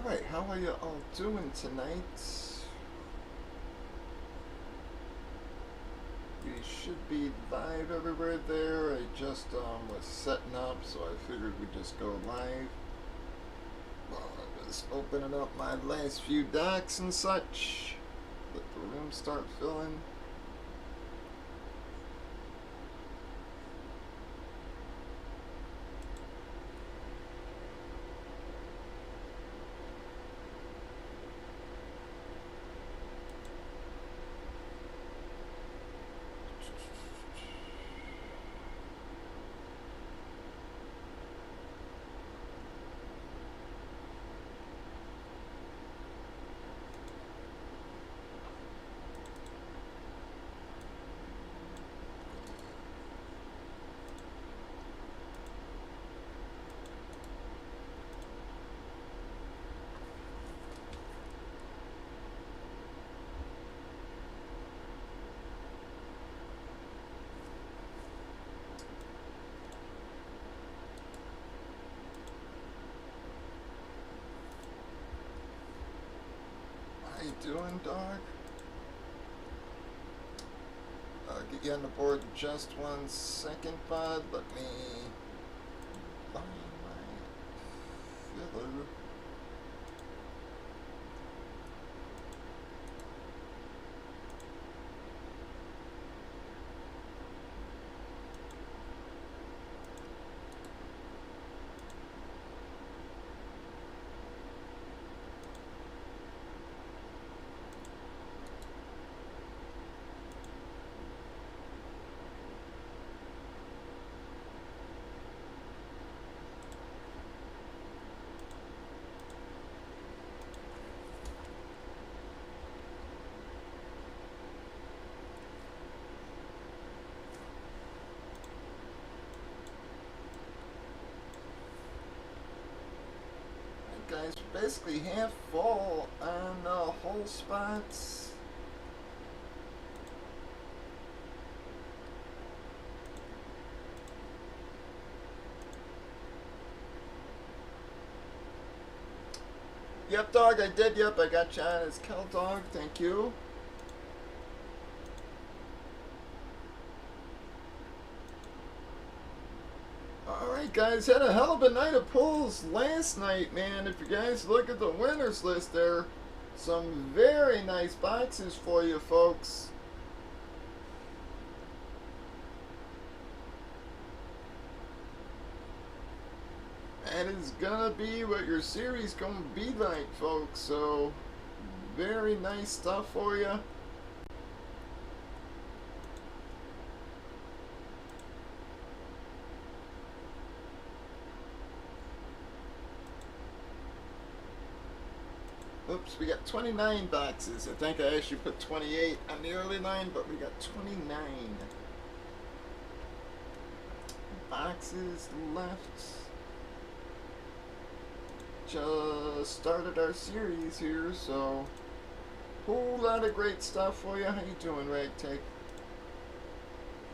Alright, how are you all doing tonight? We should be live everywhere there. I just was setting up, so I figured we'd just go live. Well, I was opening up my last few docs and such. Let the room start filling. How you doing, dog? Get you on the board in just 1 second, bud. Let me find my filler. Guys, we're basically half full on whole spots. Yep, dog, I did. Yep, I got you on as Kel Dog. Thank you. Alright guys, had a hell of a night of pulls last night, man. If you guys look at the winners list there, some very nice boxes for you folks. That is gonna be what your series gonna be like, folks. So, very nice stuff for you. Oops, we got 29 boxes. I think I actually put 28 on the early line, but we got 29 boxes left. Just started our series here, so whole lot of great stuff for you. How you doing, Ragtag?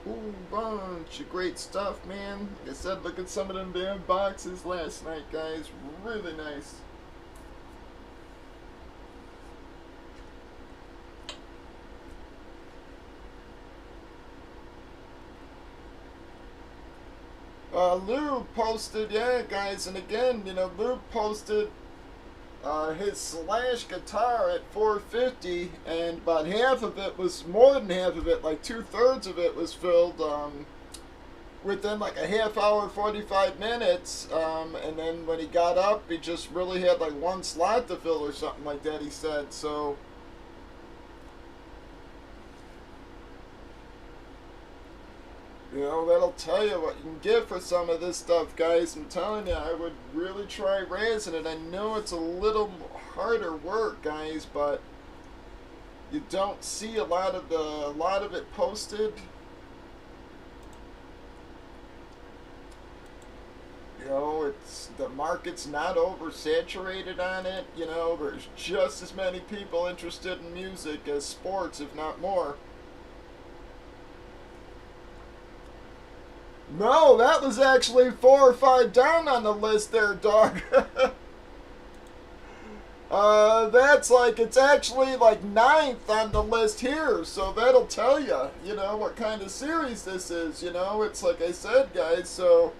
Whole bunch of great stuff, man. Like I said, look at some of them damn boxes last night, guys. Really nice. Lou posted, yeah, guys, and again, you know, Lou posted his Slash guitar at 450, and about half of it was, more than half of it, like 2/3 of it was filled within like a half hour, 45 minutes, and then when he got up, he just really had like 1 slot to fill or something like that, he said, so... You know, that'll tell you what you can get for some of this stuff, guys. I'm telling you, I would really try raising it. I know it's a little harder work, guys, but you don't see a lot of it posted. You know, it's the market's not oversaturated on it. You know, there's just as many people interested in music as sports, if not more. No, that was actually 4 or 5 down on the list there, dog. that's like, it's actually like ninth on the list here, so that'll tell you, you know, what kind of series this is, you know, it's like I said, guys, so.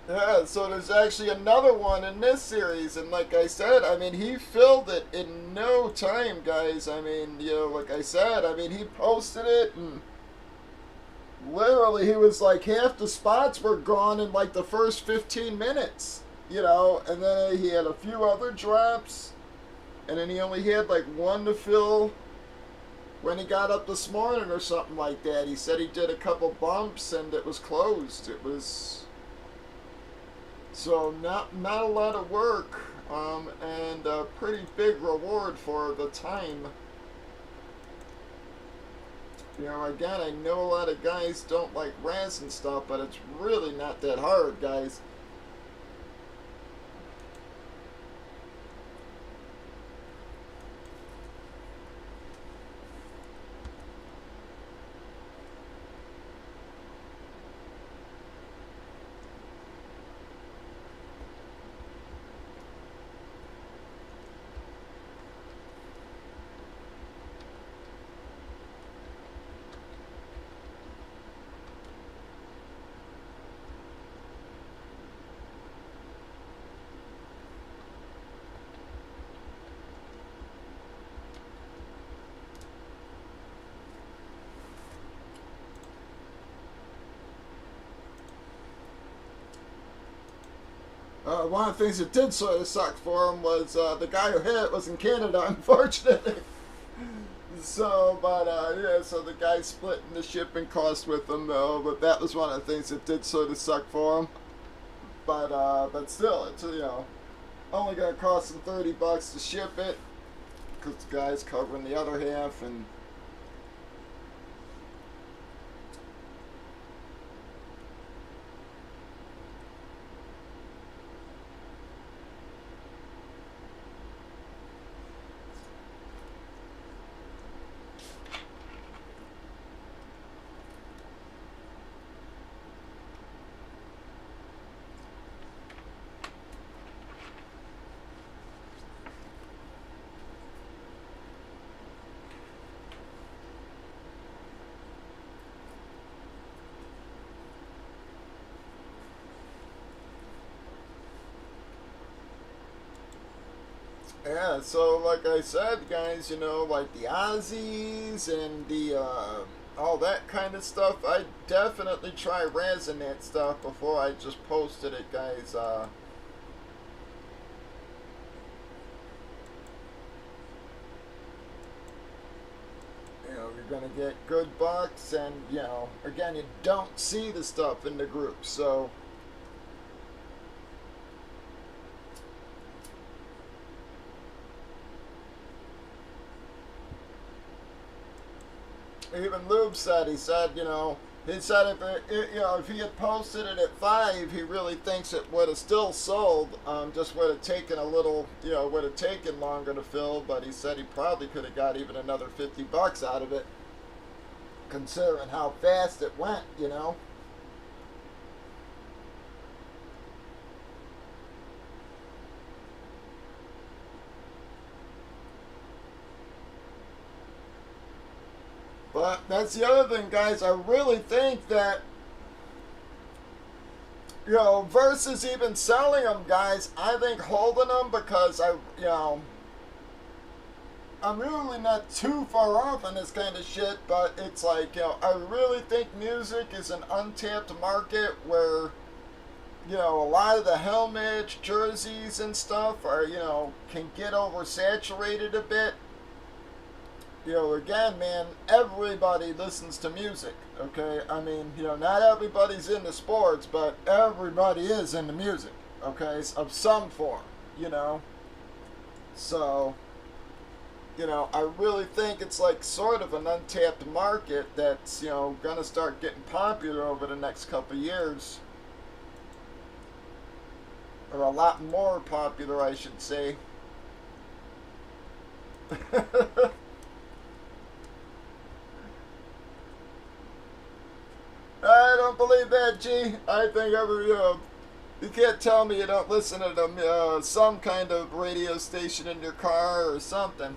Yeah, so there's actually another one in this series, and like I said, I mean, he filled it in no time, guys. I mean, you know, like I said, I mean, he posted it, and literally, he was like, half the spots were gone in like the first 15 minutes, you know, and then he had a few other drops, and then he only had like one to fill when he got up this morning or something like that. He said he did a couple bumps and it was closed. It was. So not a lot of work, and a pretty big reward for the time. You know, again, I know a lot of guys don't like RAS and stuff, but it's really not that hard, guys. One of the things that did sort of suck for him was the guy who hit it was in Canada, unfortunately. So, but yeah, so the guy splitting the shipping cost with him, though. But that was one of the things that did sort of suck for him. But still, it's, you know, only gonna cost him $30 to ship it, because the guy's covering the other half, and. Yeah, so like I said, guys, you know, like the Aussies and the all that kind of stuff, I definitely try razzing that stuff before I just posted it, guys. You know, you're gonna get good bucks, and you know, again, you don't see the stuff in the group, so. Even Lube said, he said, you know, he said you know, if he had posted it at 5, he really thinks it would have still sold. Just would have taken a little, you know, would have taken longer to fill. But he said he probably could have got even another $50 out of it, considering how fast it went, you know. But that's the other thing, guys. I really think that, you know, versus even selling them, guys, I think holding them, because you know, I'm really not too far off on this kind of shit, but it's like, you know, I really think music is an untapped market where, you know, a lot of the helmets, jerseys, and stuff are, you know, can get oversaturated a bit. You know, again, man, everybody listens to music, okay? I mean, you know, not everybody's into sports, but everybody is into music, okay? Of some form, you know? So, you know, I really think it's like sort of an untapped market that's, you know, gonna start getting popular over the next couple of years. Or a lot more popular, I should say. I don't don't believe that, G. I think you can't tell me you don't listen to some kind of radio station in your car or something.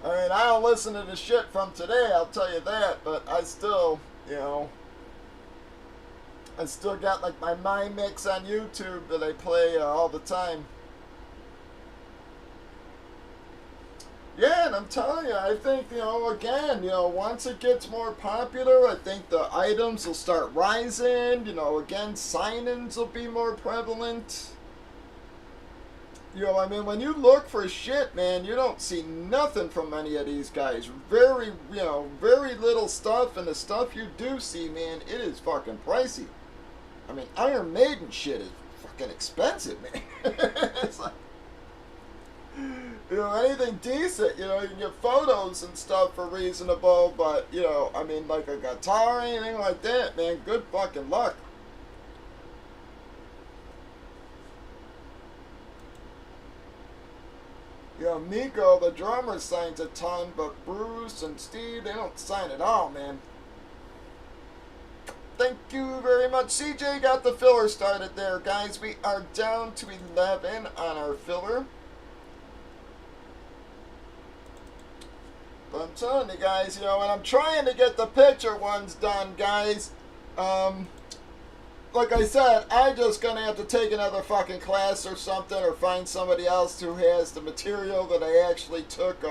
I mean, I don't listen to the shit from today, I'll tell you that, but I still, I still got like my mix on YouTube that I play all the time. Yeah, and I'm telling you, I think, again, once it gets more popular, I think the items will start rising, again, sign-ins will be more prevalent. I mean, when you look for shit, man, you don't see nothing from any of these guys. Very, very little stuff, and the stuff you do see, man, it is fucking pricey. I mean, Iron Maiden shit is fucking expensive, man. It's like, anything decent, you can get photos and stuff for reasonable, but, I mean, like a guitar or anything like that, man, good fucking luck. Nico, the drummer, signs a ton, but Bruce and Steve, they don't sign at all, man. Thank you very much. CJ got the filler started there, guys. We are down to 11 on our filler. But I'm telling you guys, and I'm trying to get the picture ones done, guys. Like I said, I'm just going to have to take another fucking class or something, or find somebody else who has the material that I actually took,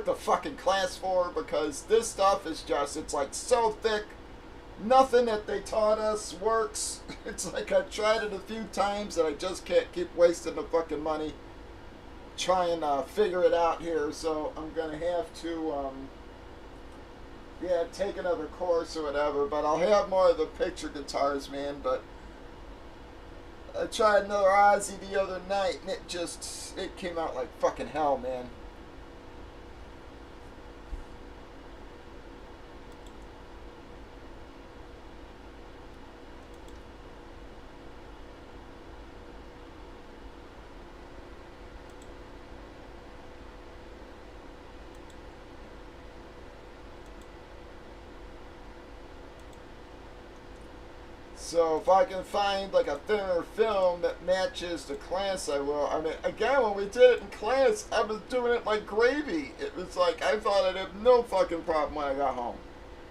the fucking class for, because this stuff is just, it's like so thick. Nothing that they taught us works. It's like I've tried it a few times and I just can't keep wasting the fucking money trying to figure it out here. So I'm going to have to, take another course or whatever. But I'll have more of the picture guitars, man. But I tried another Ozzy the other night and it came out like fucking hell, man. So if I can find like a thinner film that matches the class, I will. I mean, again, when we did it in class, I was doing it like gravy. It was like, I thought I'd have no fucking problem when I got home.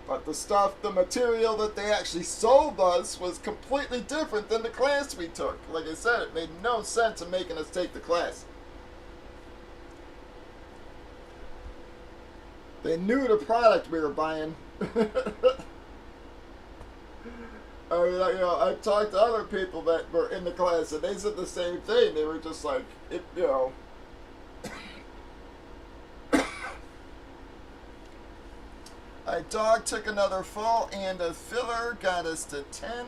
But the material that they actually sold us was completely different than the class we took. Like I said, it made no sense in making us take the class. They knew the product we were buying. I mean, I talked to other people that were in the class, and they said the same thing. They were just like, Dog took another full and a filler, got us to 10.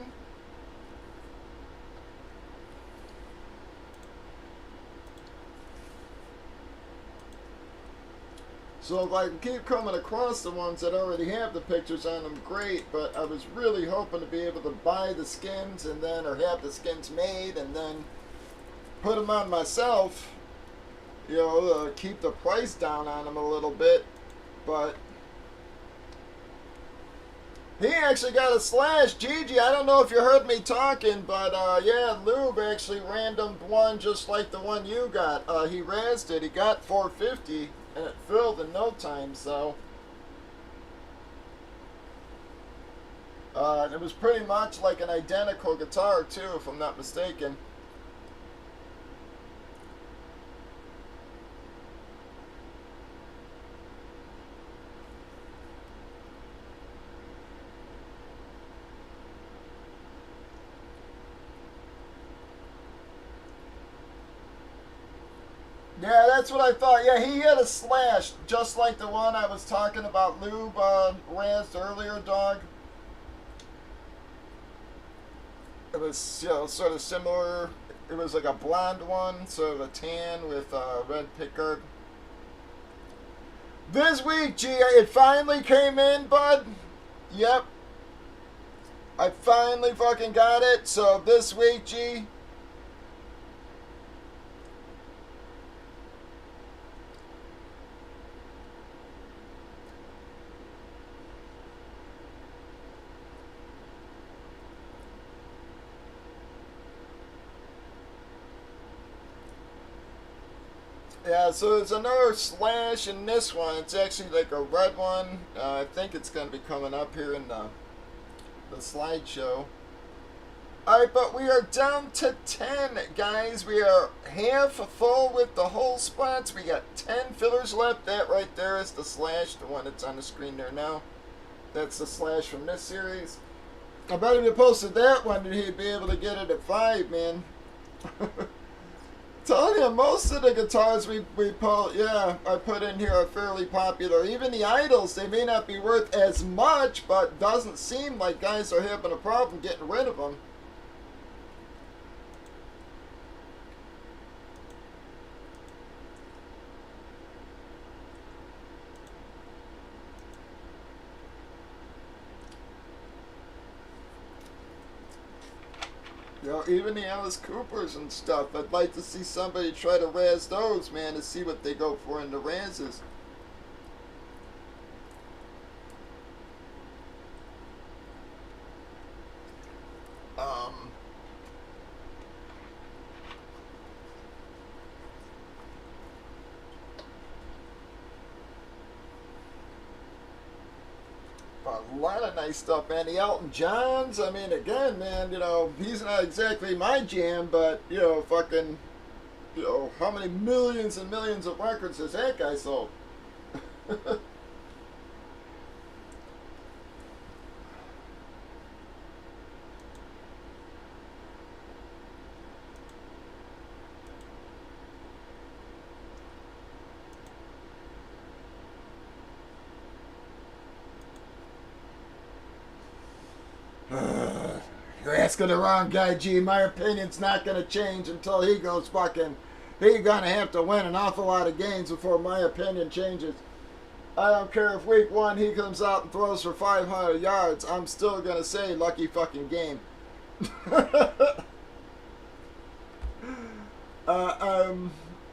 So if I can keep coming across the ones that already have the pictures on them, great. But I was really hoping to be able to buy the skins or have the skins made and then put them on myself. Keep the price down on them a little bit. But he actually got a slash. Gigi, I don't know if you heard me talking, but yeah, Lube actually randomed one just like the one you got. He razzed it. He got 450. And it filled in no time, so it was pretty much like an identical guitar too, if I'm not mistaken. Yeah, that's what I thought. Yeah, he had a slash, just like the one I was talking about Lube razzed earlier, Dog. It was, sort of similar. It was like a blonde one, sort of a tan with red pickguard. This week, G, it finally came in, bud. Yep. I finally fucking got it. So this week, G, Yeah, so there's another slash in this one. It's actually like a red one. I think it's going to be coming up here in the slideshow. Alright, but we are down to 10, guys. We are half full with the hole spots. We got 10 fillers left. That right there is the slash, the one that's on the screen there now. That's the slash from this series. I bet if you posted that one, he'd be able to get it at 5, man. Telling you, most of the guitars I put in here are fairly popular. Even the idols, they may not be worth as much, but doesn't seem like guys are having a problem getting rid of them. You know, even the Alice Coopers and stuff, I'd like to see somebody try to razz those, man, to see what they go for in the razzes. A lot of nice stuff, man. The Elton Johns, I mean, again, man, you know, he's not exactly my jam, but, you know, fucking, you know, how many millions and millions of records has that guy sold? You're asking the wrong guy, G. My opinion's not going to change until he goes fucking... He's going to have to win an awful lot of games before my opinion changes. I don't care if week 1 he comes out and throws for 500 yards. I'm still going to say lucky fucking game.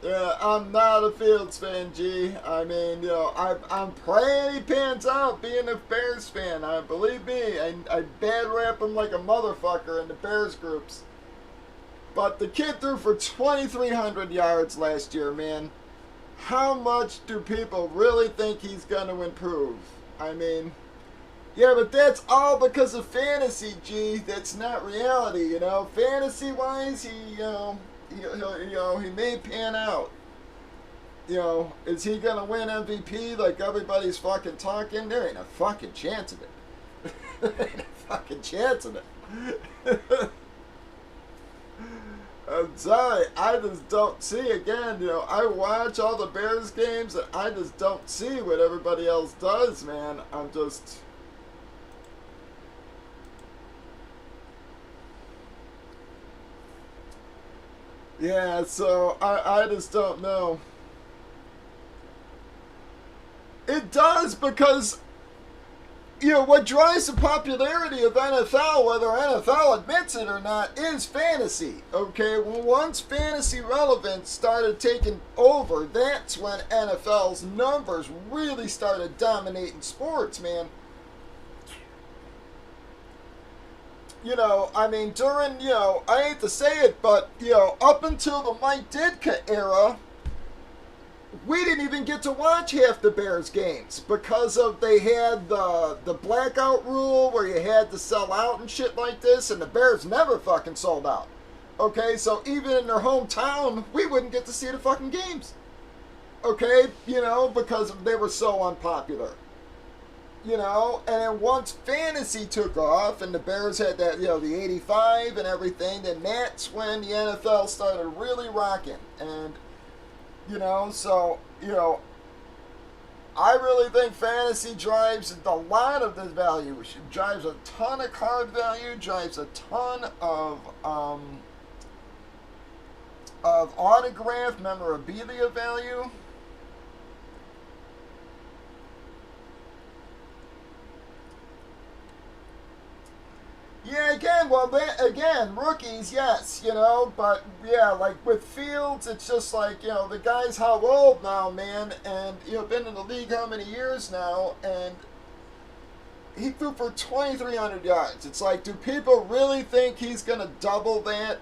Yeah, I'm not a Fields fan, G. I mean, you know, I'm praying he pans out being a Bears fan. Believe me, I bad rap him like a motherfucker in the Bears groups. But the kid threw for 2,300 yards last year, man. How much do people really think he's going to improve? I mean, yeah, but that's all because of fantasy, G. That's not reality, you know. Fantasy-wise, he may pan out. You know, is he going to win MVP like everybody's fucking talking? There ain't a fucking chance of it. There ain't a fucking chance of it. I'm sorry, I just don't see, again, you know, I watch all the Bears games and I just don't see what everybody else does, man. I'm just... Yeah, so I just don't know. It does, because, you know, what drives the popularity of NFL, whether NFL admits it or not, is fantasy. Okay, well, once fantasy relevance started taking over, that's when NFL's numbers really started dominating sports, man. You know, I mean, during, you know, I hate to say it, but, you know, up until the Mike Ditka era, we didn't even get to watch half the Bears games because of they had the blackout rule where you had to sell out and shit like this, and the Bears never fucking sold out. Okay, so even in their hometown, we wouldn't get to see the fucking games. Okay, you know, because they were so unpopular. You know, and then once fantasy took off and the Bears had that, you know, the 85 and everything, then that's when the NFL started really rocking. And, you know, so, you know, I really think fantasy drives a lot of this value. It drives a ton of card value, drives a ton of autograph memorabilia value. Yeah, again, well, again, rookies, yes, you know, but, yeah, like, with Fields, it's just like, you know, the guy's how old now, man, and, you know, been in the league how many years now, and he threw for 2,300 yards. It's like, do people really think he's going to double that?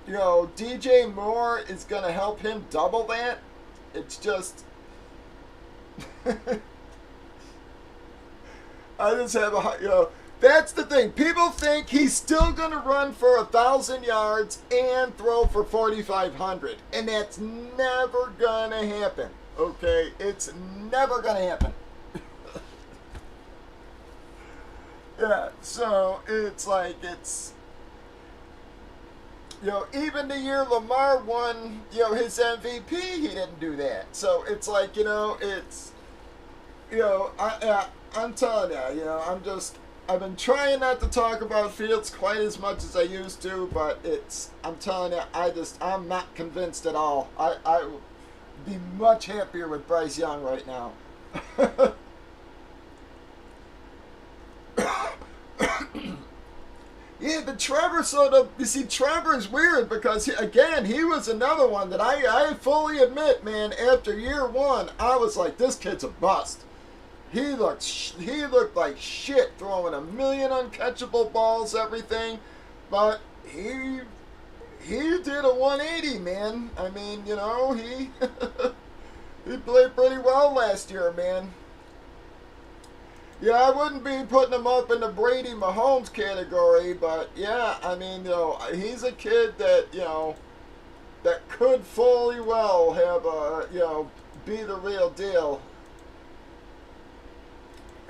DJ Moore is going to help him double that. It's just. I just have that's the thing. People think he's still going to run for 1,000 yards and throw for 4,500. And that's never going to happen. Okay? It's never going to happen. Yeah, so it's like, even the year Lamar won, his MVP, he didn't do that. So it's like, I'm telling you, I've been trying not to talk about Fields quite as much as I used to, but I'm telling you, I'm not convinced at all. I would be much happier with Bryce Young right now. Yeah, but Trevor Trevor is weird because, he was another one that I fully admit, man, after year one, I was like, this kid's a bust. He looked like shit, throwing a million uncatchable balls, everything, but he did a 180, man. I mean, he he played pretty well last year, man. Yeah, I wouldn't be putting him up in the Brady Mahomes category, but yeah, I mean, he's a kid that, that could fully well have be the real deal.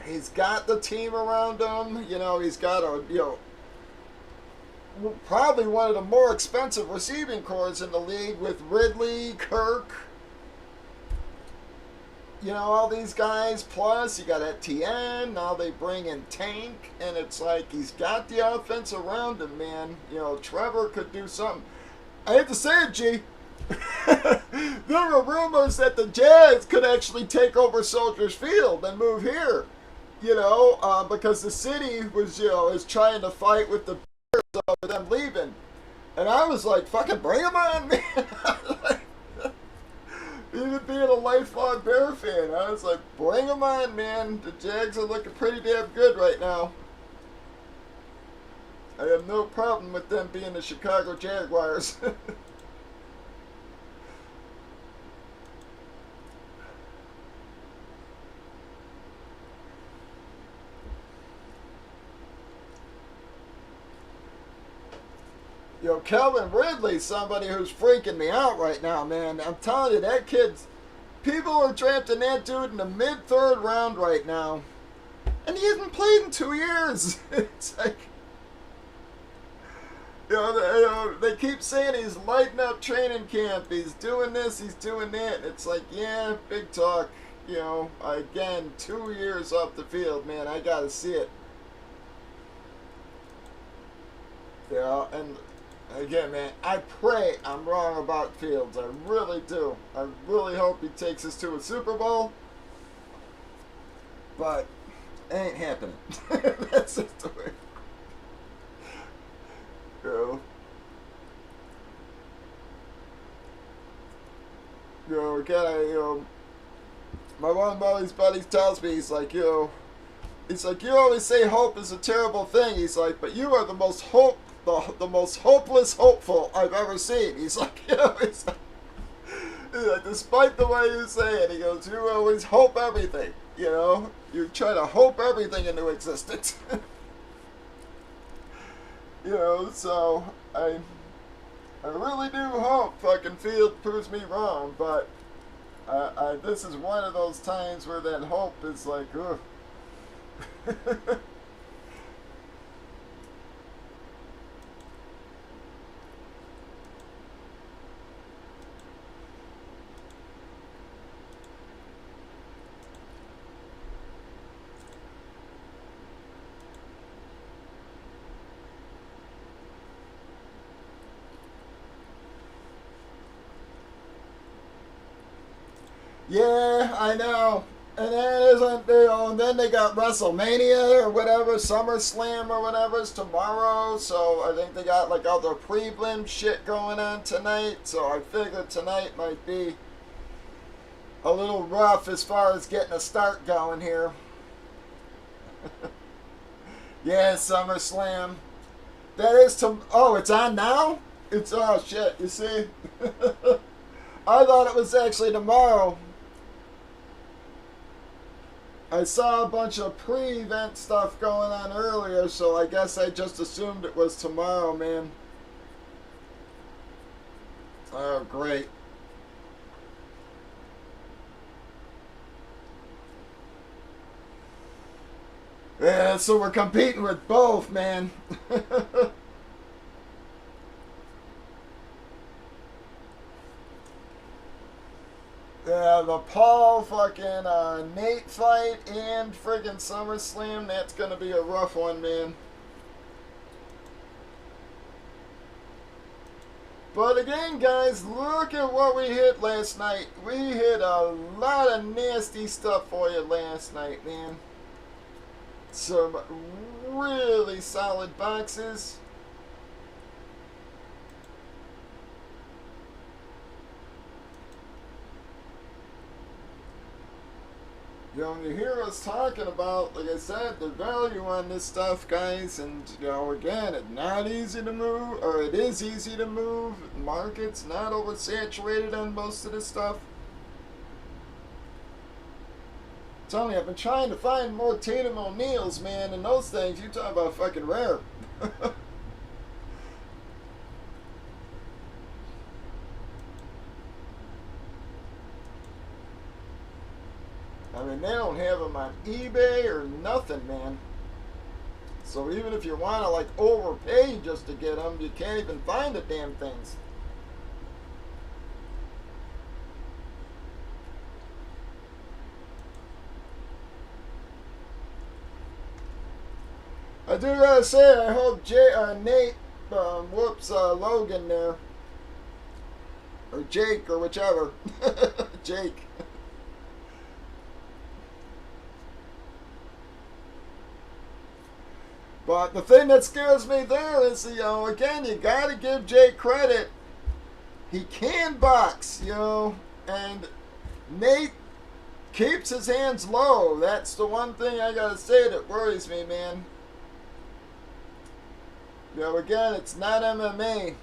He's got the team around him, he's got probably one of the more expensive receiving corps in the league with Ridley, Kirk, all these guys, plus you got Etienne, now they bring in Tank, and it's like he's got the offense around him, man. Trevor could do something. I hate to say it, G. There were rumors that the Jazz could actually take over Soldiers Field and move here, because the city was, is trying to fight with the Bears over them leaving. And I was like, fucking bring them on, man. Even being a lifelong Bear fan, I was like, bring them on, man. The Jags are looking pretty damn good right now. I have no problem with them being the Chicago Jaguars. Kelvin Ridley's somebody who's freaking me out right now, man. I'm telling you, that kid's... People are drafting that dude in the mid-third round right now. And he hasn't played in 2 years. It's like... they keep saying he's lighting up training camp. He's doing this, he's doing that. It's like, yeah, big talk. Again, 2 years off the field, man. I gotta see it. And... Again, man, I pray I'm wrong about Fields. I really do. I really hope he takes us to a Super Bowl. But it ain't happening. That's just the way. My one of his buddies tells me, he's like, you always say hope is a terrible thing. He's like, but you are the most hopeless hopeful I've ever seen. He's like, he's like, despite the way you say it, he goes, you always hope everything, you try to hope everything into existence. So I really do hope fucking Field proves me wrong, but this is one of those times where that hope is like, ugh. Yeah, I know. And then and then they got WrestleMania or whatever, SummerSlam or whatever is tomorrow. So I think they got like other prelim shit going on tonight. So I figure tonight might be a little rough as far as getting a start going here. Yeah, SummerSlam. That is oh, it's on now? It's, oh shit, you see? I thought it was actually tomorrow. I saw a bunch of pre-event stuff going on earlier, so I guess I just assumed it was tomorrow, man. Oh, great. Yeah, so we're competing with both, man. Yeah, the Paul fucking Nate fight and friggin' SummerSlam, that's gonna be a rough one, man. But again, guys, look at what we hit last night. We hit a lot of nasty stuff for you last night, man. Some really solid boxes. You know, you hear us talking about, like I said, the value on this stuff, guys, and, you know, again, it's not easy to move, or it is easy to move. The market's not oversaturated on most of this stuff. I'm telling you, I've been trying to find more Tatum O'Neills, man, and those things, you talk about fucking rare. I mean, they don't have them on eBay or nothing, man. So even if you want to, like, overpay just to get them, you can't even find the damn things. I do gotta say, I hope Nate whoops Logan there. Or Jake, or whichever. Jake. But the thing that scares me there is, you know, again, you gotta give Jake credit. He can box, you know, and Nate keeps his hands low. That's the one thing I gotta say that worries me, man. You know, again, it's not MMA.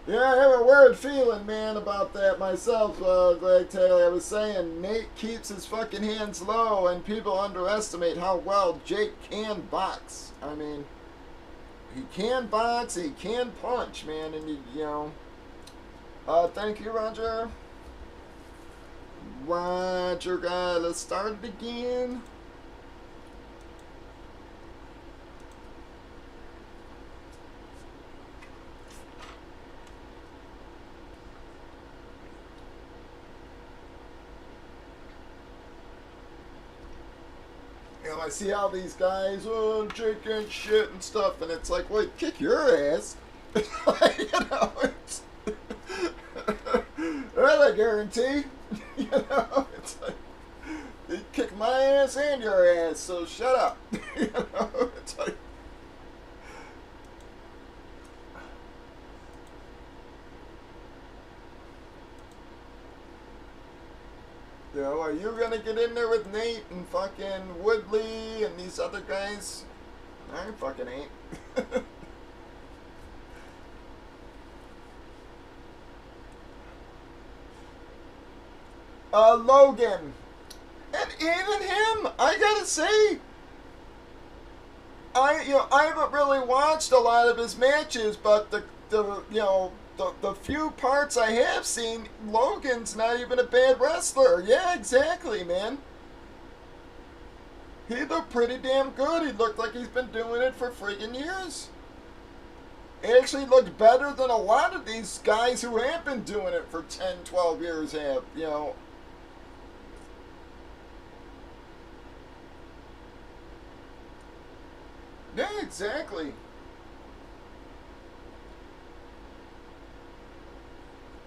Yeah, I have a weird feeling, man, about that myself, Greg Taylor. I was saying Nate keeps his fucking hands low, and people underestimate how well Jake can box. I mean, he can box, he can punch, man, and you know. Thank you, Roger. Roger, God, let's start it again. You know, I see all these guys, oh, Jake and shit and stuff, and it's like, wait, kick your ass. You know, it's... Well, I guarantee. You know, it's like, you kick my ass and your ass, so shut up. You know, it's like... You know, are you gonna get in there with Nate and fucking Woodley and these other guys? I fucking ain't. Logan. And even him, I gotta say, I haven't really watched a lot of his matches, but the few parts I have seen, Logan's not even a bad wrestler. Yeah, exactly, man. He looked pretty damn good. He looked like he's been doing it for friggin' years. He actually looked better than a lot of these guys who have been doing it for 10, 12 years have, you know. Yeah, exactly.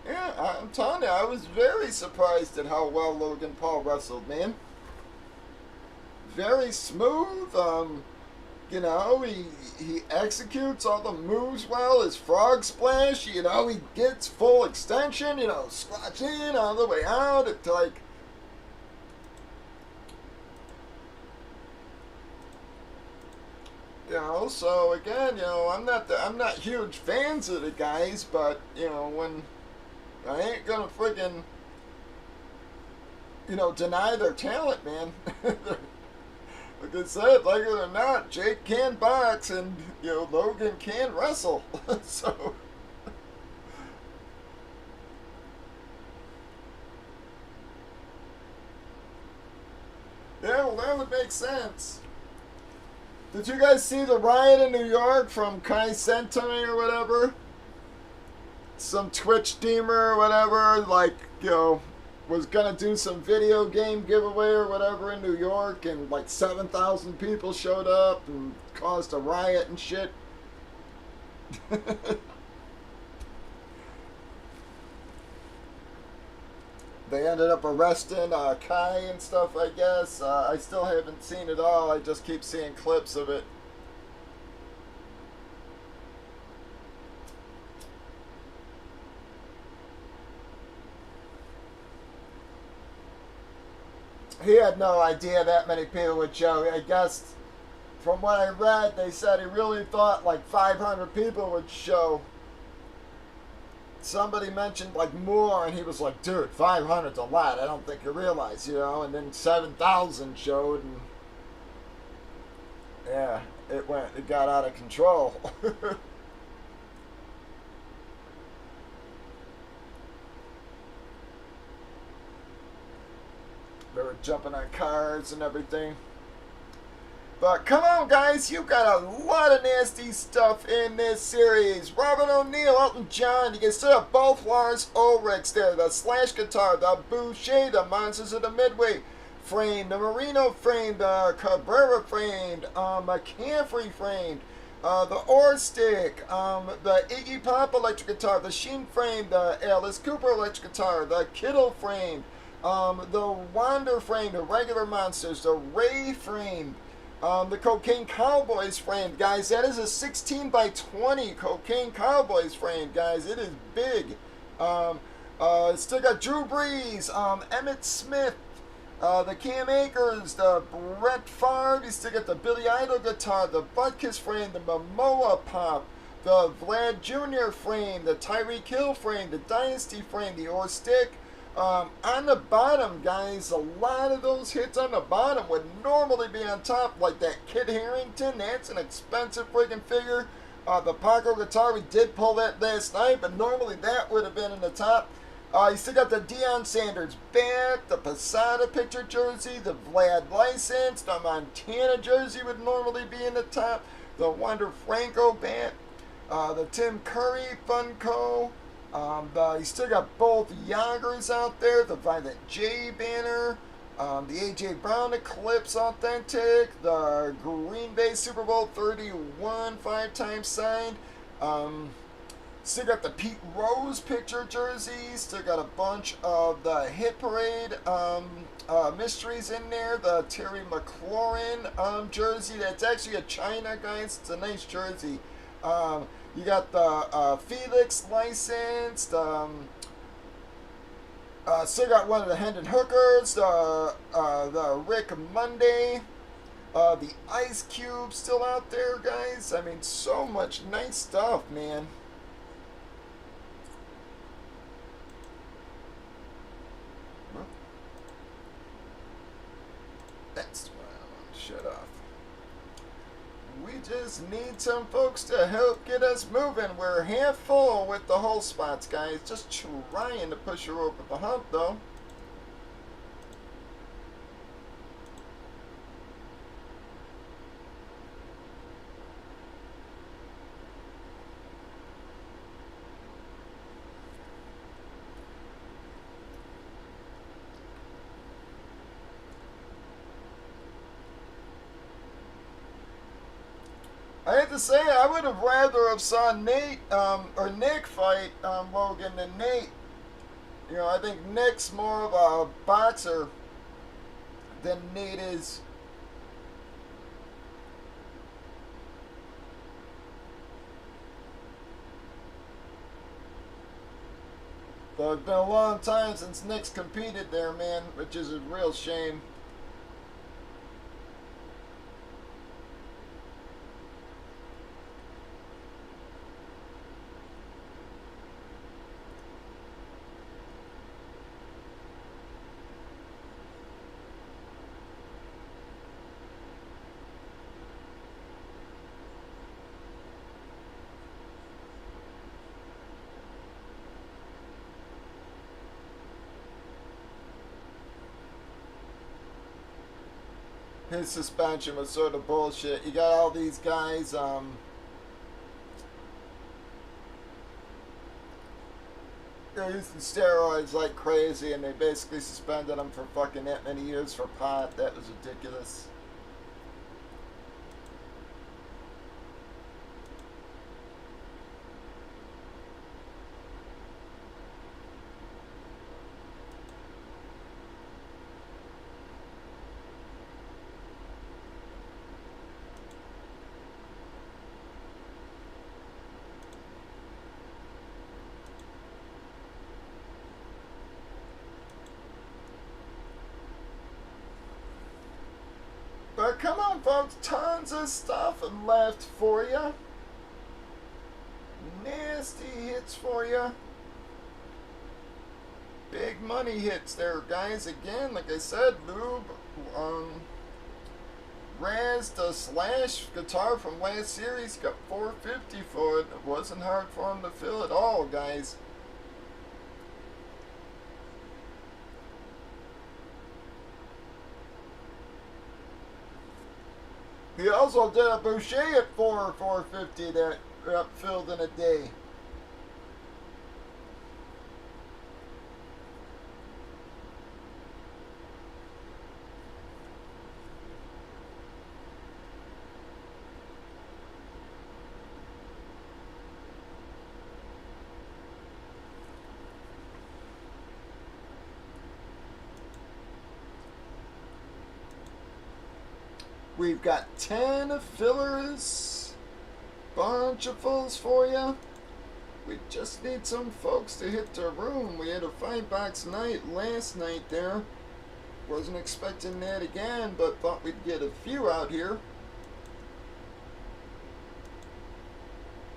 Yeah, I'm telling you, I was very surprised at how well Logan Paul wrestled, man. Very smooth. You know, he executes all the moves well. His frog splash, you know, he gets full extension. You know, squats in all the way out. It's like... You know, so again, you know, I'm not huge fans of the guys, but you know, when I ain't gonna friggin', you know, deny their talent, man. Like I said, like it or not, Jake can box and you know Logan can wrestle. So yeah, well that would make sense. Did you guys see the riot in New York from Kai Sentai or whatever? Some Twitch streamer or whatever, like, you know, was gonna do some video game giveaway or whatever in New York, and like 7,000 people showed up and caused a riot and shit. They ended up arresting Kai and stuff, I guess. I still haven't seen it all, I just keep seeing clips of it. He had no idea that many people would show. I guess from what I read, they said he really thought like 500 people would show. Somebody mentioned like more, and he was like, dude, 500's a lot. I don't think you realize, you know. And then 7,000 showed, and yeah, it got out of control. They were jumping on cars and everything. But come on, guys, you got a lot of nasty stuff in this series. Robert O'Neill, Elton John, you can still have both Lars Ulrichs there. The Slash guitar, the Boucher, the Monsters of the Midway framed, the Marino framed, the Cabrera framed, McCaffrey framed, the Orstic, the Iggy Pop electric guitar, the Sheen framed, the Alice Cooper electric guitar, the Kittle framed, the Wander framed, the regular Monsters, the Ray framed, the Cocaine Cowboys frame, guys. That is a 16 by 20 Cocaine Cowboys frame, guys. It is big. Still got Drew Brees, Emmett Smith, the Cam Akers, the Brett Favre. You still got the Billy Idol guitar, the Butkus frame, the Momoa Pop, the Vlad Jr. frame, the Tyreek Hill frame, the Dynasty frame, the Orr Stick. On the bottom, guys, a lot of those hits on the bottom would normally be on top, like that Kid Harington. That's an expensive freaking figure. The Paco guitar, we did pull that last night, but normally that would have been in the top. You still got the Deion Sanders bat, the Posada picture jersey, the Vlad license, the Montana jersey would normally be in the top, the Wander Franco bat, the Tim Curry Funko. You still got both Yagers out there, the Violet J banner, the AJ Brown Eclipse Authentic, the Green Bay Super Bowl 31 5-time signed. Still got the Pete Rose picture jerseys. Still got a bunch of the Hit Parade mysteries in there. The Terry McLaurin jersey. That's actually a China, guys. It's a nice jersey. You got the Felix licensed. Still got one of the Hendon Hookers. The Rick Monday. The Ice Cube still out there, guys. I mean, so much nice stuff, man. That's why I want to shut off. We just need some folks to help get us moving. We're half full with the whole spots, guys. Just trying to push her over the hump, though. I have to say, I would have rather have saw Nate or Nick fight Logan than Nate. You know, I think Nick's more of a boxer than Nate is. But it's been a long time since Nick's competed there, man, which is a real shame. his suspension was sort of bullshit. You got all these guys, they're using steroids like crazy, and they basically suspended him for fucking that many years for pot. That was ridiculous. But come on, folks, tons of stuff left for you. Nasty hits for you. Big money hits there, guys. Again, like I said, Lube, Raz, the Slash guitar from last series, got $450 for it. It wasn't hard for him to fill at all, guys. He also did a Boucher at $450 that got filled in a day. We've got 10 fillers, bunch of fills for you. We just need some folks to hit the room. We had a 5-box night last night there. Wasn't expecting that again, but thought we'd get a few out here.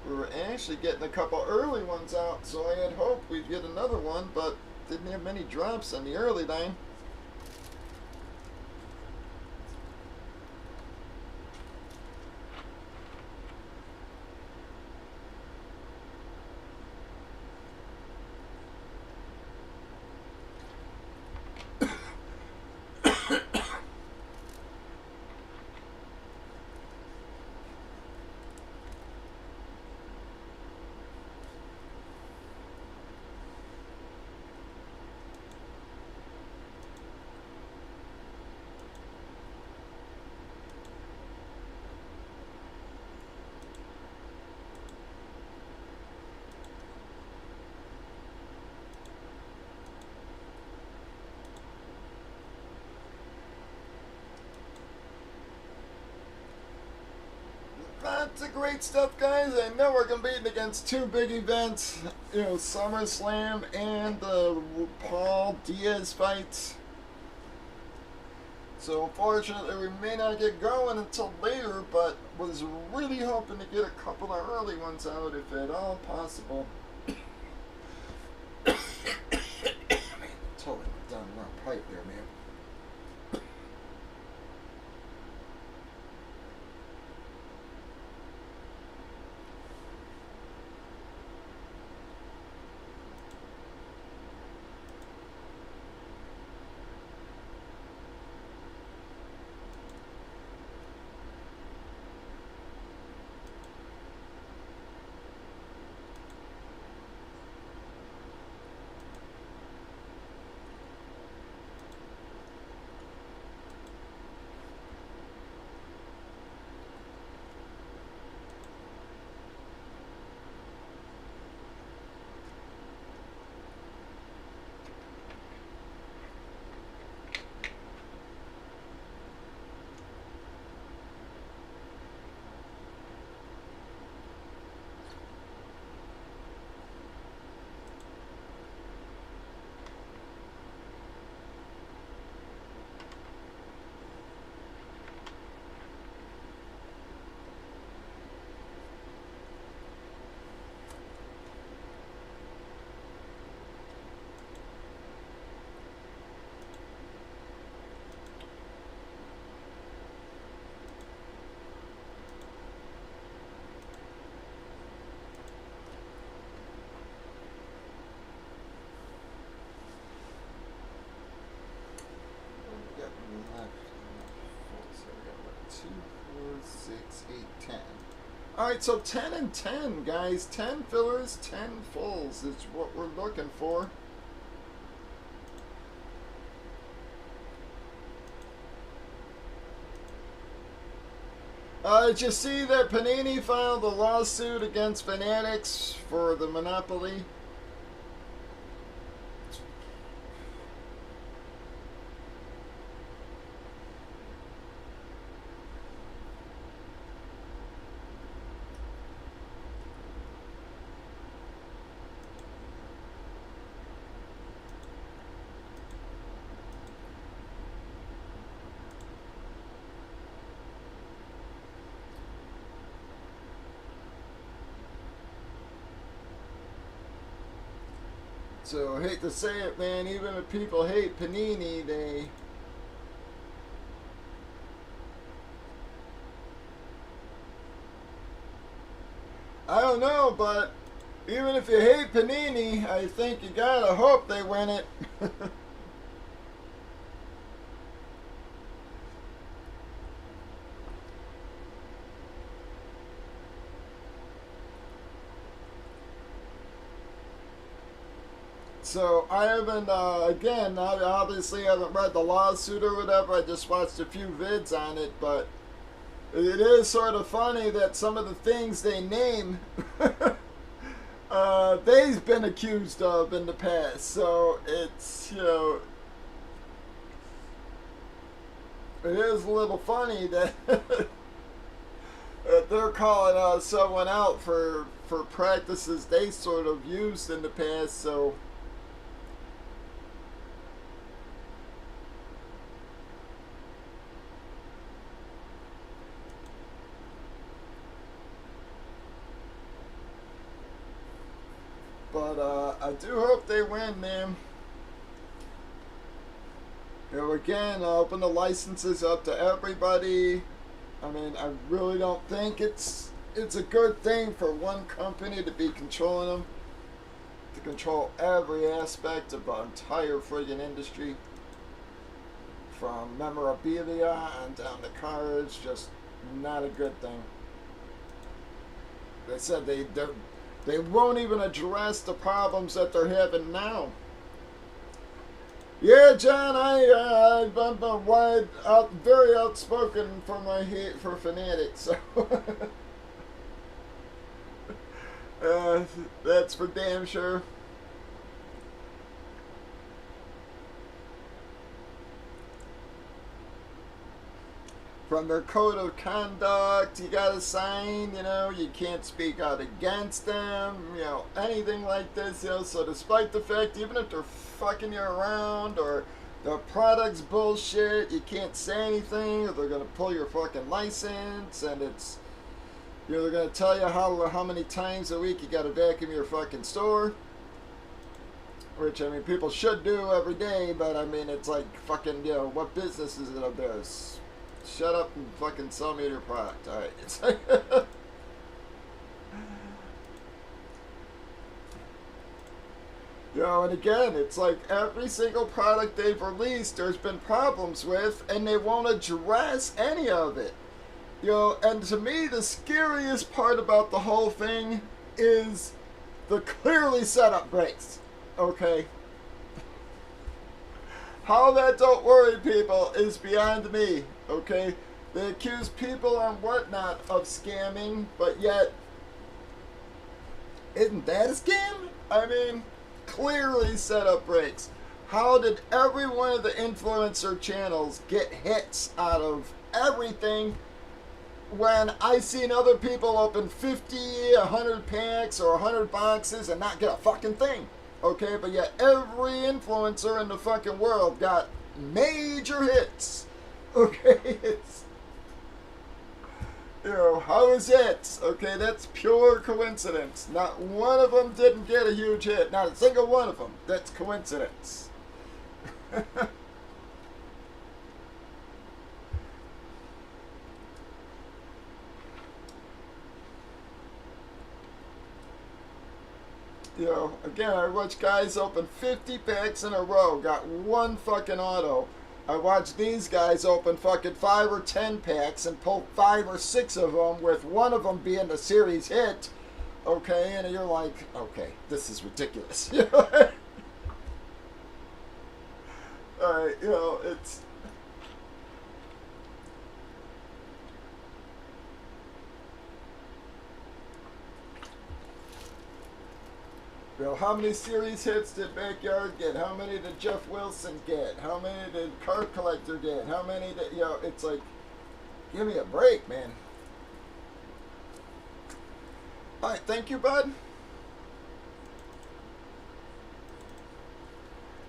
We were actually getting a couple early ones out, so I had hoped we'd get another one, but didn't have many drops on the early line. Lots of great stuff, guys. I know we're competing against two big events, you know, SummerSlam and the Paul Diaz fight. So unfortunately we may not get going until later, but was really hoping to get a couple of early ones out if at all possible. Man, totally went down the wrong pipe there, man. Alright, so 10 and 10, guys. 10 fillers, 10 fulls is what we're looking for. Did you see that Panini filed a lawsuit against Fanatics for the monopoly? So I hate to say it, man, even if people hate Panini, I don't know, but even if you hate Panini, I think you gotta hope they win it. So I haven't, again, I obviously haven't read the lawsuit or whatever. I just watched a few vids on it, but it is sort of funny that some of the things they name, they've been accused of in the past. So it's, it is a little funny that, that they're calling someone out for practices they sort of used in the past. So. But I do hope they win, man. Again, open the licenses up to everybody. I mean, I really don't think it's a good thing for one company to be controlling them, to control every aspect of the entire friggin' industry, from memorabilia on down to cards. Just not a good thing. They said they won't even address the problems that they're having now. Yeah, John, I'm very outspoken for my hate for Fanatics. So that's for damn sure. From their code of conduct, you gotta sign, you can't speak out against them, anything like this, so despite the fact, even if they're fucking you around, or the product's bullshit, you can't say anything, or they're gonna pull your fucking license, and it's, they're gonna tell you how many times a week you gotta vacuum your fucking store, which, I mean, people should do every day, but, I mean, it's like, fucking, what business is it up there? Shut up and fucking sell me your product. Alright. It's like and again, it's like every single product they've released, there's been problems with, and they won't address any of it. And to me, the scariest part about the whole thing is the clearly set up breaks. Okay? How that don't worry people is beyond me, okay? They accuse people and whatnot of scamming, but yet, isn't that a scam? I mean, clearly set up breaks. How did every one of the influencer channels get hits out of everything when I seen other people open 50, 100 packs or 100 boxes and not get a fucking thing? Okay, but yet every influencer in the fucking world got major hits. Okay, it's, how is it? Okay, that's pure coincidence. Not one of them didn't get a huge hit. Not a single one of them. That's coincidence. Again, I watched guys open 50 packs in a row, got one fucking auto. I watch these guys open fucking 5 or 10 packs and pull 5 or 6 of them, with one of them being a series hit. Okay, and you're like, okay, this is ridiculous. Alright, you know, it's... You know, how many series hits did Backyard get? How many did Jeff Wilson get? How many did Card Collector get? How many did, you know, it's like, give me a break, man. Alright, thank you, bud.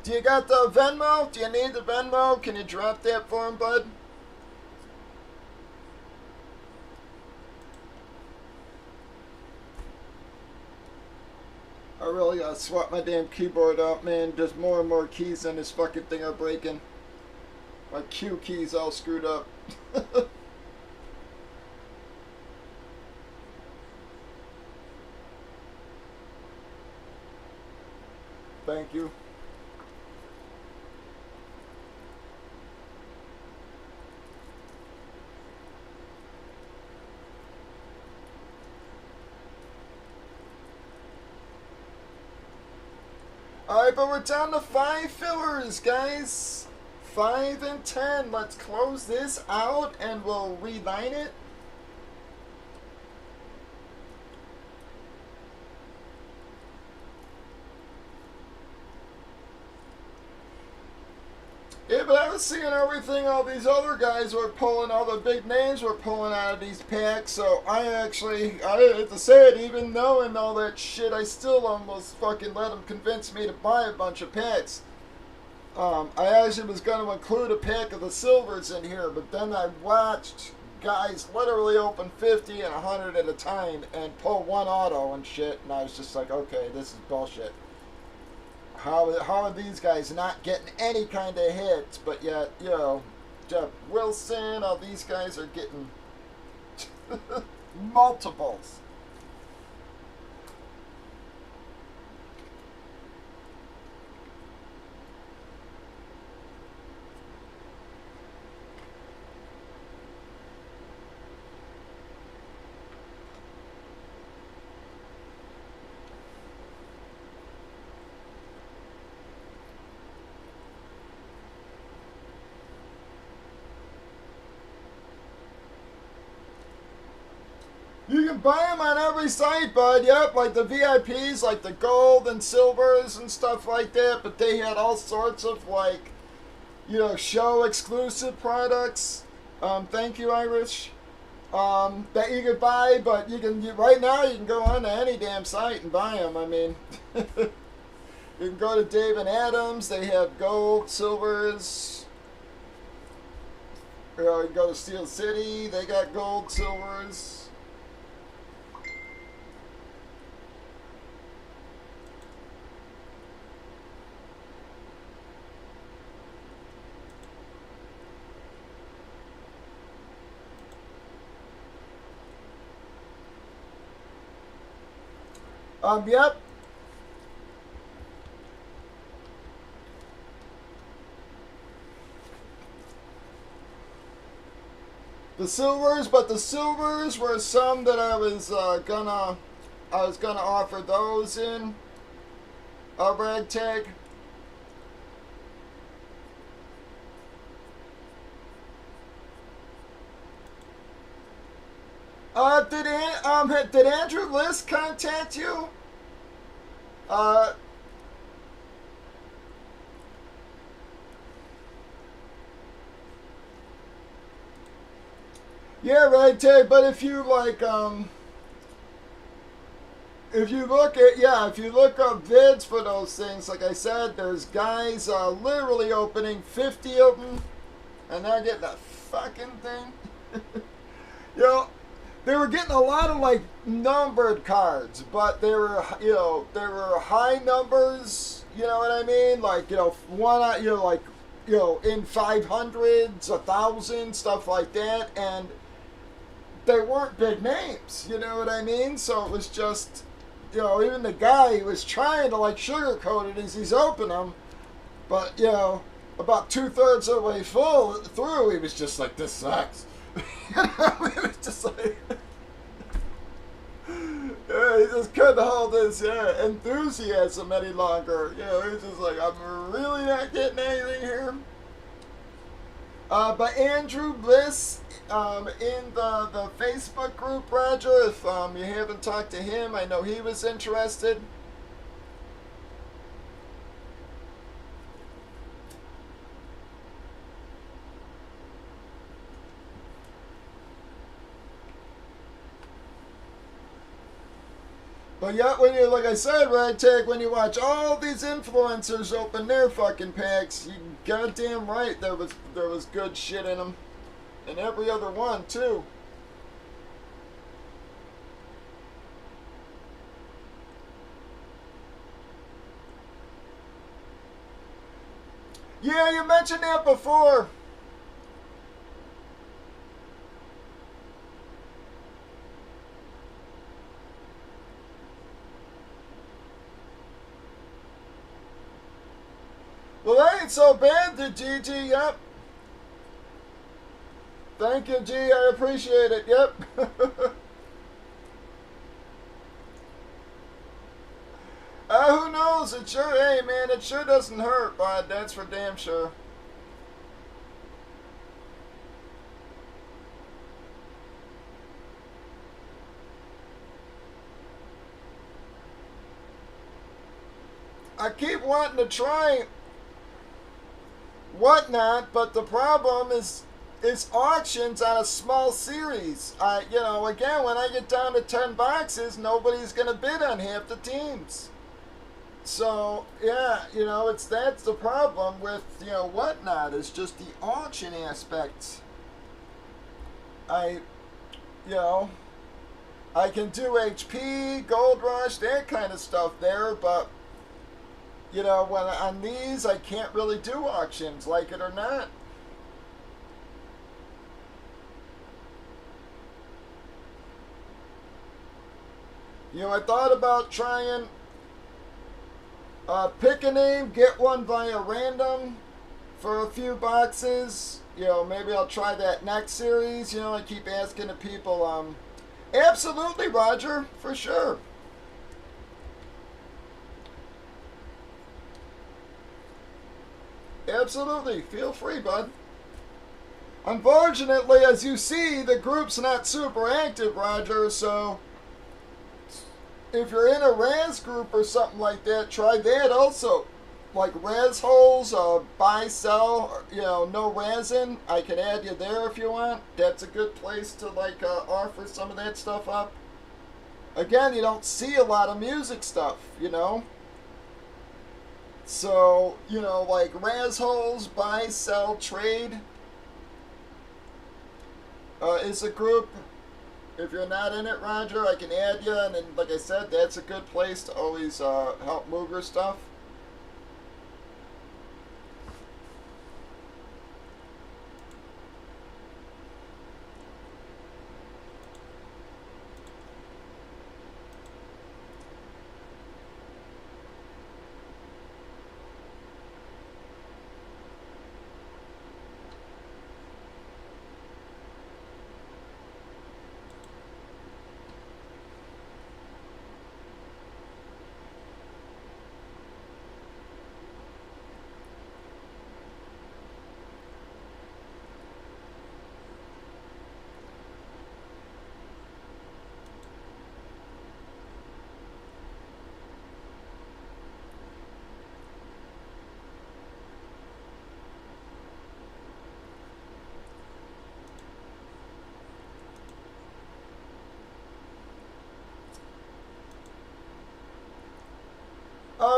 Do you got the Venmo? Do you need the Venmo? Can you drop that for him, bud? I really gotta swap my damn keyboard out, man. There's more and more keys on this fucking thing are breaking. My Q key's all screwed up. Thank you. Alright, but we're down to 5 fillers, guys. 5 and 10. Let's close this out and we'll reline it. Yeah, but I was seeing everything all these other guys were pulling, all the big names were pulling out of these packs, so I have to say it, even knowing all that shit, I still almost fucking let them convince me to buy a bunch of packs. I actually was going to include a pack of the silvers in here, but then I watched guys literally open 50 and 100 at a time and pull one auto and shit, and I was just like, okay, this is bullshit. How are these guys not getting any kind of hits, but yet, you know, Jeff Wilson, all these guys are getting multiples. You can buy them on every site, bud. Yep, like the VIPs, like the gold and silvers and stuff like that. But they had all sorts of, like, you know, show exclusive products. Thank you, Irish. That you could buy, but right now you can go on to any damn site and buy them. I mean, you can go to Dave and Adams. They have gold, silvers. You know, you can go to Steel City. They got gold, silvers. Yep. The silvers, but the silvers were some that I was gonna offer those in a ragtag. Did Andrew List contact you? Yeah, right, Ted, but if you like, if you look up vids for those things, like I said, there's guys literally opening 50 of them, and they're getting a fucking thing. You know, they were getting a lot of like numbered cards, but they were, you know, there were high numbers. You know what I mean? Like, you know, one, you know, like, you know, in 500s, 1,000, stuff like that, and they weren't big names. You know what I mean? So it was just, you know, even the guy was trying to like sugarcoat it as he's opening them, but you know, about 2/3 of the way through, he was just like, "This sucks." You know, it was just like, yeah, he just couldn't hold his enthusiasm any longer. You know, he was just like, "I'm really not getting anything here." But Andrew Bliss, in the Facebook group, Roger, if you haven't talked to him, I know he was interested. But yet, when you, like I said, Ragtag, when you watch all these influencers open their fucking packs, you goddamn right there was good shit in them, and every other one too. Yeah, you mentioned that before. Well, that ain't so bad, the GG. Yep. Thank you, G. I appreciate it. Yep. Who knows? It sure, hey man, it sure doesn't hurt, bud. That's for damn sure. I keep wanting to try whatnot, but the problem is it's auctions on a small series. Again, when I get down to 10 boxes, nobody's gonna bid on half the teams. So yeah, that's the problem with whatnot is just the auction aspect. I, you know, I can do HP, Gold Rush, that kind of stuff there, but when on these I can't really do auctions, like it or not. I thought about trying pick a name, get one via random for a few boxes. Maybe I'll try that next series. I keep asking the people. Absolutely, Roger, for sure. Absolutely, feel free, bud. Unfortunately, as you see, the group's not super active, Roger, so if you're in a Raz group or something like that, try that also. Like Raz holes, buy, sell, no Razin. I can add you there if you want. That's a good place to offer some of that stuff up. Again, you don't see a lot of music stuff. So, like Raz holes, buy, sell, trade is a group. If you're not in it, Roger, I can add you, and then, like I said, that's a good place to always help move your stuff.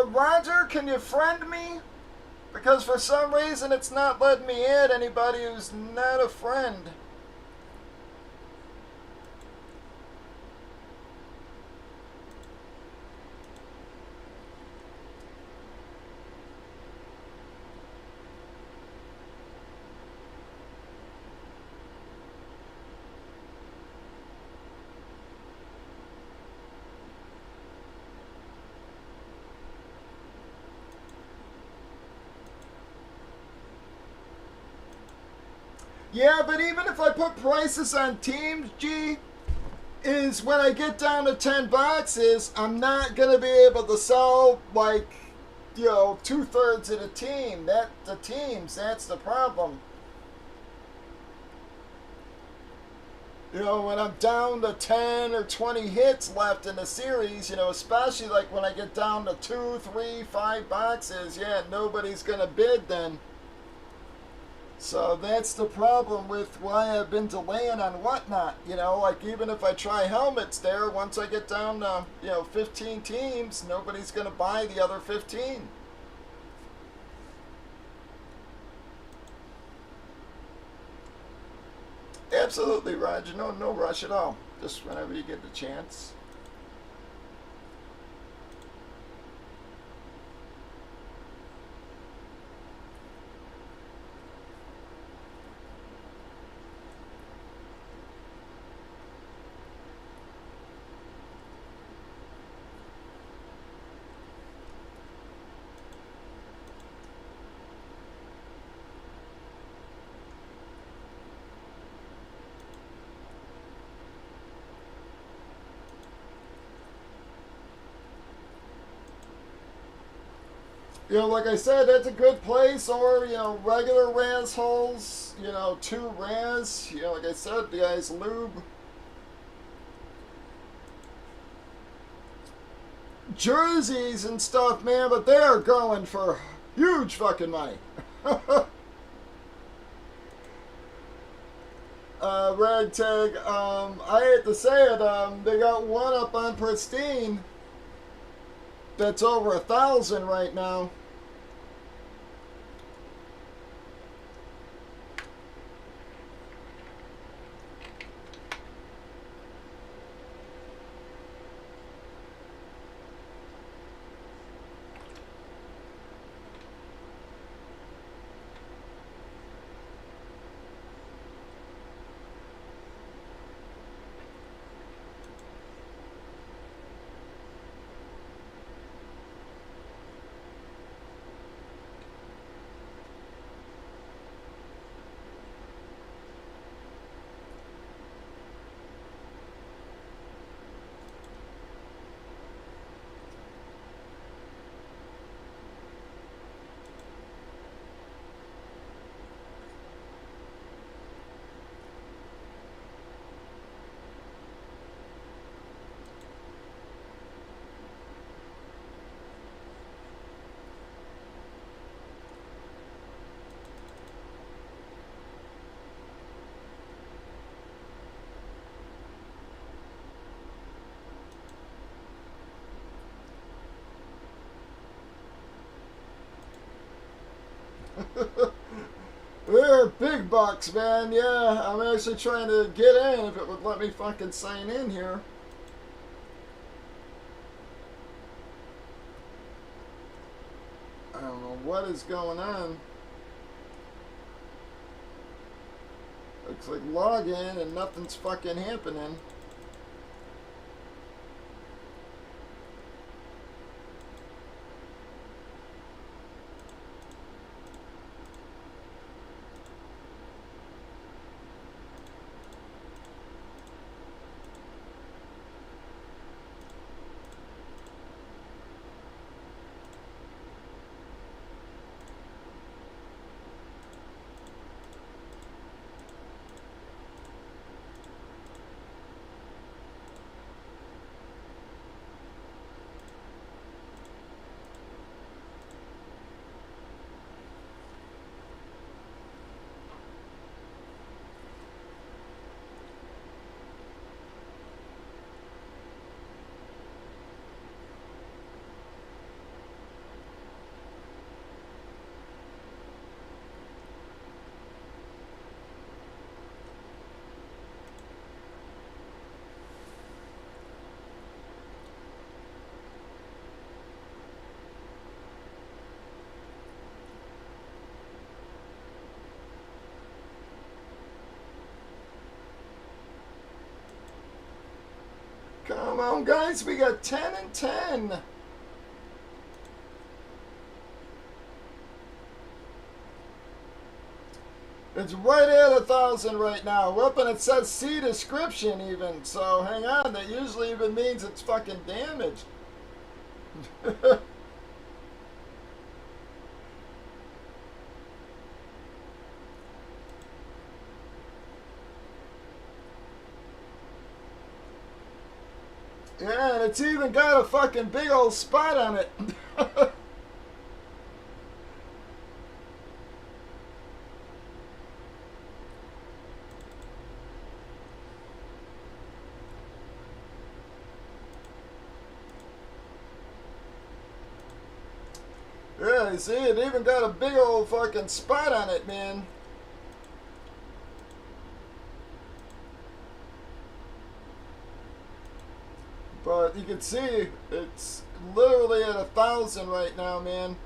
Roger, can you friend me? Because for some reason it's not letting me add anybody who's not a friend. Yeah, but even if I put prices on teams, G, is when I get down to 10 boxes, I'm not going to be able to sell, like, you know, 2/3 of the team. The teams, that's the problem. You know, when I'm down to 10 or 20 hits left in the series, you know, especially like when I get down to 2, 3, 5 boxes, yeah, nobody's going to bid then. So that's the problem with why I've been delaying on whatnot. You know, like even if I try helmets there, once I get down to, you know, 15 teams, nobody's going to buy the other 15. Absolutely, Roger. No rush at all. Just whenever you get the chance. You know, like I said, that's a good place. Or, you know, regular Raz holes, you know, 2 Raz. You know, like I said, the guys lube. Jerseys and stuff, man, but they're going for huge fucking money. Ragtag, I hate to say it, they got one up on Pristine that's over 1,000 right now. They're big bucks, man. Yeah, I'm actually trying to get in if it would let me fucking sign in here. I don't know what is going on. Looks like log in and nothing's fucking happening. Come on, guys, we got 10 and 10. It's right at 1,000 right now. Well, and it says see description even. So hang on, that usually even means it's fucking damaged. Yeah, and it's even got a fucking big old spot on it. Yeah, you see, it even got a big old fucking spot on it, man. But you can see it's literally at 1,000 right now, man.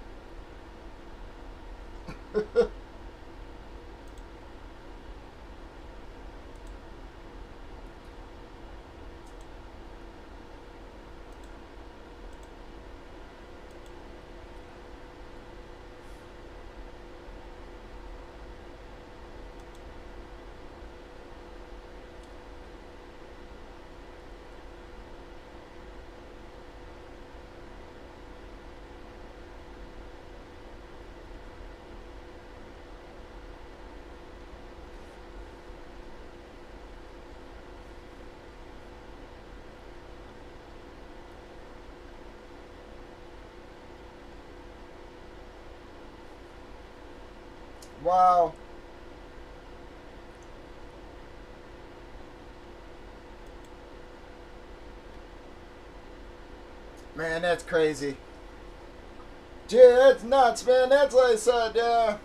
Wow. Man, that's crazy. Gee, that's nuts, man. That's what I said, yeah.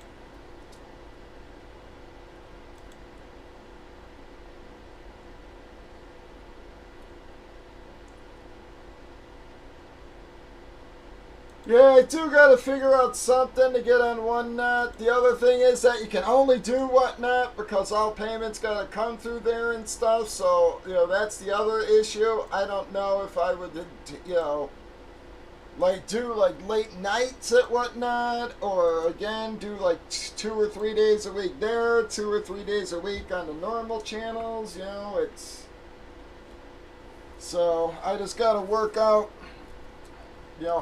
Yeah, I do gotta figure out something to get on Whatnot. The other thing is that you can only do Whatnot because all payments gotta come through there and stuff. So, that's the other issue. I don't know if I would, like do like late nights at Whatnot, or again do like 2 or 3 days a week there, 2 or 3 days a week on the normal channels. It's so I just gotta work out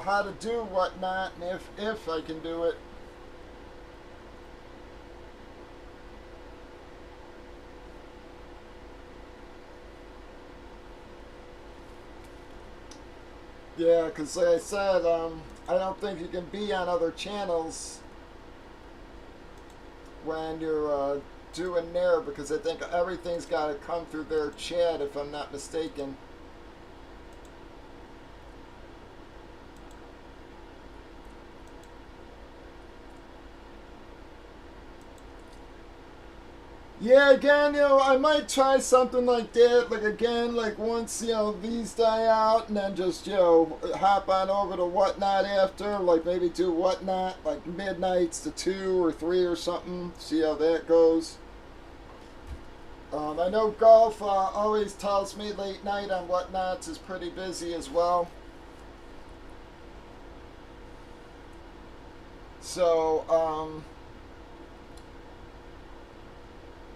how to do Whatnot, and if I can do it. Yeah, because like I said, I don't think you can be on other channels when you're doing there, because I think everything's got to come through their chat, if I'm not mistaken. Yeah, again, I might try something like that. Like, again, like once, these die out, and then just, hop on over to Whatnot after. Like, maybe do Whatnot, like, midnights to 2 or 3 or something. See how that goes. I know Golf always tells me late night on Whatnots is pretty busy as well. So,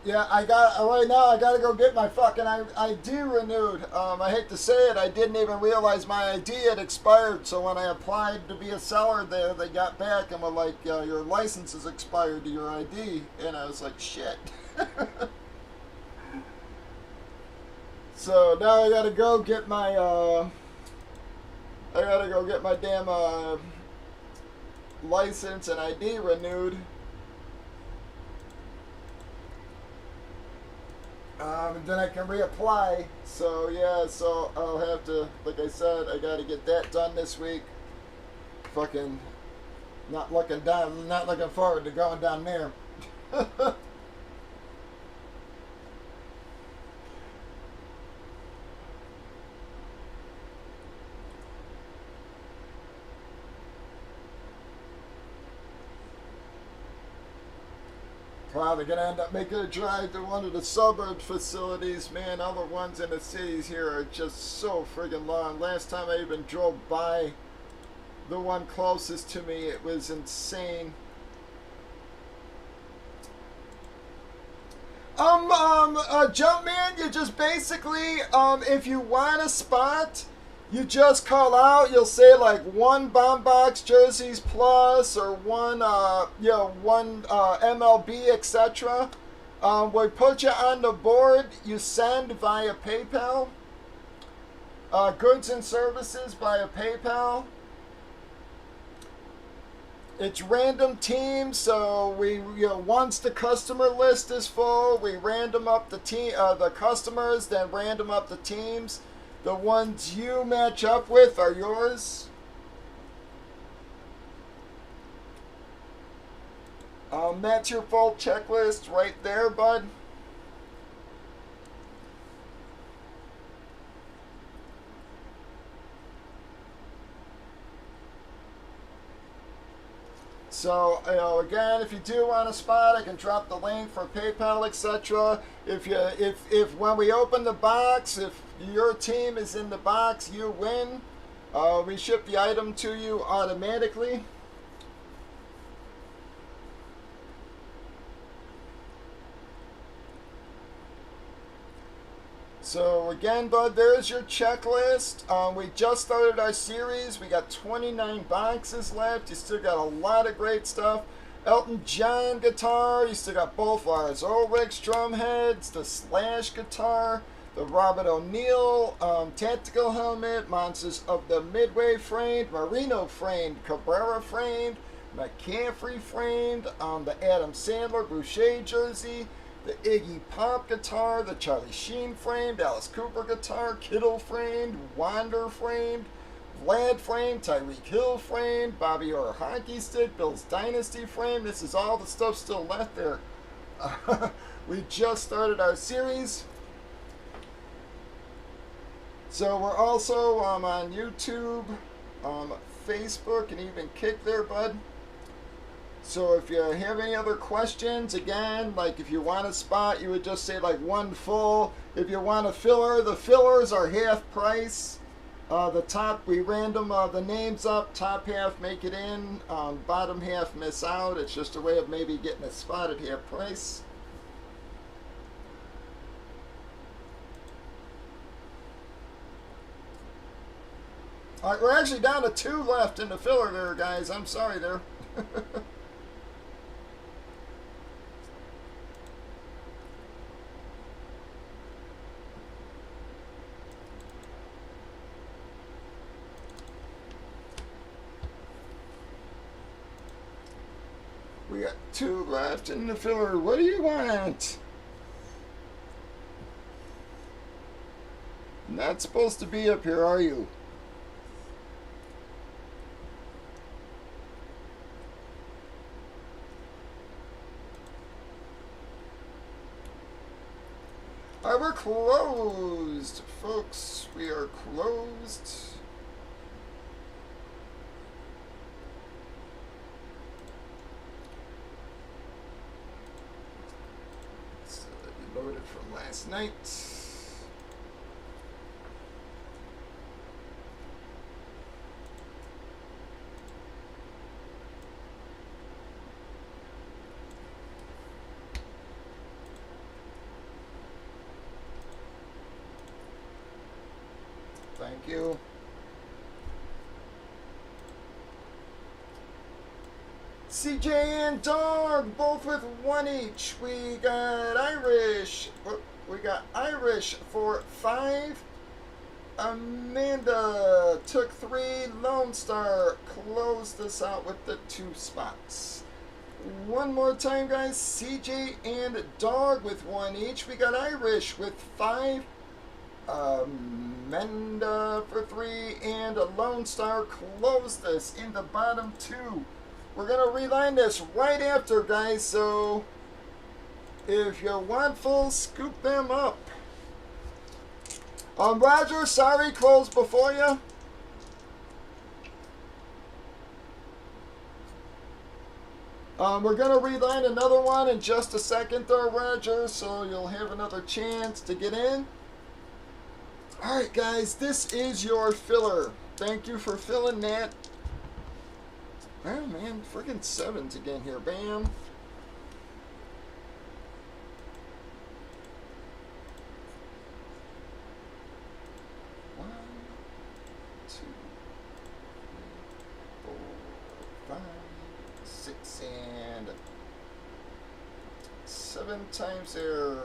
yeah, right now I gotta go get my fucking ID renewed. I hate to say it, I didn't even realize my ID had expired, so when I applied to be a seller there, they got back and were like, your license is expired to your ID, and I was like, shit. So now I gotta go get my, damn, license and ID renewed. And then I can reapply. So yeah, so I'll have to, like I said, I gotta get that done this week. Fucking not looking forward to going down there. Probably gonna end up making a drive to one of the suburb facilities, man. All the ones in the cities here are just so friggin' long. Last time I even drove by the one closest to me, it was insane. Jumpman, you just basically, if you want a spot, you just call out. You'll say like one bomb box jerseys plus, or one, one MLB, etc. We put you on the board. You send via PayPal. Goods and services via PayPal. It's random teams, so we, once the customer list is full, we random up the customers, then random up the teams. The ones you match up with are yours. That's your full checklist right there, bud. So, again, if you do want a spot, I can drop the link for PayPal, etc. If when we open the box, if your team is in the box, you win. We ship the item to you automatically. So again, bud, there's your checklist. We just started our series. We got 29 boxes left. You still got a lot of great stuff. Elton John guitar. You still got both ours. Ulrich drum heads, the Slash guitar, the Robert O'Neill tactical helmet, Monsters of the Midway framed, Marino framed, Cabrera framed, McCaffrey framed, the Adam Sandler Boucher jersey, the Iggy Pop guitar, the Charlie Sheen framed, Alice Cooper guitar, Kittle framed, Wander framed, Vlad framed, Tyreek Hill framed, Bobby Orr hockey stick, Bill's Dynasty framed. This is all the stuff still left there. We just started our series. So we're also on YouTube, Facebook, and even Kick there, bud. So if you have any other questions, again, like if you want a spot, you would just say like one full. If you want a filler, the fillers are half price. The top, we random the names up. Top half make it in. Bottom half miss out. It's just a way of maybe getting a spot at half price. All right, we're actually down to 2 left in the filler there, guys. I'm sorry there. We got 2 left in the filler. What do you want? Not supposed to be up here, are you? Alright, we're closed, folks. We are closed. Loaded from last night. Thank you. CJ and Dog, both with 1 each. We got Irish. We got Irish for 5. Amanda took 3. Lone Star closed us out with the 2 spots. One more time, guys. CJ and Dog with 1 each. We got Irish with 5. Amanda for 3. And Lone Star closed us in the bottom 2. We're going to reline this right after, guys, so if you want full, scoop them up. Roger, sorry, closed before you. We're going to reline another one in just a second, though, Roger, so you'll have another chance to get in. All right, guys, this is your filler. Thank you for filling that. Oh man, friggin' 7s again here. Bam. 7 times there.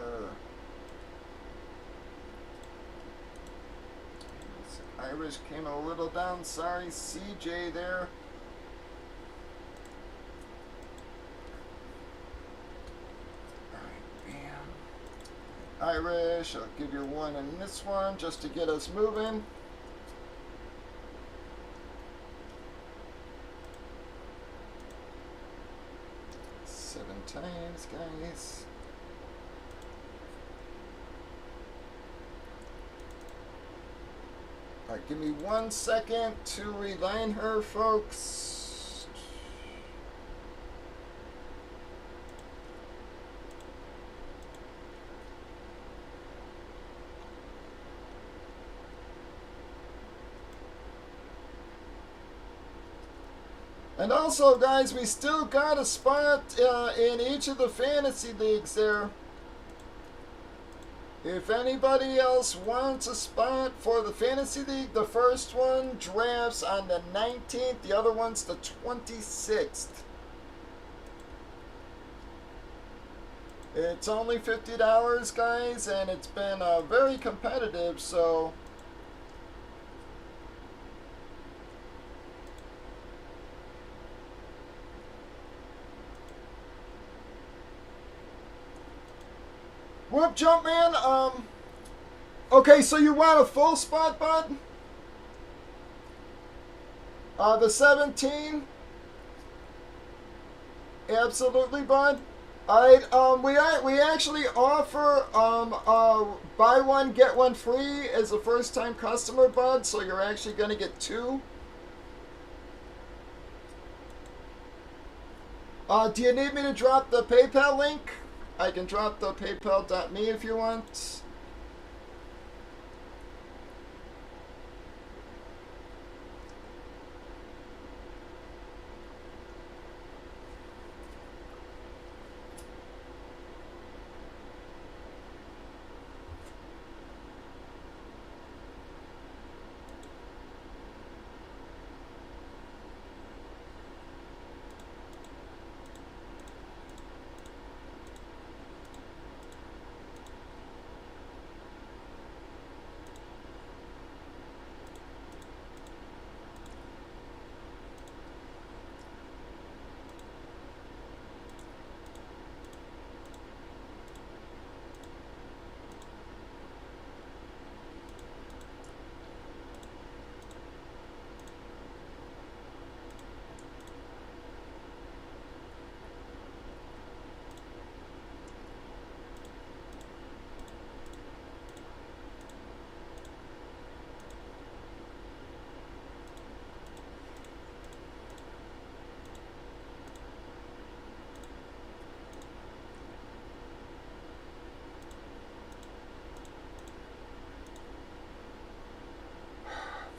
Irish came a little down. Sorry, CJ there. Irish, I'll give you one in this one just to get us moving. Seven times, guys. Alright, give me 1 second to reline her, folks. And also, guys, we still got a spot in each of the fantasy leagues there. If anybody else wants a spot for the fantasy league, the first one drafts on the 19th, the other one's the 26th. It's only $50, guys, and it's been very competitive, so... Whoop, Jumpman, okay, so you want a full spot, bud? The 17? Absolutely, bud. Alright, we actually offer, buy one, get one free as a first-time customer, bud, so you're actually gonna get 2. Do you need me to drop the PayPal link? I can drop the paypal.me if you want.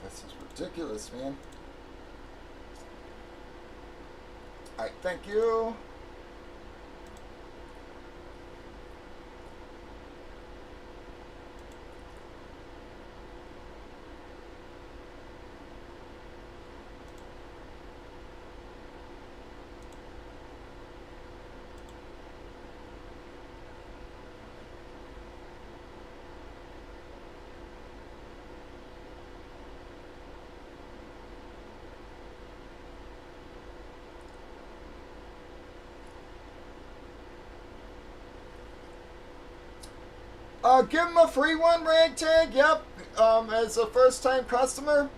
This is ridiculous, man. Alright, thank you. Give him a free one, Ragtag. Yep. As a first-time customer.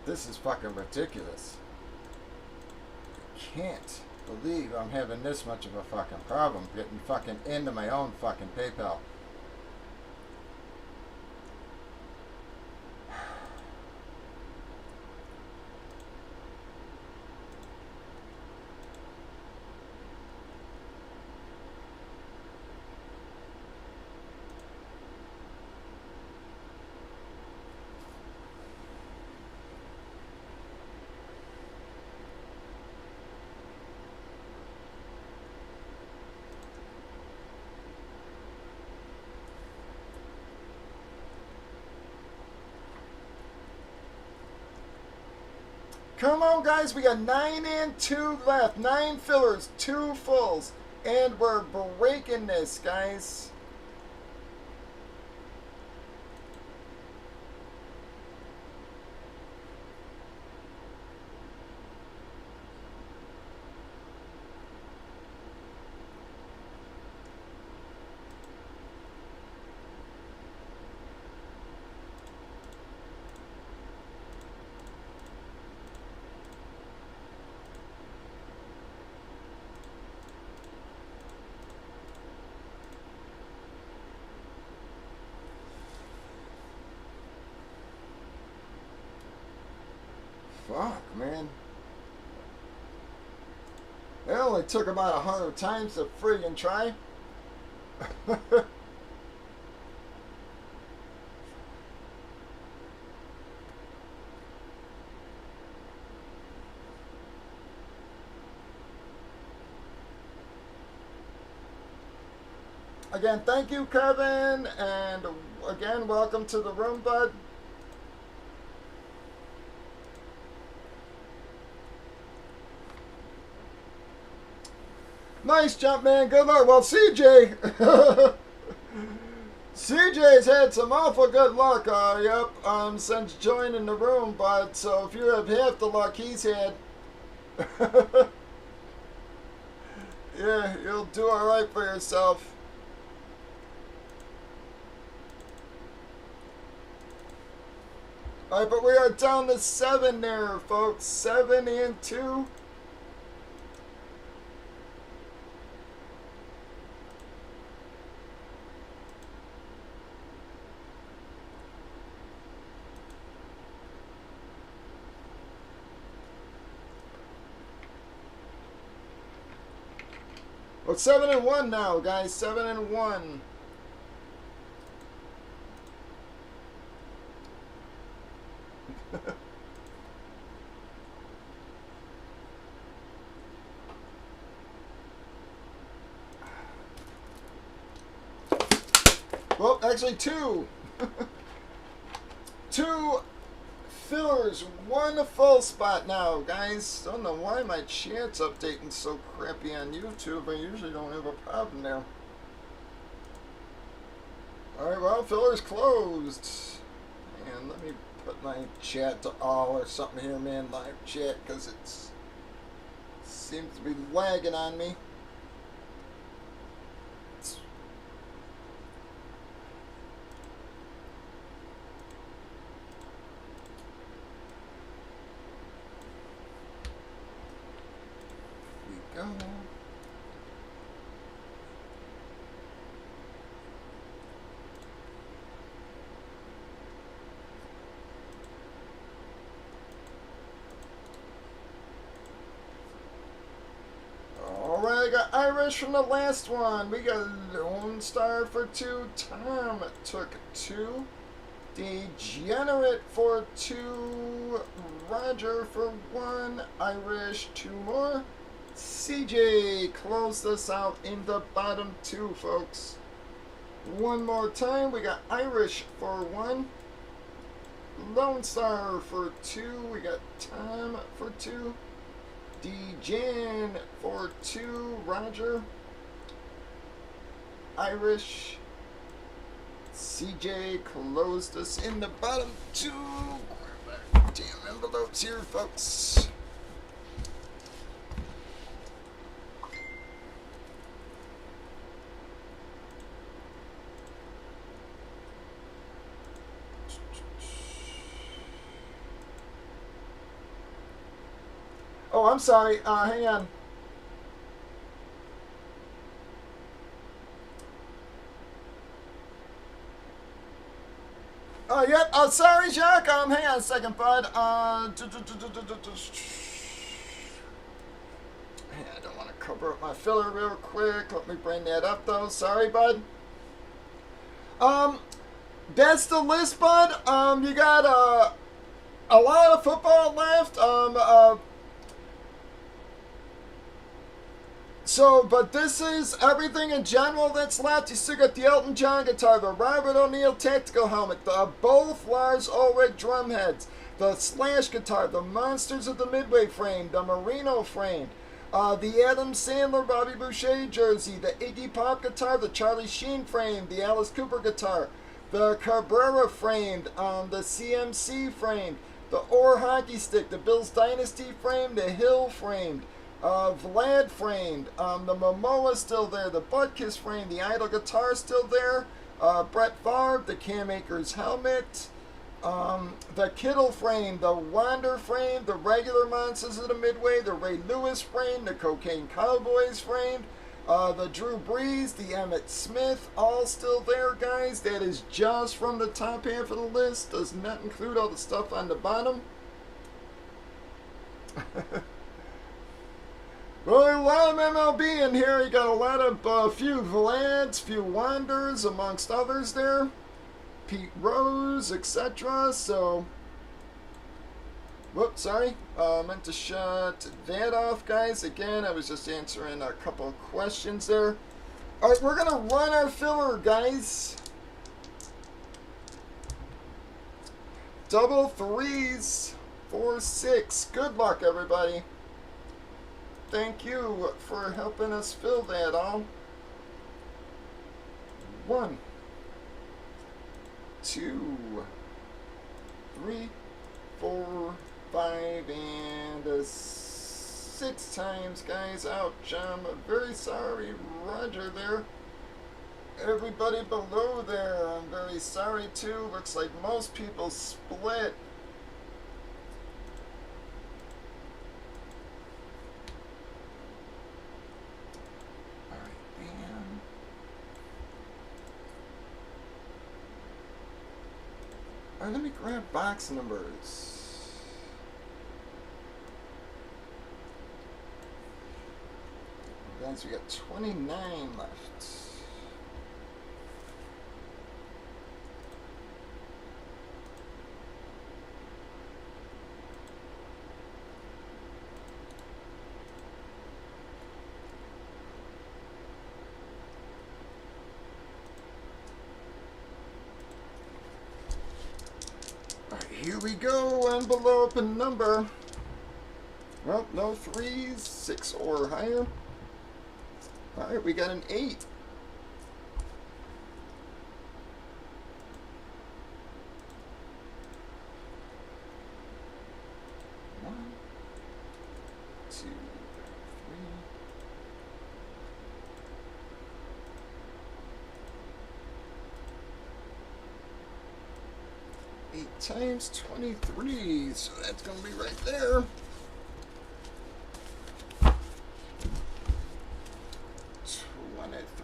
This is fucking ridiculous. Can't believe I'm having this much of a fucking problem getting fucking into my own fucking PayPal. Come on, guys. We got 9 and 2 left. 9 fillers, 2 fulls. And we're breaking this, guys. Fuck, man. It only took about 100 times to friggin' try. Again, thank you, Kevin, and again, welcome to the room, bud. Nice jump, man. Good luck. Well, CJ, CJ's had some awful good luck. Since joining the room. But so if you have half the luck he's had, yeah, you'll do all right for yourself. All right, but we are down to 7 there, folks. 7 and 2. Well, 7 and 1 now, guys. 7 and 1. Well, actually 2. 2 fillers, 1 full spot now, guys. Don't know why my chat's updating so crappy on YouTube. I usually don't have a problem there. Alright, well, filler's closed. And let me put my chat to all or something here, man, live chat, because it seems to be lagging on me. Go. Alright, I got Irish from the last one. We got Lone Star for 2. Tom took 2. Degenerate for 2. Roger for 1. Irish 2 more. CJ closed us out in the bottom 2, folks. One more time. We got Irish for 1. Lone Star for 2. We got Tom for 2. Degen for 2. Roger. Irish. CJ closed us in the bottom 2. Grab our damn envelopes here, folks. Oh, I'm sorry. Hang on. Yep. Sorry, Jack. Hang on a second, bud. I don't want to cover up my filler real quick. Let me bring that up, though. Sorry, bud. Um, that's the list, bud. You got a lot of football left. So, but this is everything in general that's left. You still got the Elton John guitar, the Robert O'Neill tactical helmet, both Lars Ulrich drum heads, the Slash guitar, the Monsters of the Midway frame, the Merino frame, the Adam Sandler Bobby Boucher jersey, the Iggy Pop guitar, the Charlie Sheen frame, the Alice Cooper guitar, the Cabrera framed, the CMC framed, the Orr hockey stick, the Bills Dynasty frame, the Hill framed, Vlad framed, the Momoa still there, the Butkiss frame, the Idol guitar still there, Brett Favre, the Cam Akers helmet, the Kittle frame, the Wander frame, the regular Monsters of the Midway, the Ray Lewis frame, the Cocaine Cowboys frame, the Drew Brees, the Emmett Smith, all still there, guys. That is just from the top half of the list. Does not include all the stuff on the bottom. Well, a lot of MLB in here. You got a lot of few Vlads, few Wanders, amongst others there. Pete Rose, etc. So, whoops, sorry. Meant to shut that off, guys. Again, I was just answering a couple of questions there. All right, we're gonna run our filler, guys. Double threes, 4, 6. Good luck, everybody. Thank you for helping us fill that all. 1, 2, 3, 4, 5, and 6 times, guys. Ouch. I'm very sorry, Roger there. Everybody below there, I'm very sorry too. Looks like most people split. Alright, let me grab box numbers. Guys, we got 29 left. Here we go, envelope and number. Well, no 3s, 6 or higher. Alright, we got an 8. One, 2, 3. 8 times 23, so that's going to be right there.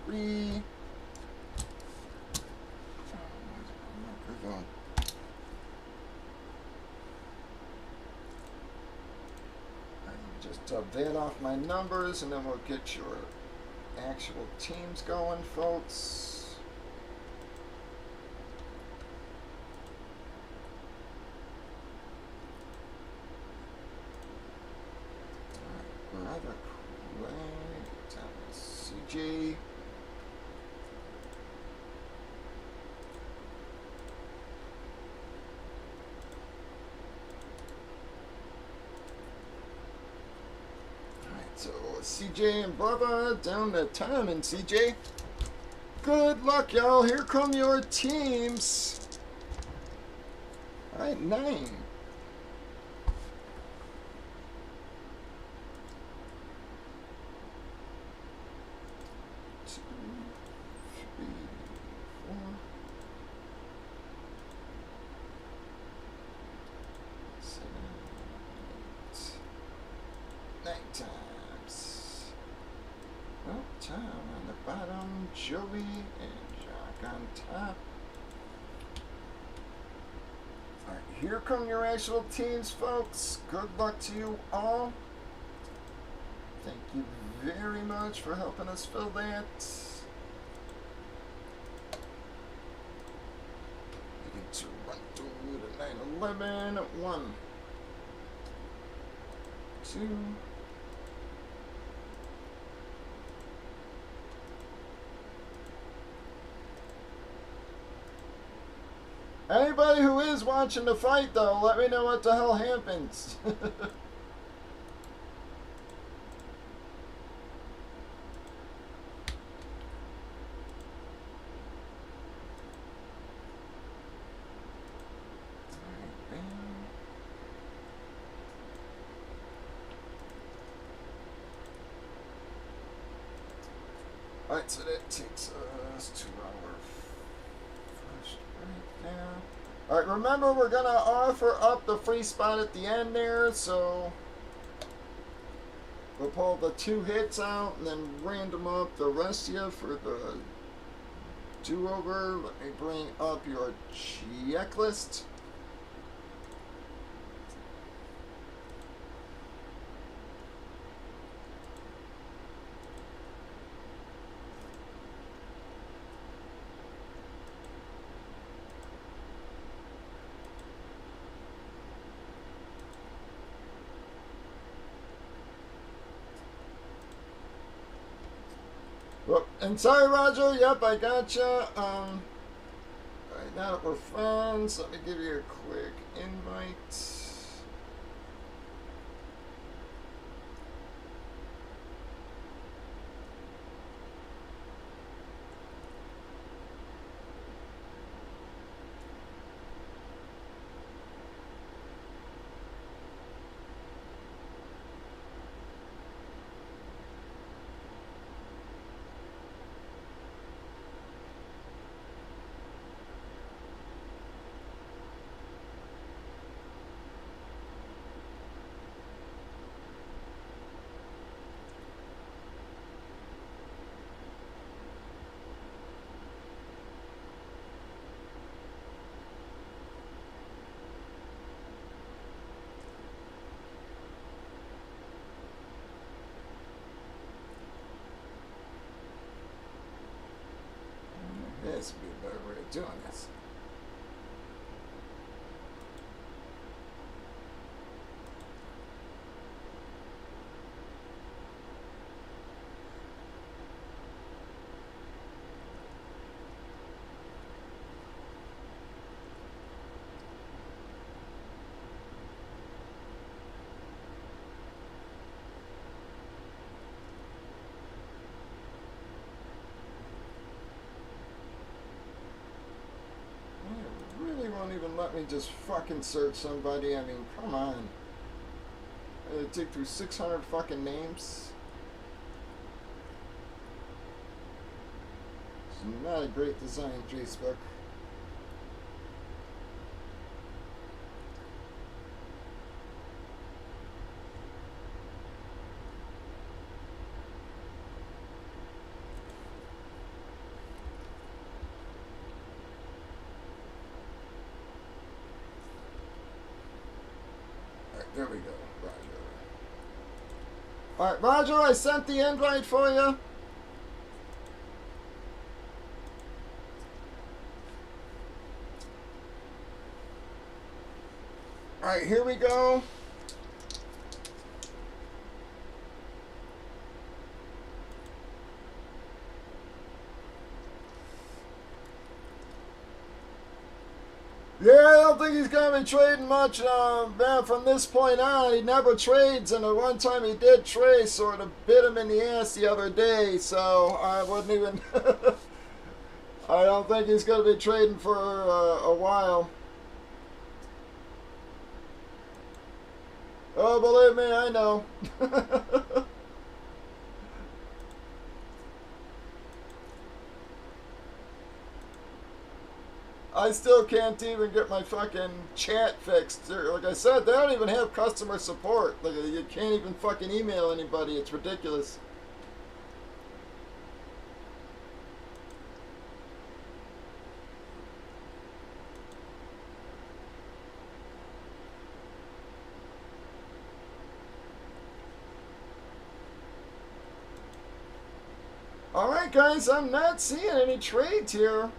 23. Just dub that off my numbers, and then we'll get your actual teams going, folks. CJ. Alright, so CJ and Bubba down to Tom and CJ. Good luck, y'all. Here come your teams. Alright, 9. 7, 8, Joey, and Jock on top. Alright, here come your actual teams, folks. Good luck to you all. Thank you very much for helping us fill that. You get to run through the 911. 1, 2. Anybody who is watching the fight, though, let me know what the hell happens. Alright, so that takes us to our first break now. Alright, remember we're going to offer up the free spot at the end there, so we'll pull the 2 hits out and then random up the rest of you for the do-over. Let me bring up your checklist. Well, and sorry, Roger. Yep, I gotcha. Alright, now that we're friends, let me give you a quick invite. This would be a better way of doing this. Won't even let me just fucking search somebody. I mean, come on. I had to dig through 600 fucking names. It's not a great design, Facebook. There we go, Roger. Alright, Roger, I sent the invite for you. Alright, here we go. Yeah, I don't think he's going to be trading much, man, from this point on. He never trades, and the one time he did trade sort of bit him in the ass the other day, so I wouldn't even... I don't think he's going to be trading for a while. Oh, believe me, I know. I still can't even get my fucking chat fixed. Like I said, they don't even have customer support. Like, you can't even fucking email anybody. It's ridiculous. Yeah, guys, I'm not seeing any trades here.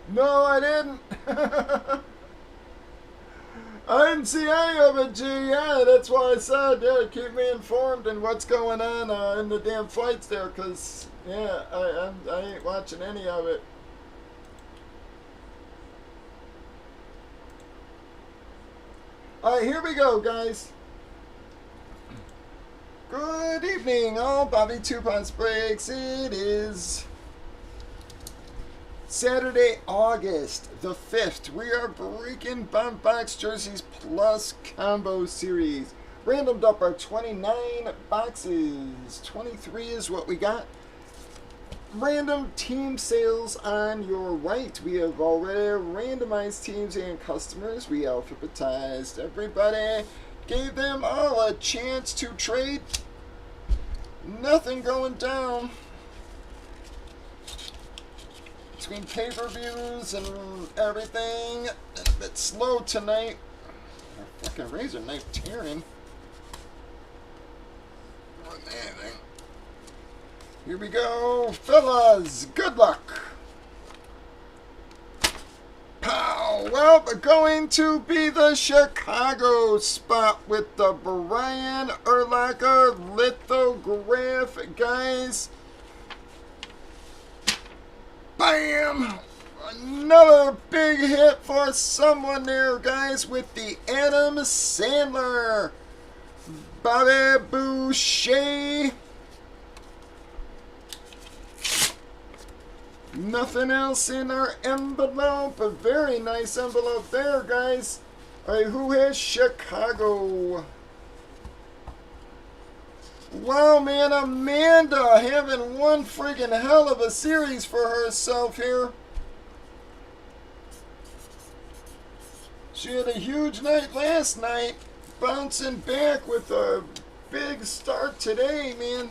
No, I didn't. I didn't see any of it, G. Yeah, that's why I said, yeah, keep me informed and what's going on in the damn fights there, because, yeah, I ain't watching any of it. All right, here we go, guys. Good evening, all. Bobby 2 Pounds Breaks. It is Saturday, August the 5th. We are breaking Bomb Box Jerseys Plus Combo Series. Randomed up our 29 boxes. 23 is what we got. Random team sales on your right. We have already randomized teams and customers. We alphabetized everybody. Gave them all a chance to trade. Nothing going down. Between pay-per-views and everything, a bit slow tonight. Our fucking razor knife tearing. More than anything. Here we go, fellas. Good luck. Pow! Well, going to be the Chicago spot with the Brian Urlacher lithograph, guys. Bam! Another big hit for someone there, guys, with the Adam Sandler. Bobby Boucher. Nothing else in our envelope. A very nice envelope there, guys. All right, who has Chicago? Wow, man, Amanda having one friggin' hell of a series for herself here. She had a huge night last night, bouncing back with a big start today, man.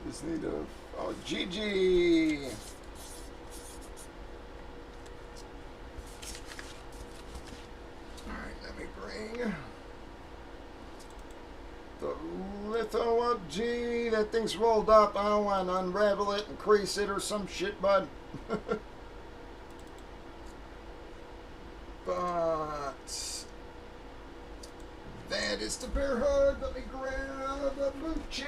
Just need to, oh, Gigi. All right, let me bring the litho up, G. That thing's rolled up. I want to unravel it and crease it or some shit, bud. But that is the bear hug. Let me grab the Bucci.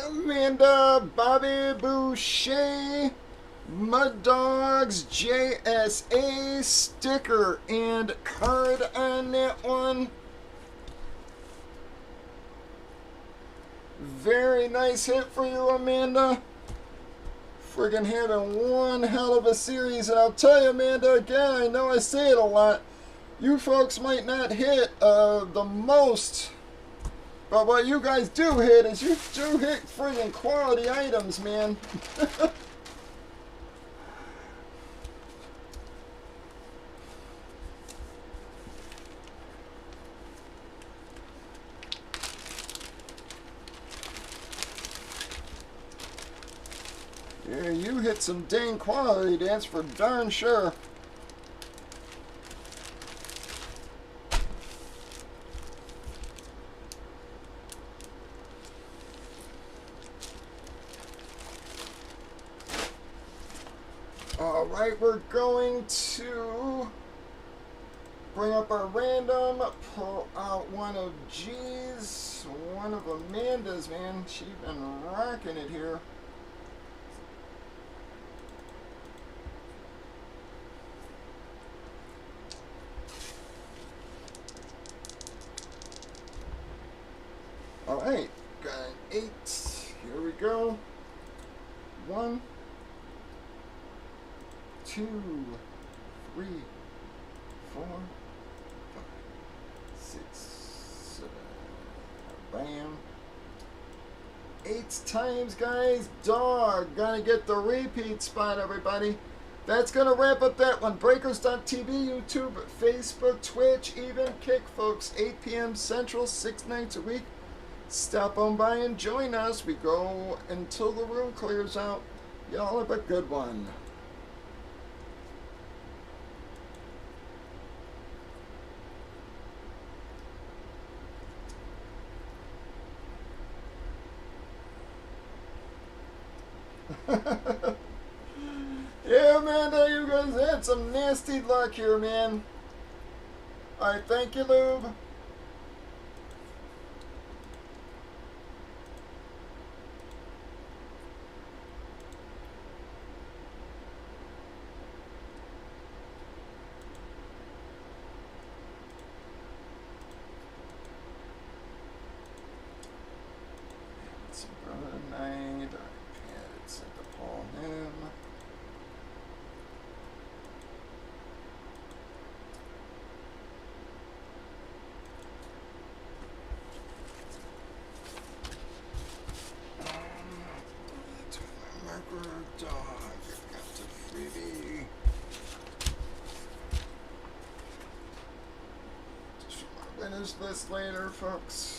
Amanda, Bobby Boucher, Mud Dogs, JSA, sticker and card on that one. Very nice hit for you, Amanda. Friggin' having one hell of a series. And I'll tell you, Amanda, again, I know I say it a lot. You folks might not hit the most. But what you guys do hit is you do hit friggin' quality items, man. Yeah, you hit some dang quality, that's for darn sure. Alright, we're going to bring up our random, pull out one of G's, one of Amanda's, man. She's been rocking it here. Alright, got 8. Here we go. 1, 2, 3, 4, 5, 6, 7. Bam. 8 times, guys. Dog. Gonna get the repeat spot, everybody. That's gonna wrap up that one. Breakers.tv, YouTube, Facebook, Twitch, even Kick, folks. 8 p.m. Central, 6 nights a week. Stop on by and join us. We go until the room clears out. Y'all have a good one. Yeah, Amanda, you guys had some nasty luck here, man. Alright, thank you, Lube. It's brother night. It's at the Paul him. Dog, I got the freebie. Just finish this later, folks.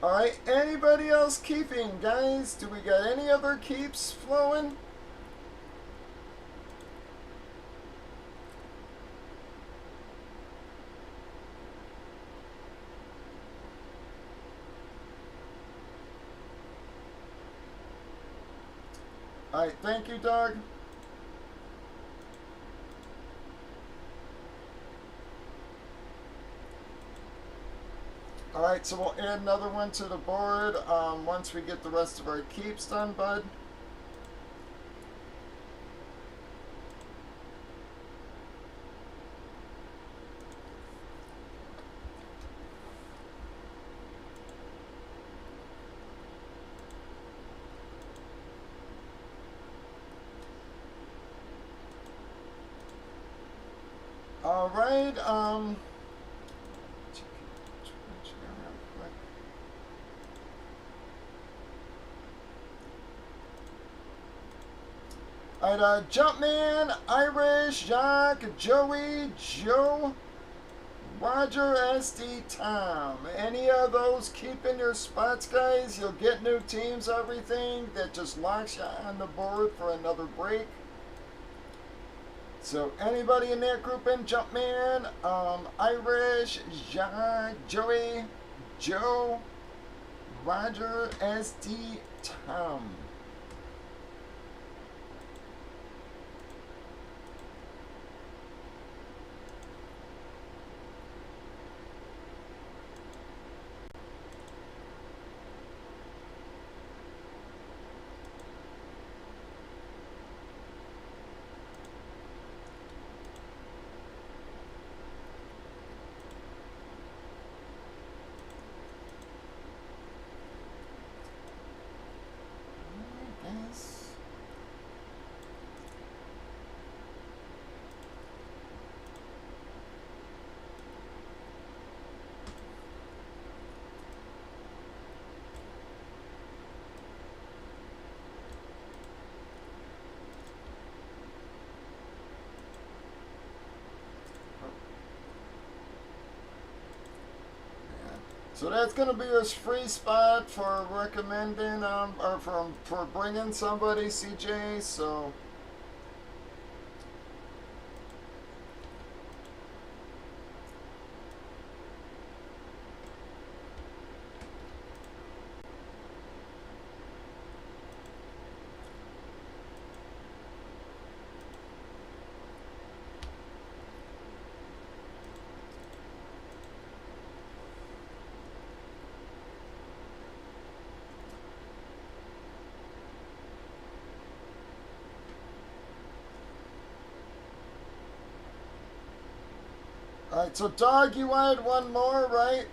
Alright, anybody else keeping, guys? Do we got any other keeps flowing? Alright, thank you, dog. Alright, so we'll add another one to the board once we get the rest of our keeps done, bud. Alright, Alright, Jumpman, Irish, Jacques, Joey, Joe, Roger, SD, Tom. Any of those keeping your spots, guys? You'll get new teams, everything. That just locks you on the board for another break. So anybody in that group in Jumpman, Irish, Jacques, Joey, Joe, Roger, SD, Tom. So that's going to be his free spot for recommending, or for bringing somebody, CJ. So Alright, so Dog, you wanted one more, right?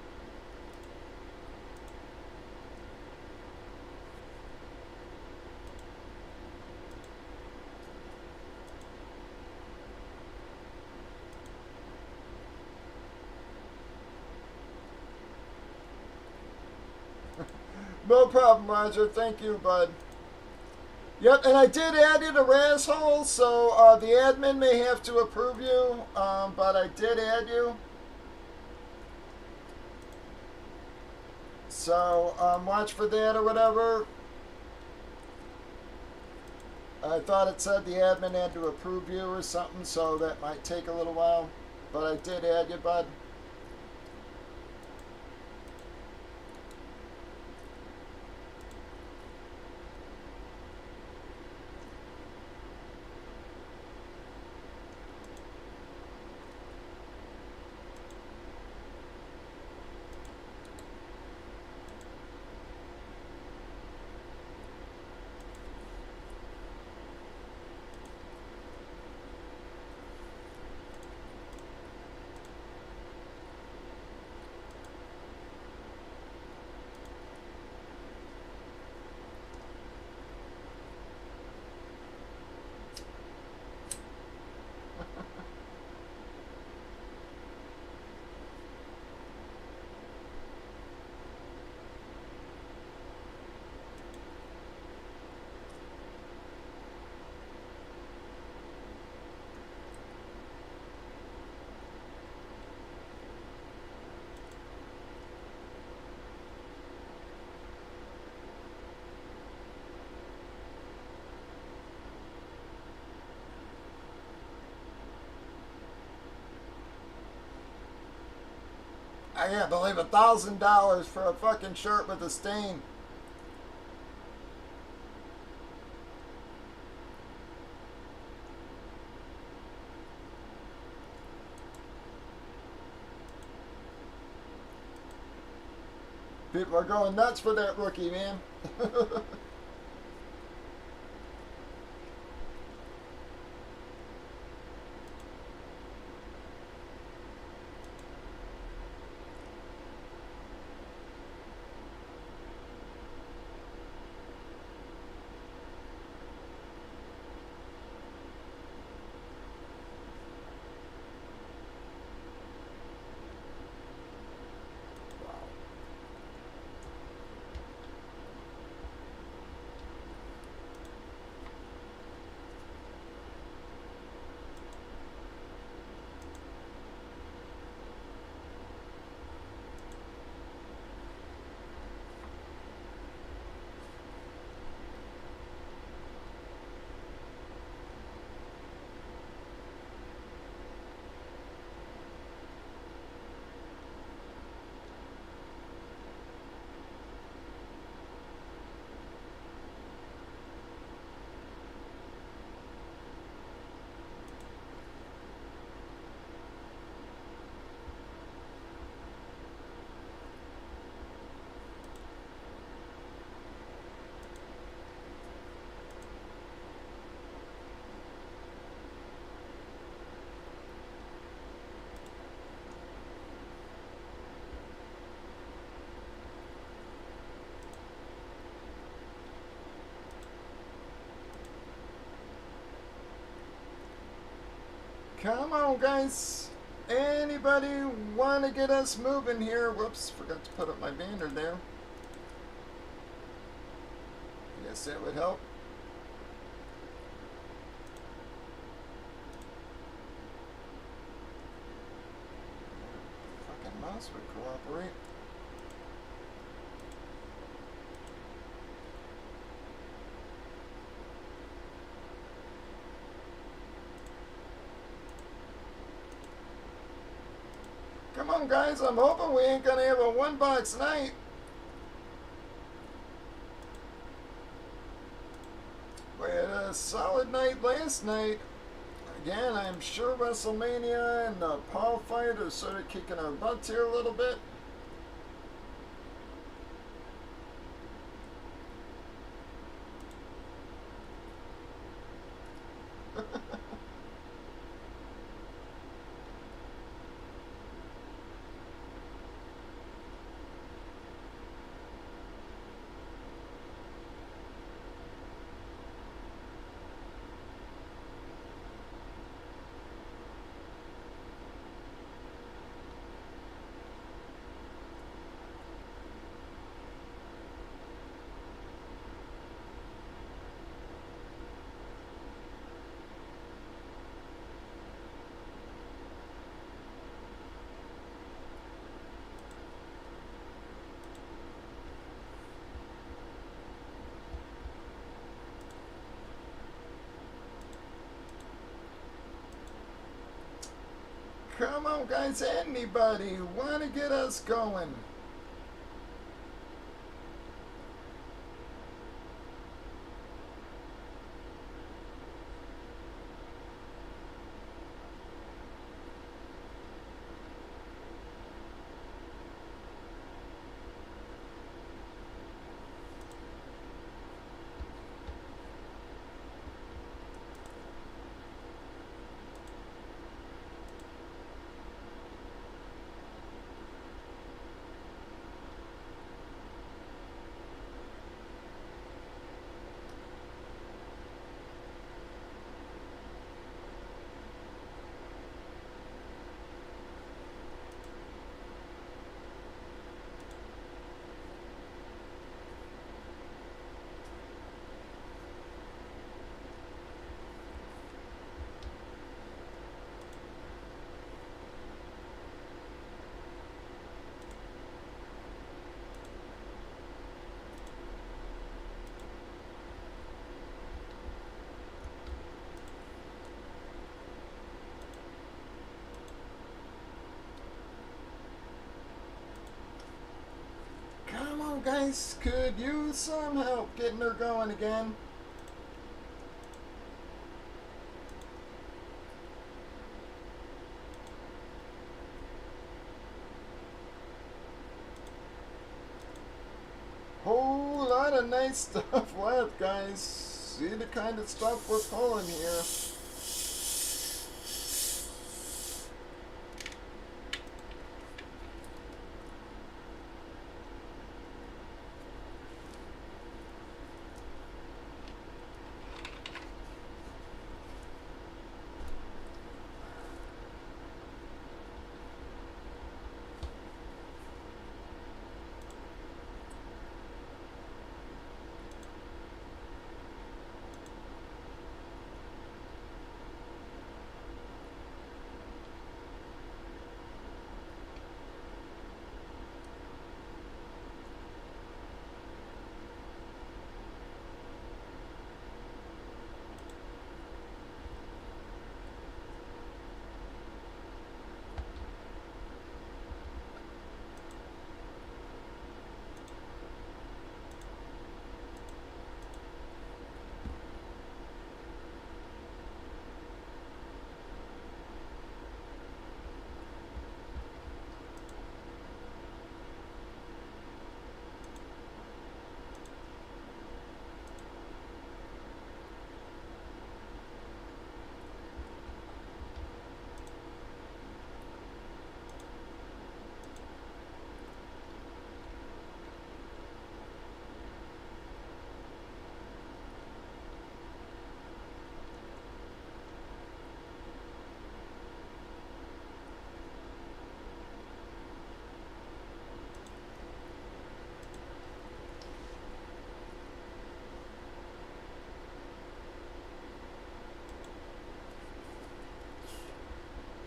No problem, Roger. Thank you, bud. Yep, and I did add you to Rasshole, so the admin may have to approve you, but I did add you. So watch for that or whatever. I thought it said the admin had to approve you or something, so that might take a little while. But I did add you, bud. I can't believe $1,000 for a fucking shirt with a stain. People are going nuts for that rookie, man. Come on, guys. Anybody want to get us moving here? Whoops, forgot to put up my banner there. Guess that would help. Fucking mouse would cooperate. Come on, guys. I'm hoping we ain't gonna have a one-box night. We had a solid night last night. Again, I'm sure WrestleMania and the Paul fight are sort of kicking our butts here a little bit. Come on, guys. Anybody want to get us going? Come on, guys. Could use some help getting her going again. Whole lot of nice stuff left, guys. See the kind of stuff we're pulling here.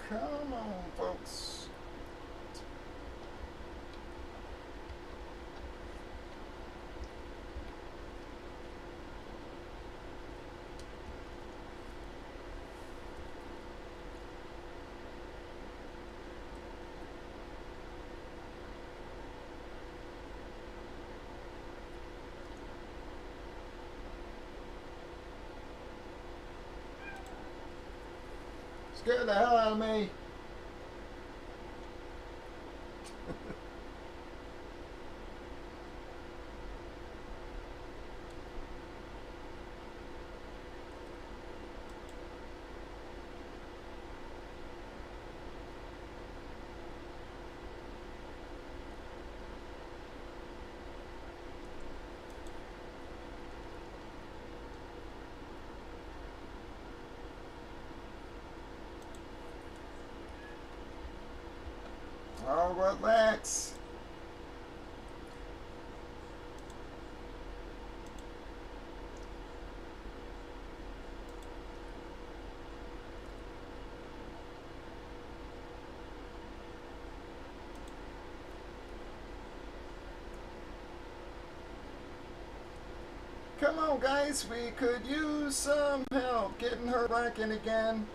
Come on, folks. Scared the hell out of me. Oh, relax. Come on, guys, we could use some help getting her rocking again.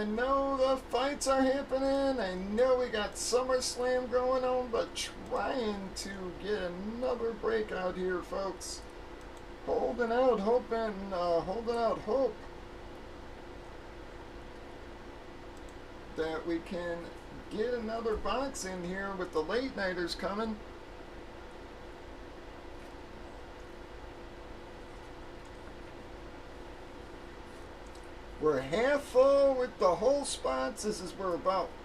I know the fights are happening. I know we got SummerSlam going on, but trying to get another breakout here, folks. Holding out hope that we can get another box in here with the late nighters coming. We're half full with the whole spots. This is where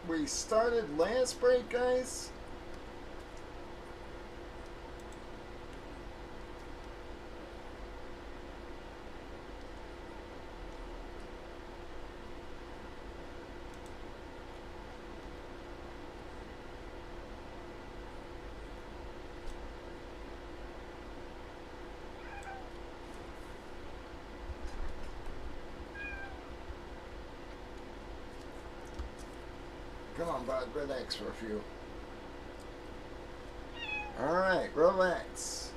we started last break, guys. Come on, bud, relax for a few. Alright, relax.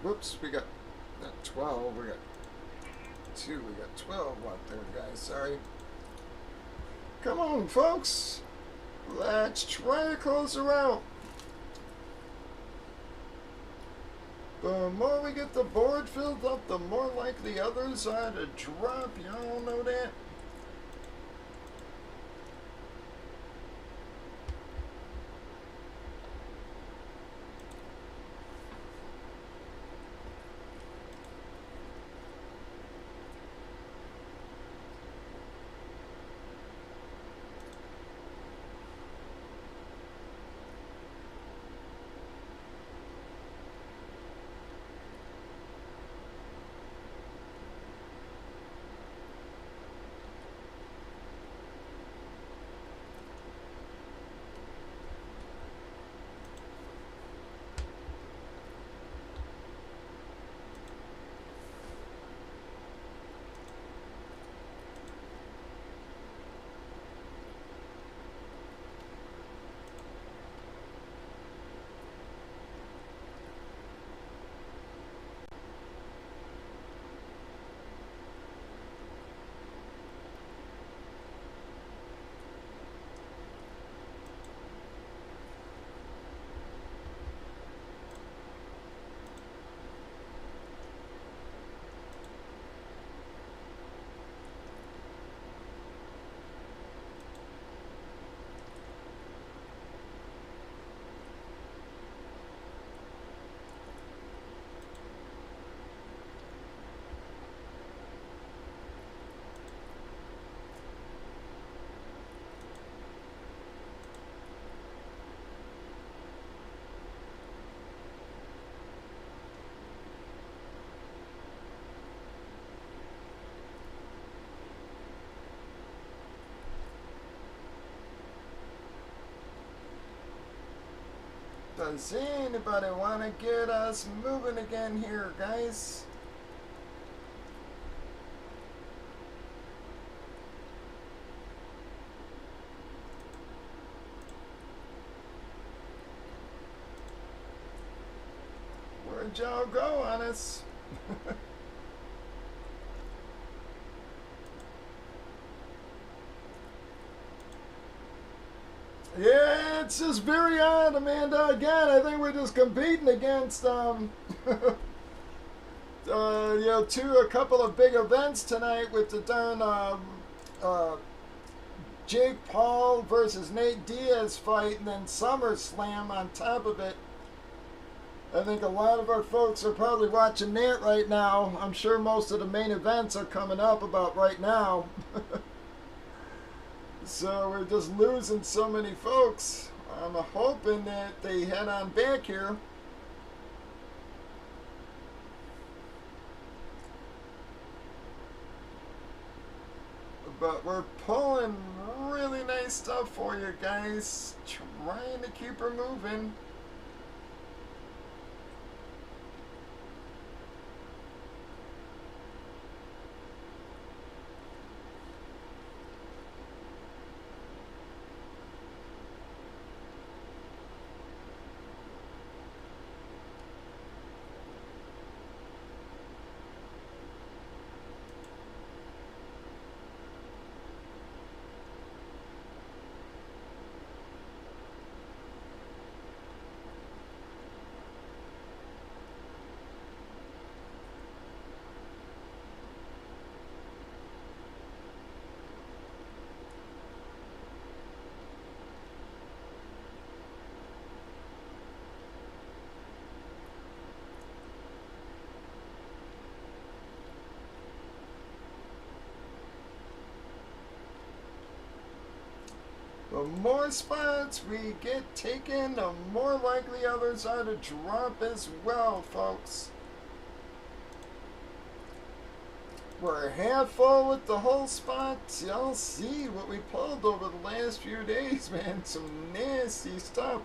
Whoops, we got not 12, we got 2, we got 12 out there, guys, sorry. Come on, folks. Let's try to close her out. The more we get the board filled up, the more likely others are to drop. Y'all know that? Does anybody want to get us moving again here, guys? Where'd y'all go on us? Yeah, it's just very odd, Amanda. Again, I think we're just competing against, you know, a couple of big events tonight with the darn, Jake Paul versus Nate Diaz fight, and then SummerSlam on top of it. I think a lot of our folks are probably watching that right now. I'm sure most of the main events are coming up about right now. So we're just losing so many folks. I'm hoping that they head on back here. But we're pulling really nice stuff for you guys. Trying to keep her moving. The more spots we get taken, the more likely others are to drop as well, folks. We're half full with the whole spot. Y'all see what we pulled over the last few days, man. Some nasty stuff.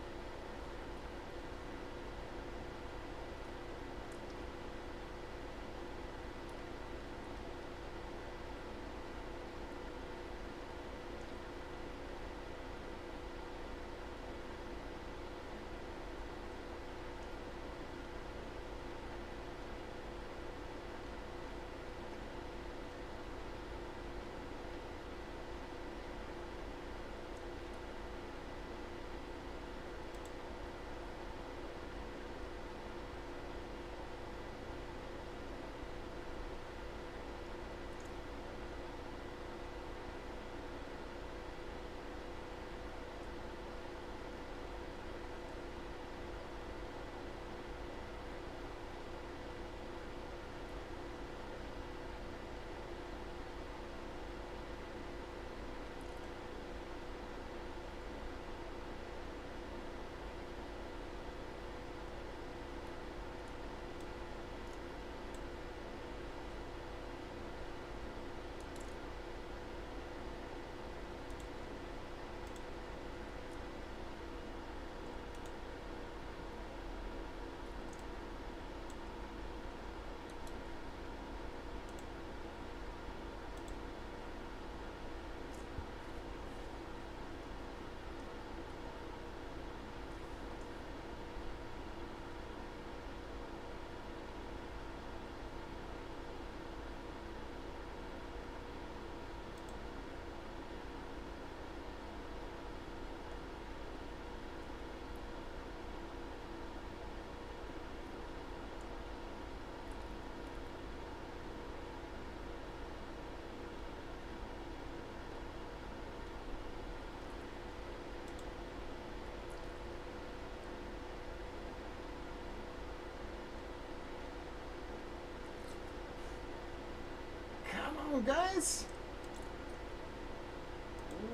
Guys,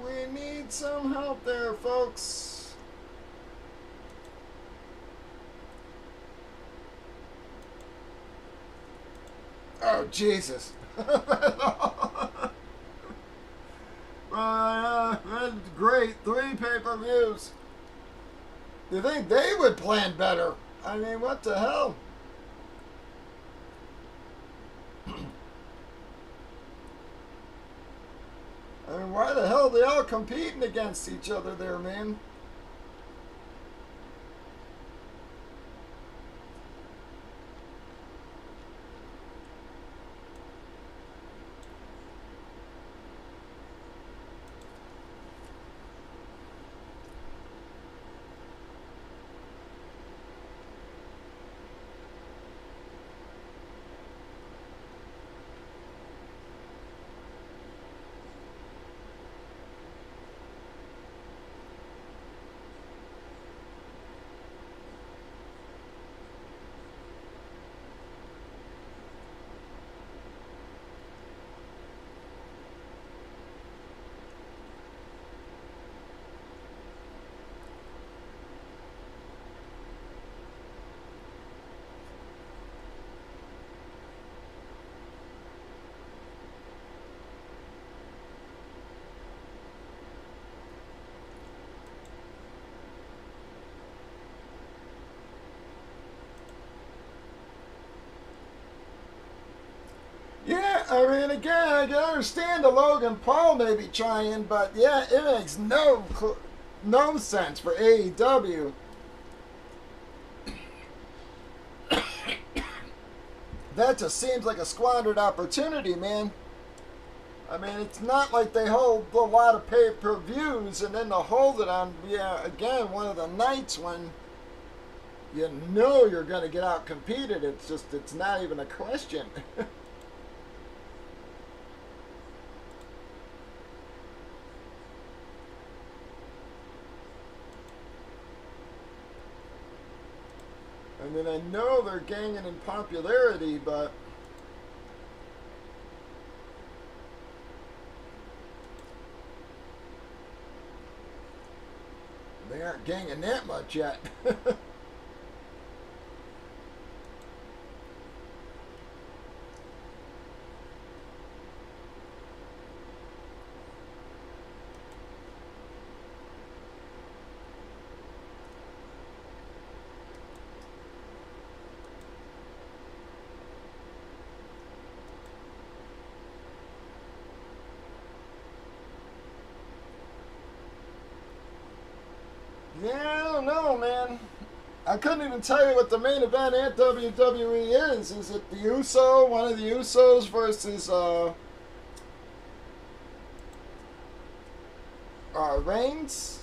we need some help there, folks. Oh, Jesus. That's great. 3 pay-per-views. You think they would plan better? I mean, what the hell? I mean, why the hell are they all competing against each other there, man? I mean, again, I can understand the Logan Paul maybe trying, but yeah, it makes no sense for AEW. That just seems like a squandered opportunity, man. I mean, it's not like they hold a lot of pay-per-views and then they'll hold it on, yeah, again, one of the nights when you know you're going to get out competed. It's just, it's not even a question. I mean, I know they're gaining in popularity, but they aren't gaining that much yet. Yeah, I don't know, man. I couldn't even tell you what the main event at WWE is. Is it the one of the Usos versus Reigns?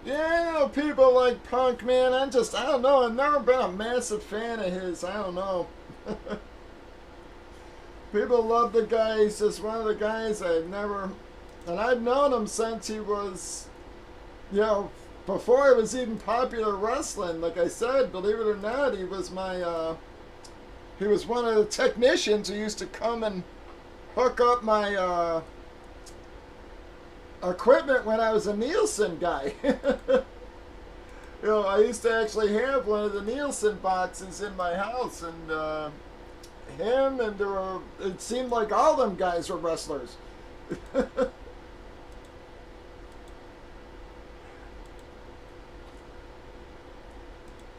Yeah, you know, people like Punk, man. I don't know. I've never been a massive fan of his. I don't know. People love the guy. He's just one of the guys I've never. And I've known him since he was, you know, before he was even popular wrestling. Like I said, believe it or not, he was he was one of the technicians who used to come and hook up my, equipment when I was a Nielsen guy. You know, I used to actually have one of the Nielsen boxes in my house, and him and it seemed like all them guys were wrestlers.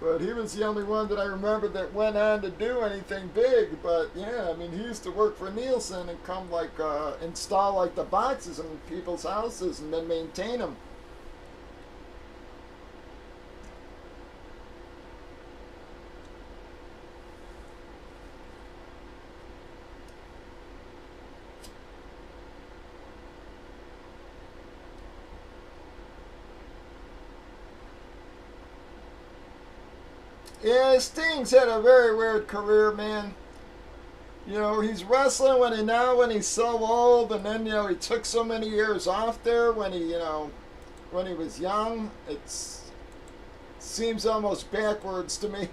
But he was the only one that I remember that went on to do anything big. But yeah, I mean, he used to work for Nielsen and come like install like the boxes in people's houses and then maintain them. Yeah, Sting's had a very weird career, man. You know, he's wrestling when he's so old, and then, you know, he took so many years off there when when he was young. Seems almost backwards to me.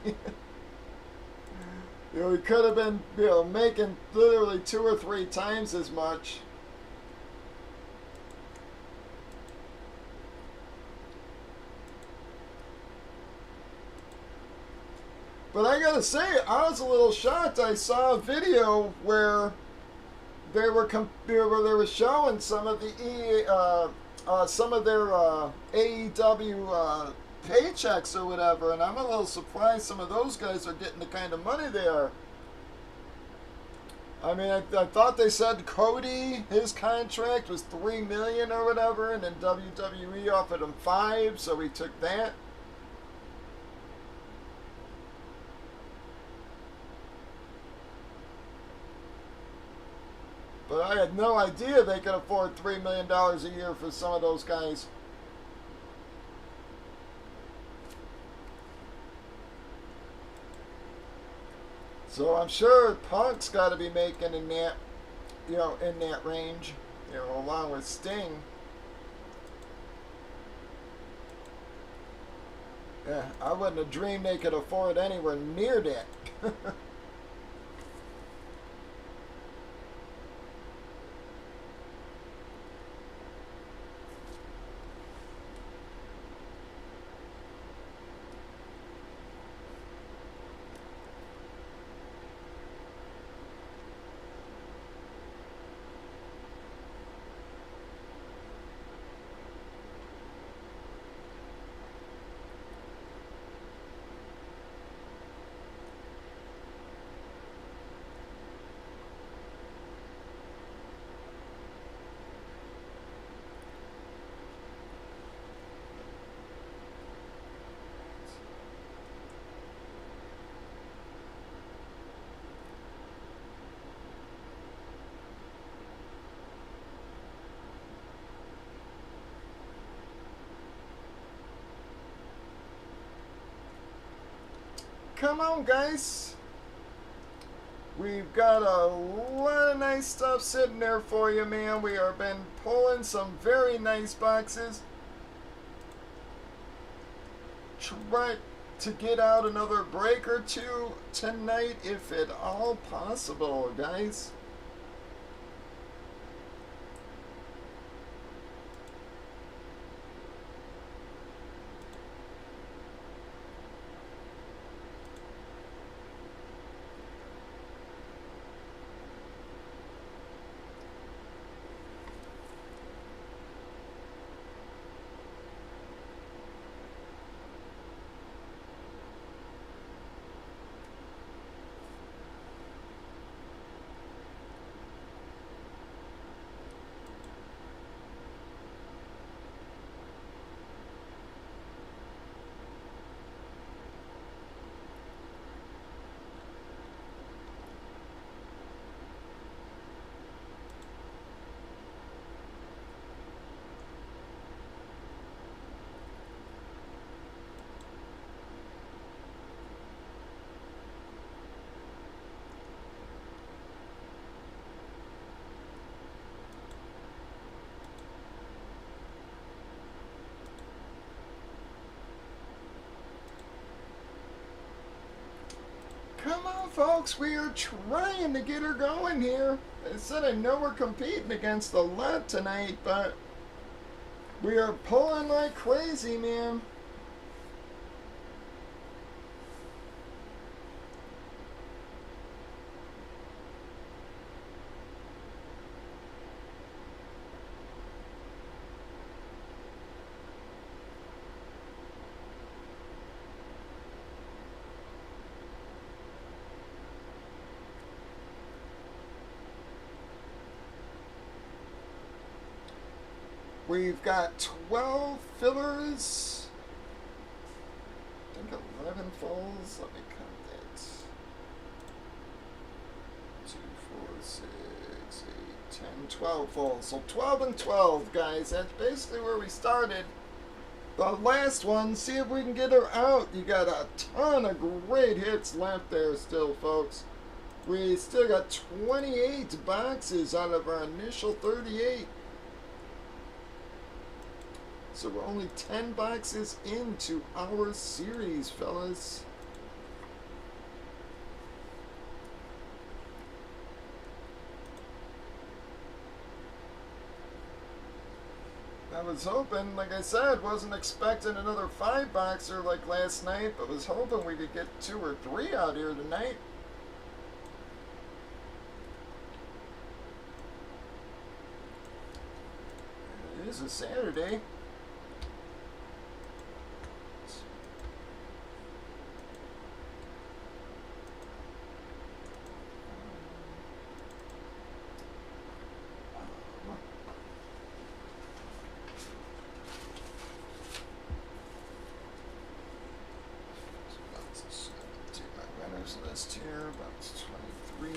You know, he could have been, you know, making literally 2 or 3 times as much. But I gotta say, I was a little shocked. I saw a video where where they were showing some of some of their AEW paychecks or whatever, and I'm a little surprised some of those guys are getting the kind of money they are. I mean, I thought they said Cody, his contract was $3 million or whatever, and then WWE offered him 5, so he took that. But I had no idea they could afford $3 million a year for some of those guys. So I'm sure Punk's got to be making in that, you know, in that range, you know, along with Sting. Yeah, I wouldn't have dreamed they could afford anywhere near that. come on, guys. We've got a lot of nice stuff sitting there for you, man. We have been pulling some very nice boxes. Try to get out another break or two tonight, if at all possible, guys. Come on, folks. We are trying to get her going here. I said I know we're competing against a lot tonight, but we are pulling like crazy, man. We've got 12 fillers. I think 11 fulls. Let me count that. 2, 4, 6, 8, 10, 12 fulls. So 12 and 12, guys. That's basically where we started. The last one, see if we can get her out. You got a ton of great hits left there still, folks. We still got 28 boxes out of our initial 38. So we're only 10 boxes into our series, fellas. I was hoping, like I said, wasn't expecting another 5-boxer like last night, but was hoping we could get 2 or 3 out here tonight. It is a Saturday. List here, about 23.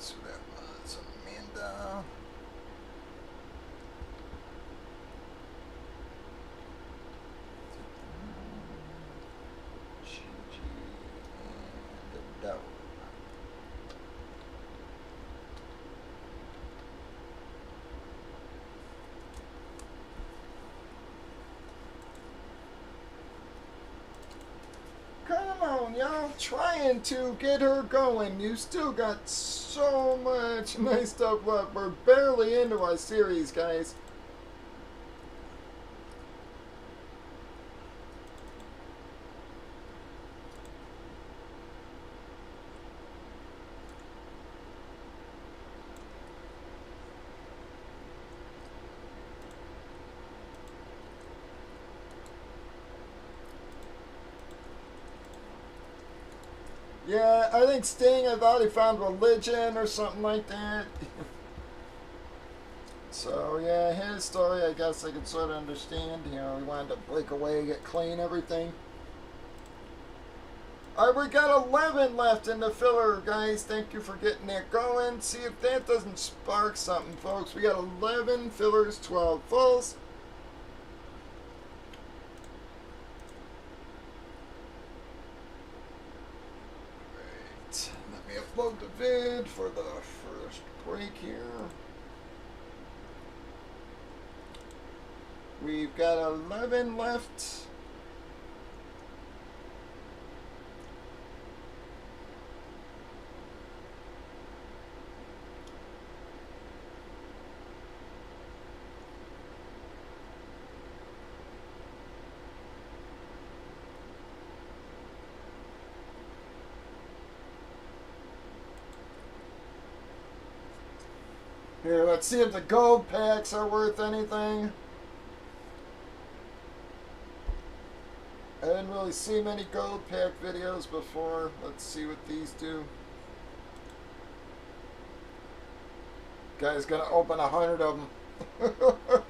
So that was Amanda. Gigi and Adele. Come on, y'all. Trying to get her going. You still got so much nice stuff left. We're barely into our series, guys. I think Sting, I thought he found religion or something like that. So, yeah, his story, I guess I could sort of understand. You know, he wanted to break away, get clean, everything. All right, we got 11 left in the filler, guys. Thank you for getting that going. See if that doesn't spark something, folks. We got 11 fillers, 12 fulls. Right, let me upload the vid for the first break here. We've got 11 left. Here, let's see if the gold packs are worth anything. I didn't really see many gold pack videos before. Let's see what these do. Guy's gonna open 100 of them.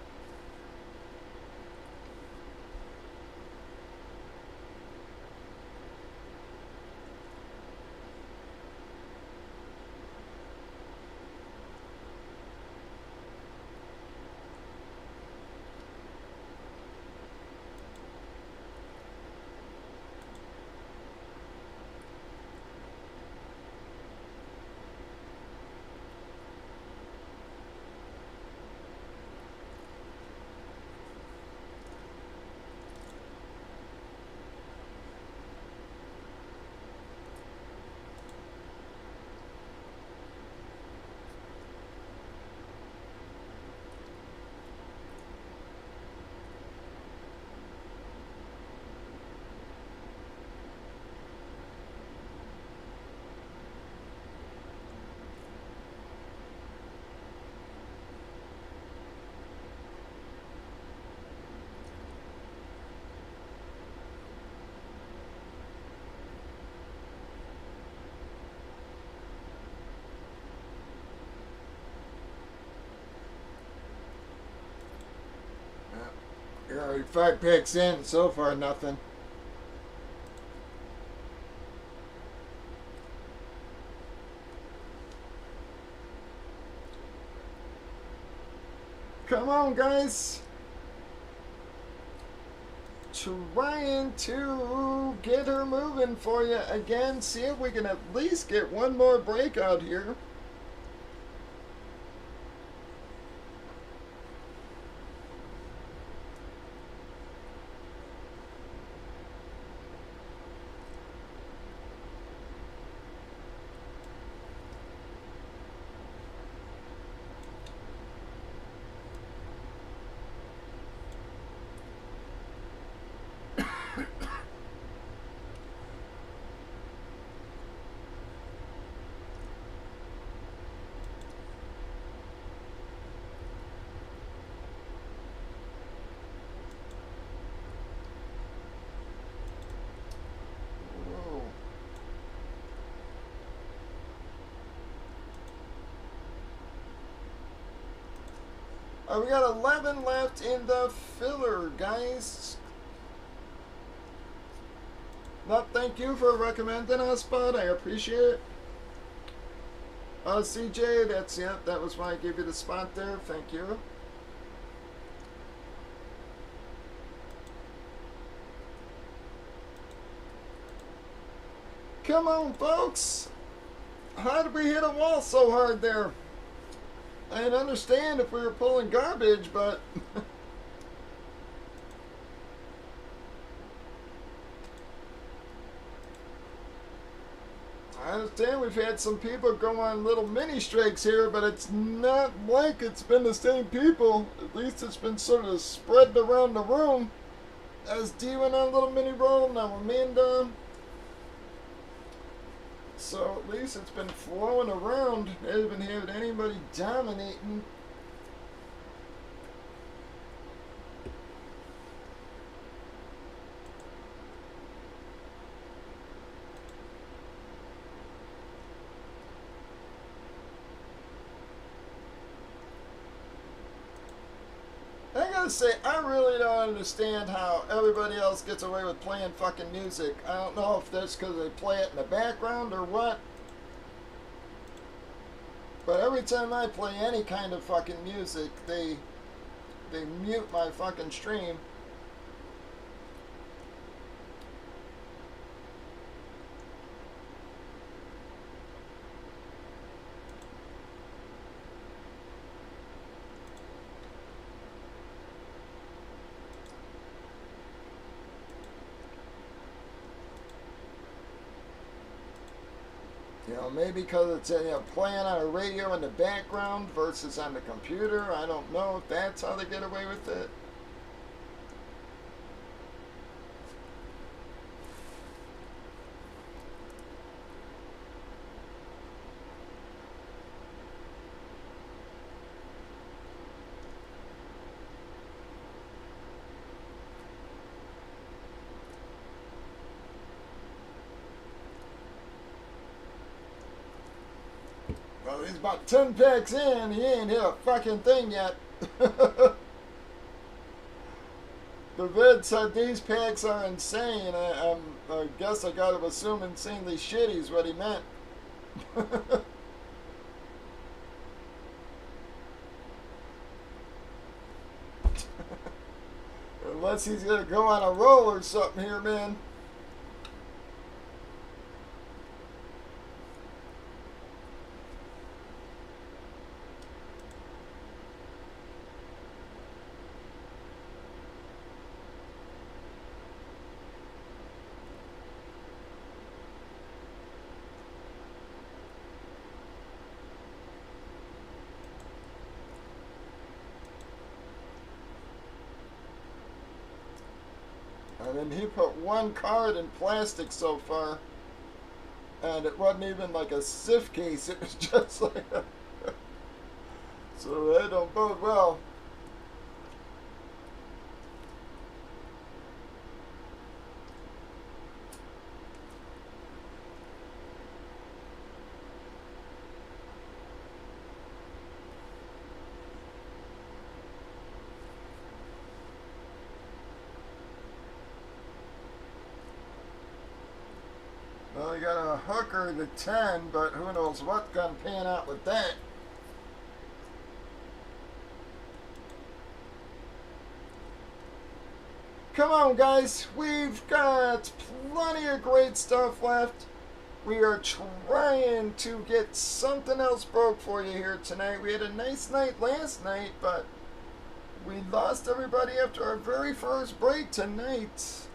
You're already 5 packs in, so far nothing. Come on, guys. Trying to get her moving for you again. See if we can at least get one more breakout here. We got 11 left in the filler, guys. Well, thank you for recommending us, bud. I appreciate it. CJ, that's it. That was why I gave you the spot there. Thank you. Come on, folks. How did we hit a wall so hard there? I'd understand if we were pulling garbage, but I understand we've had some people go on little mini strikes here, but it's not like it's been the same people. At least it's been sort of spread around the room. As D went on a little mini roll, now Amanda. So at least it's been flowing around. I haven't had anybody dominating. gotta say, I really don't understand how everybody else gets away with playing fucking music. I don't know if that's because they play it in the background or what. But every time I play any kind of fucking music, they mute my fucking stream. You know, maybe because it's playing on a radio in the background versus on the computer. I don't know if that's how they get away with it. Well, he's about 10 packs in. He ain't hit a fucking thing yet. The vid said these packs are insane. I guess I gotta assume insanely shitty is what he meant. Unless he's gonna go on a roll or something here, man. And then he put one card in plastic so far. And it wasn't even like a SIF case. It was just like a... So that don't bode well. Well, you got a hooker to 10, but who knows what's going to pan out with that. Come on, guys. We've got plenty of great stuff left. We are trying to get something else broke for you here tonight. We had a nice night last night, but we lost everybody after our very first break tonight.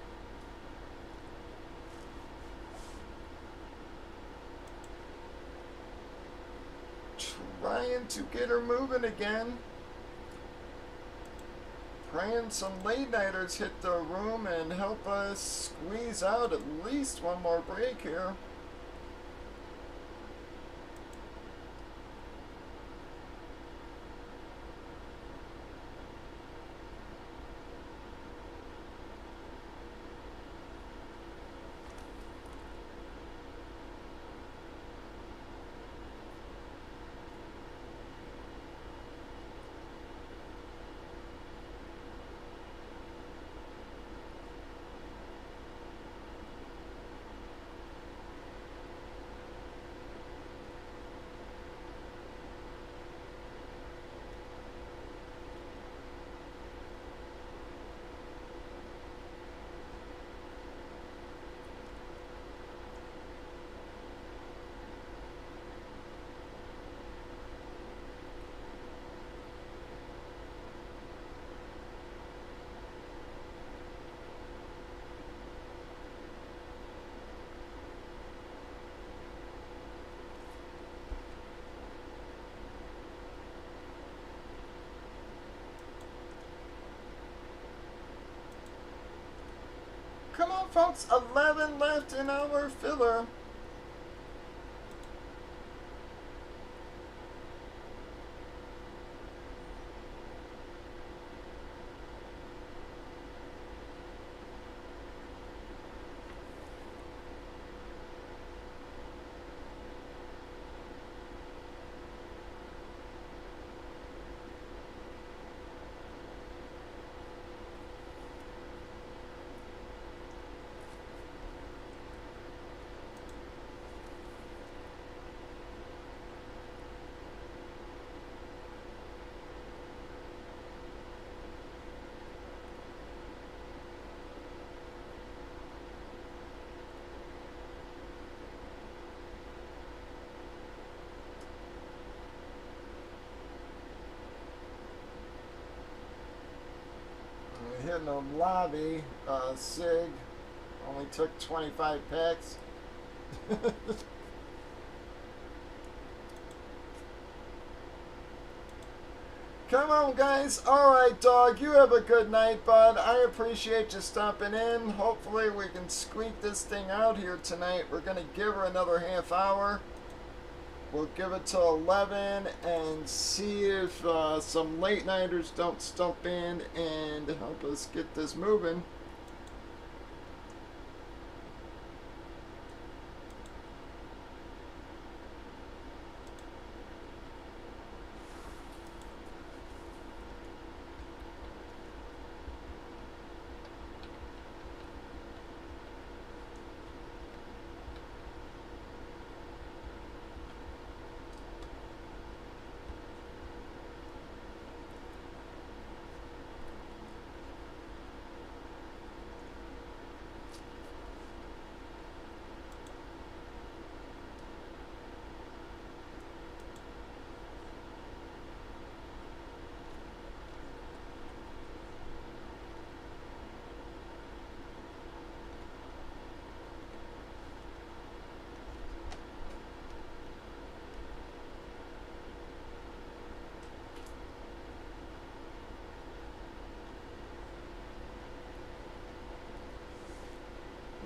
Trying to get her moving again. Praying some late nighters hit the room and help us squeeze out at least one more break here. Come on, folks. 11 left in our filler. in the lobby. Sig only took 25 packs. Come on, guys. Alright, dog. You have a good night, bud. I appreciate you stopping in. Hopefully we can squeak this thing out here tonight. We're going to give her another half hour. We'll give it till 11 and see if some late nighters don't stump in and help us get this moving.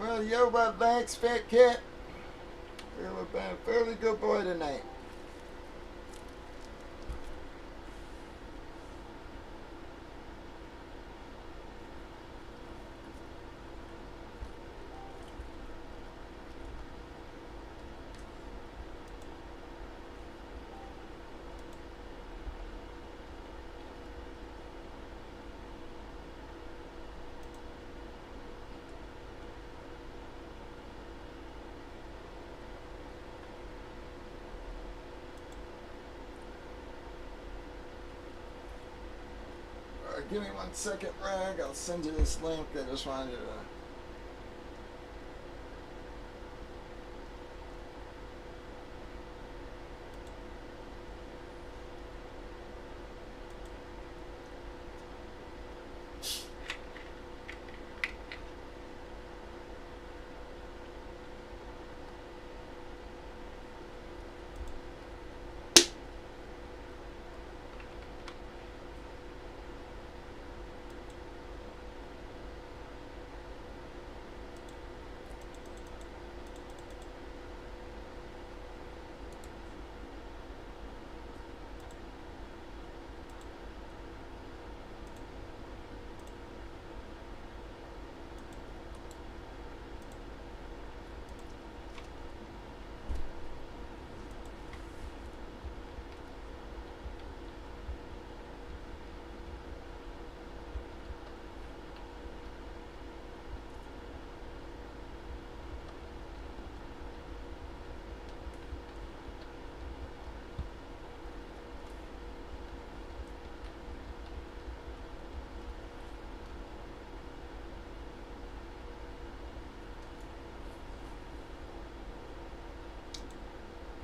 Well, yo, but thanks, fat cat. You've been a fairly good boy tonight. Give me 1 second, Rag. I'll send you this link. I just wanted to...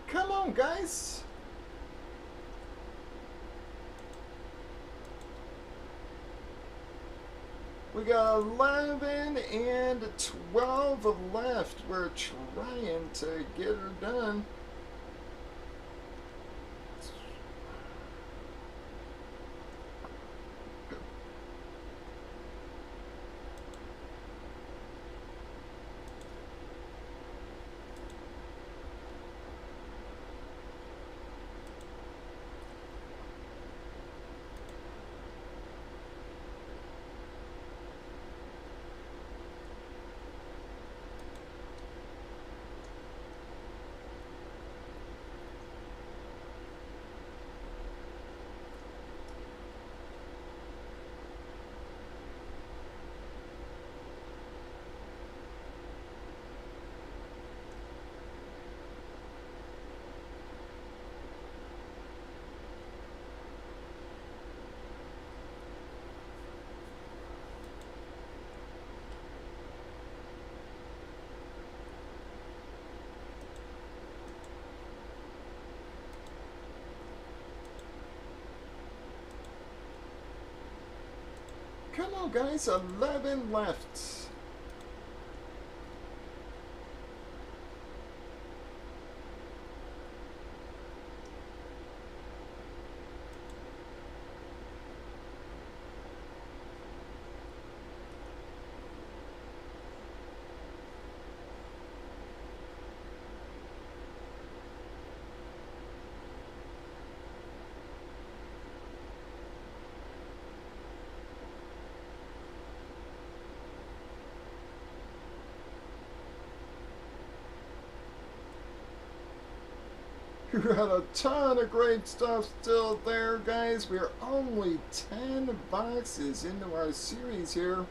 Come on, guys. We got 11 and 12 left. We're trying to get her done. Come on, guys. 11 left. We got a ton of great stuff still there, guys. We're only 10 boxes into our series here.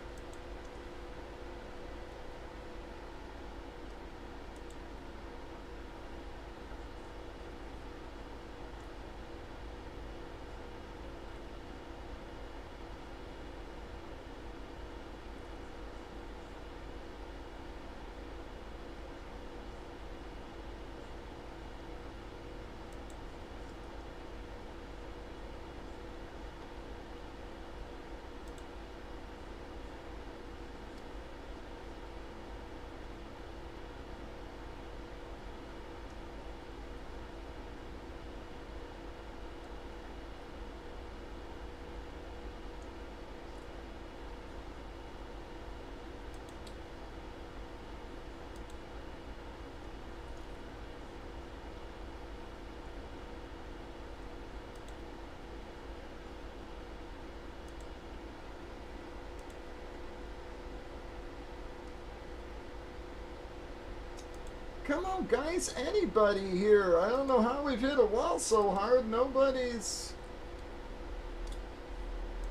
Come on, guys. Anybody here? I don't know how we've hit a wall so hard. Nobody's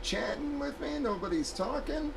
chatting with me. Nobody's talking.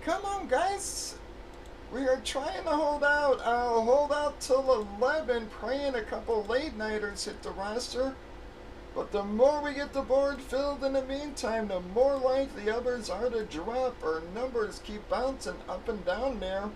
Come on, guys. We are trying to hold out. I'll hold out till 11, praying a couple late nighters hit the roster. But the more we get the board filled in the meantime, the more likely others are to drop. Our numbers keep bouncing up and down there.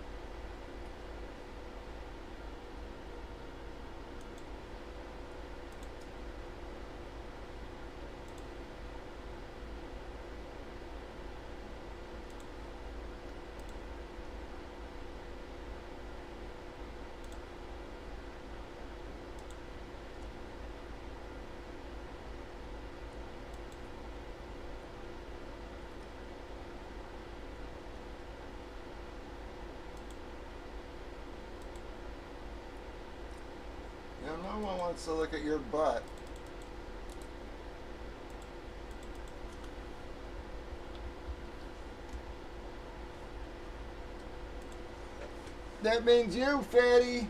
No one wants to look at your butt. That means you, fatty.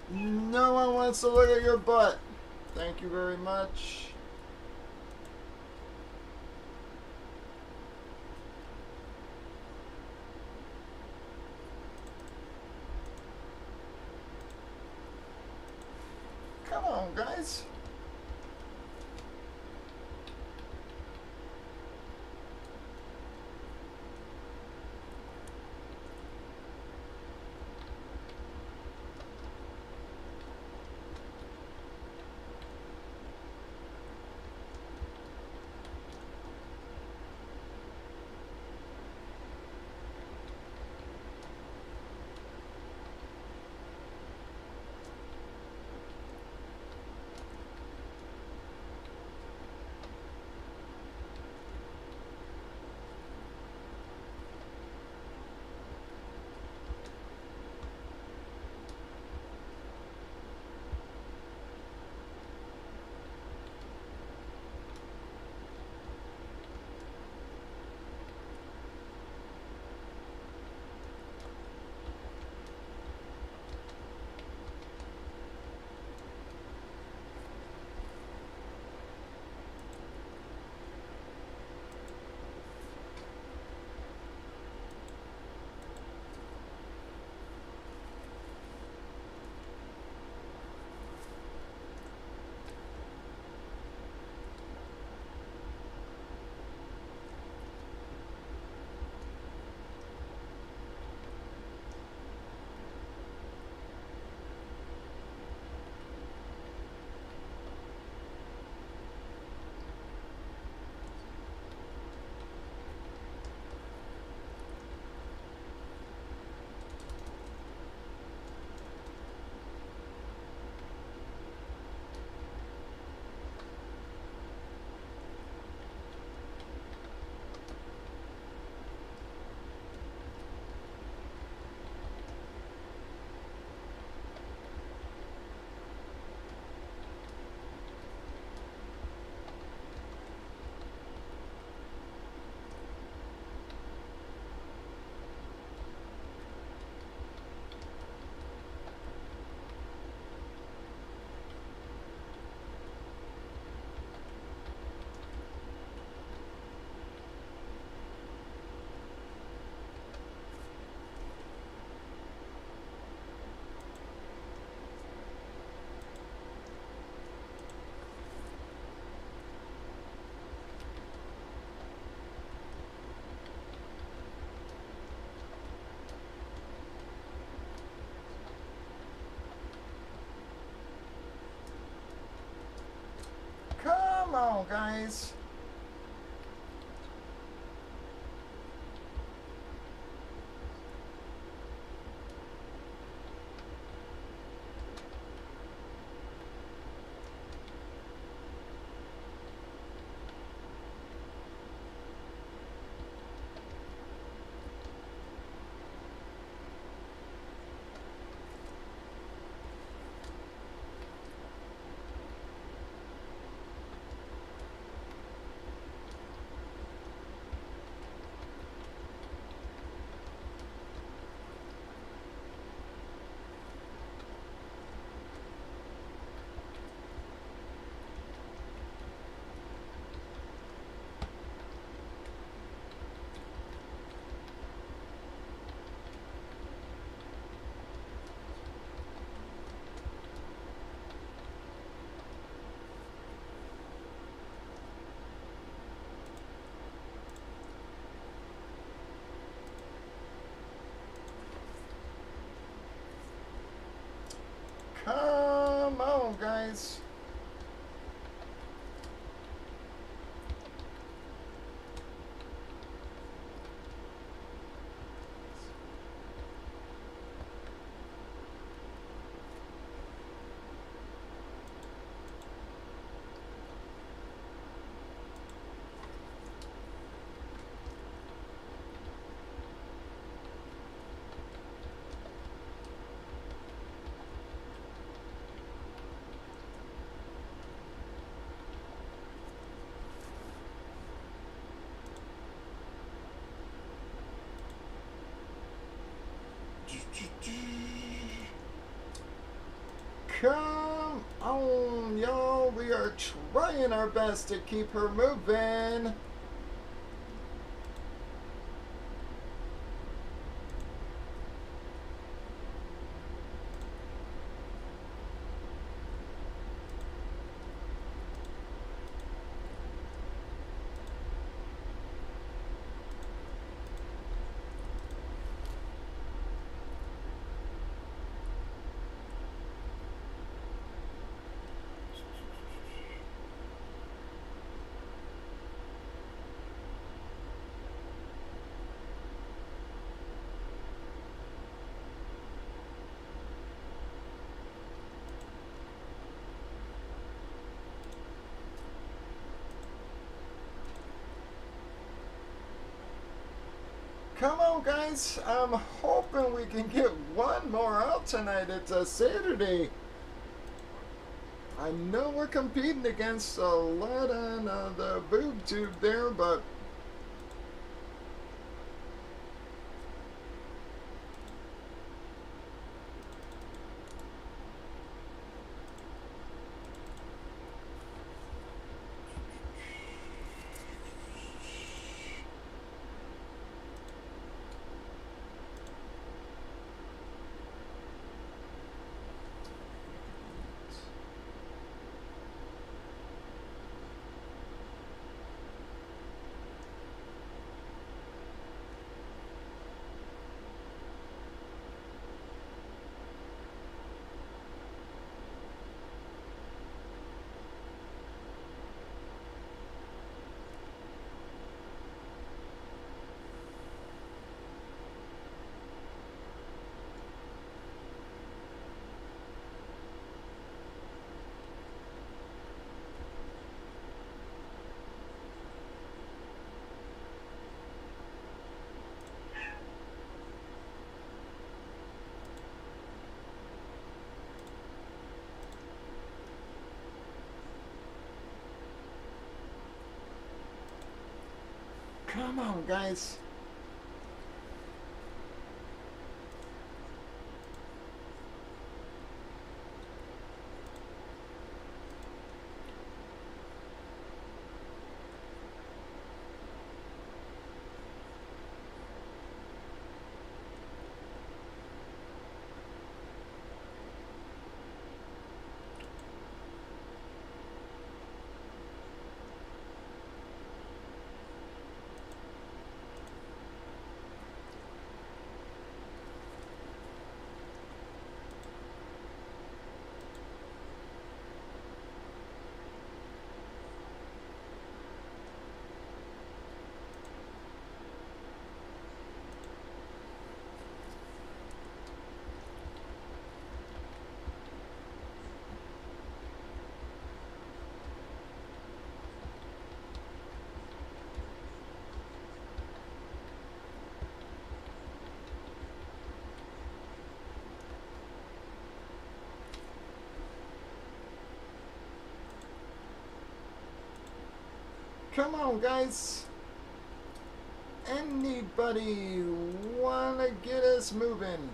No one wants to look at your butt. Thank you very much. Come on, guys. Come on, guys. Come on, y'all. We are trying our best to keep her moving. Come on, guys. I'm hoping we can get one more out tonight. It's a Saturday. I know we're competing against a lot on the boob tube there, but come on, guys. Come on, guys. Anybody wanna get us moving?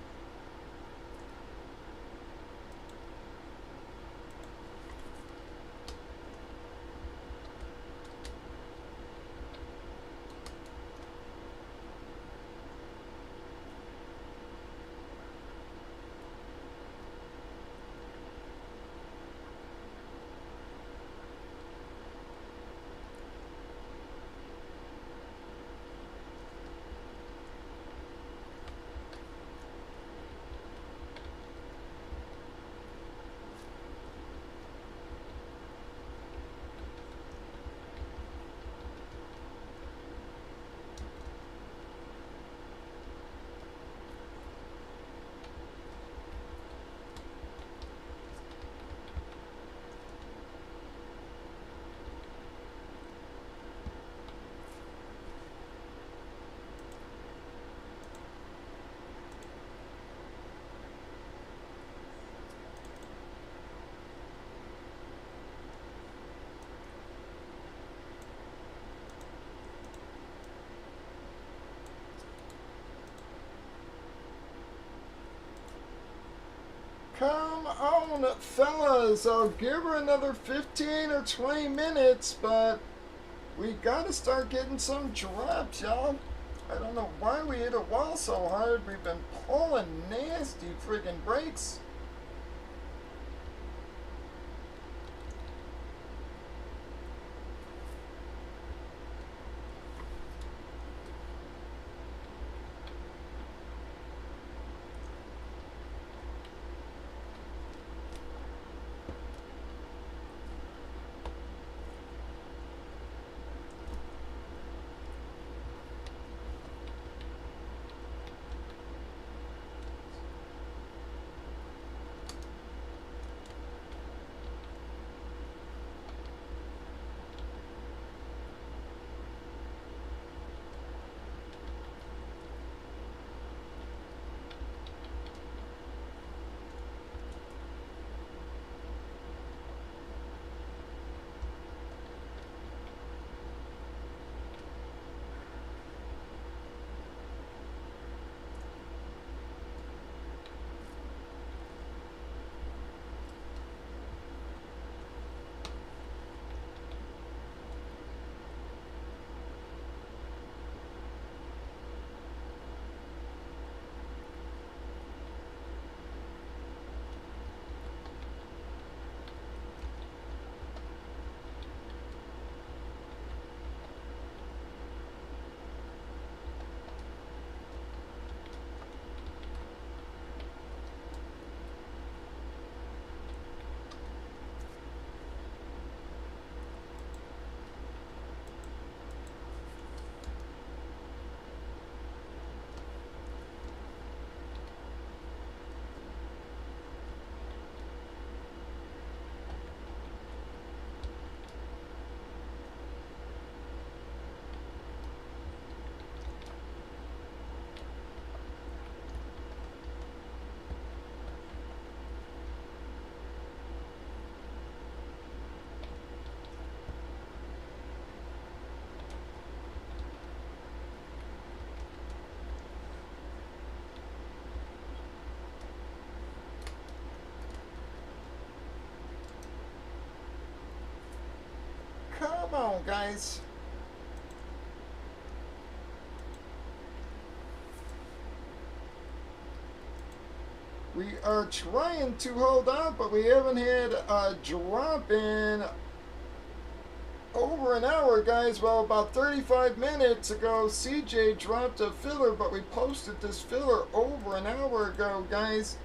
Come on, fellas. I'll give her another 15 or 20 minutes, but we gotta start getting some drops, y'all. I don't know why we hit a wall so hard. We've been pulling nasty friggin' brakes. Come on, guys. We are trying to hold out, but we haven't had a drop in over an hour, guys. Well, about 35 minutes ago, CJ dropped a filler, but we posted this filler over an hour ago, guys.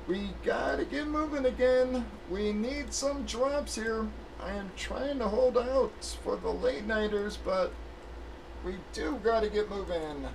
We gotta get moving again. We need some drops here. I am trying to hold out for the late nighters, but we do gotta get moving.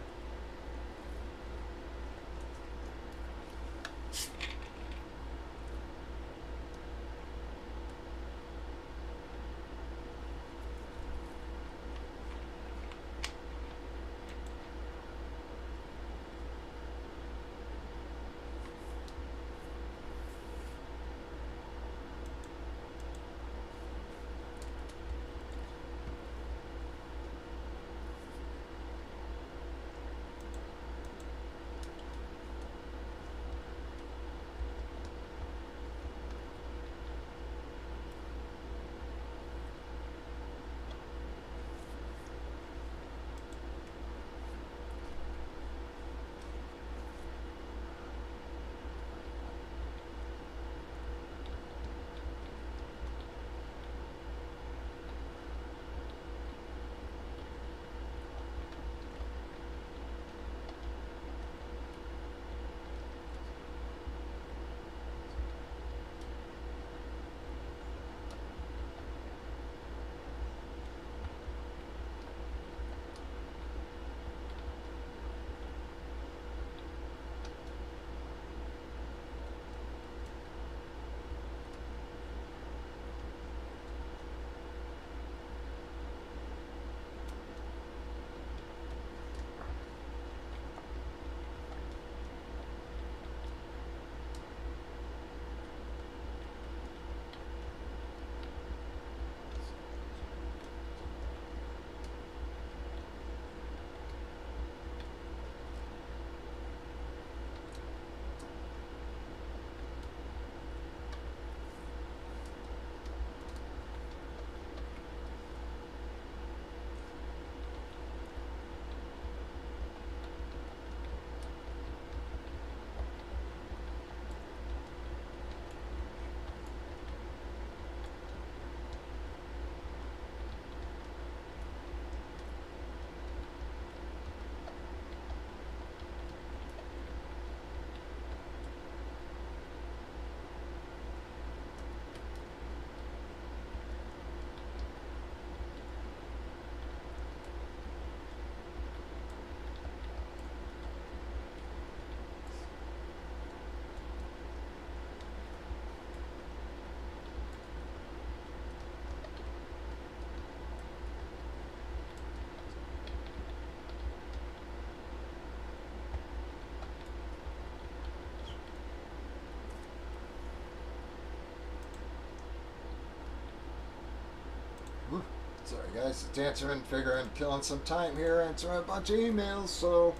guys, just answering, figuring, killing some time here, answering a bunch of emails, so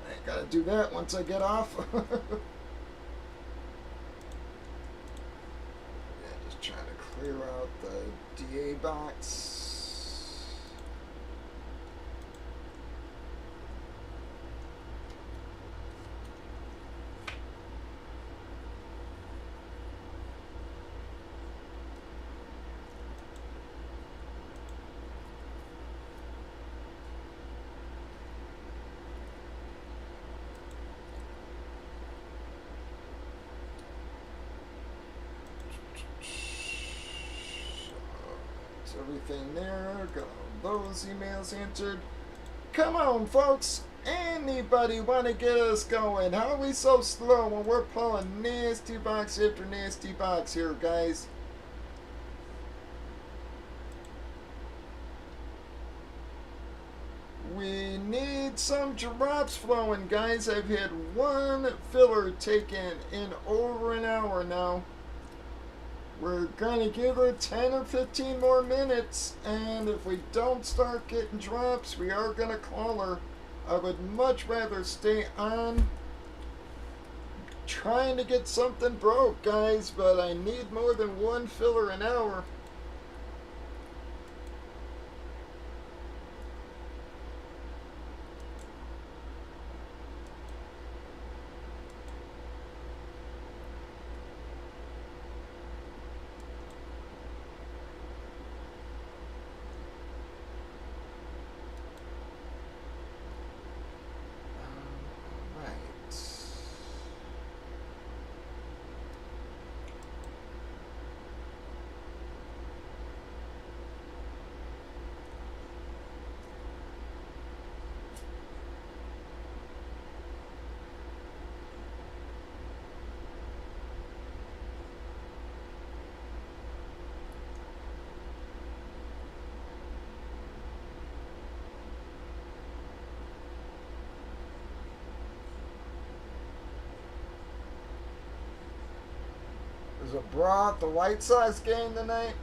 I gotta do that once I get off. Yeah, just trying to clear out the DA box. Everything there, got all those emails answered. Come on, folks. Anybody want to get us going? How are we so slow when we're pulling nasty box after nasty box here, guys? We need some drops flowing, guys. I've had one filler taken in over an hour now. We're going to give her 10 or 15 more minutes, and if we don't start getting drops, we are going to call her. I would much rather stay on trying to get something broke, guys, but I need more than one filler an hour. Is it brought the White Sox game tonight?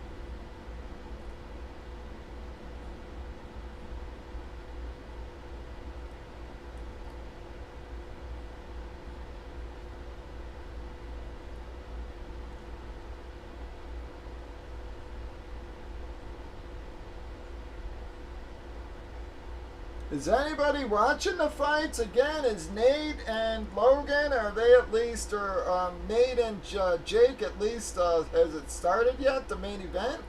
Is anybody watching the fights again? Is Nate and Logan, are they at least, or Nate and Jake at least, has it started yet, the main event?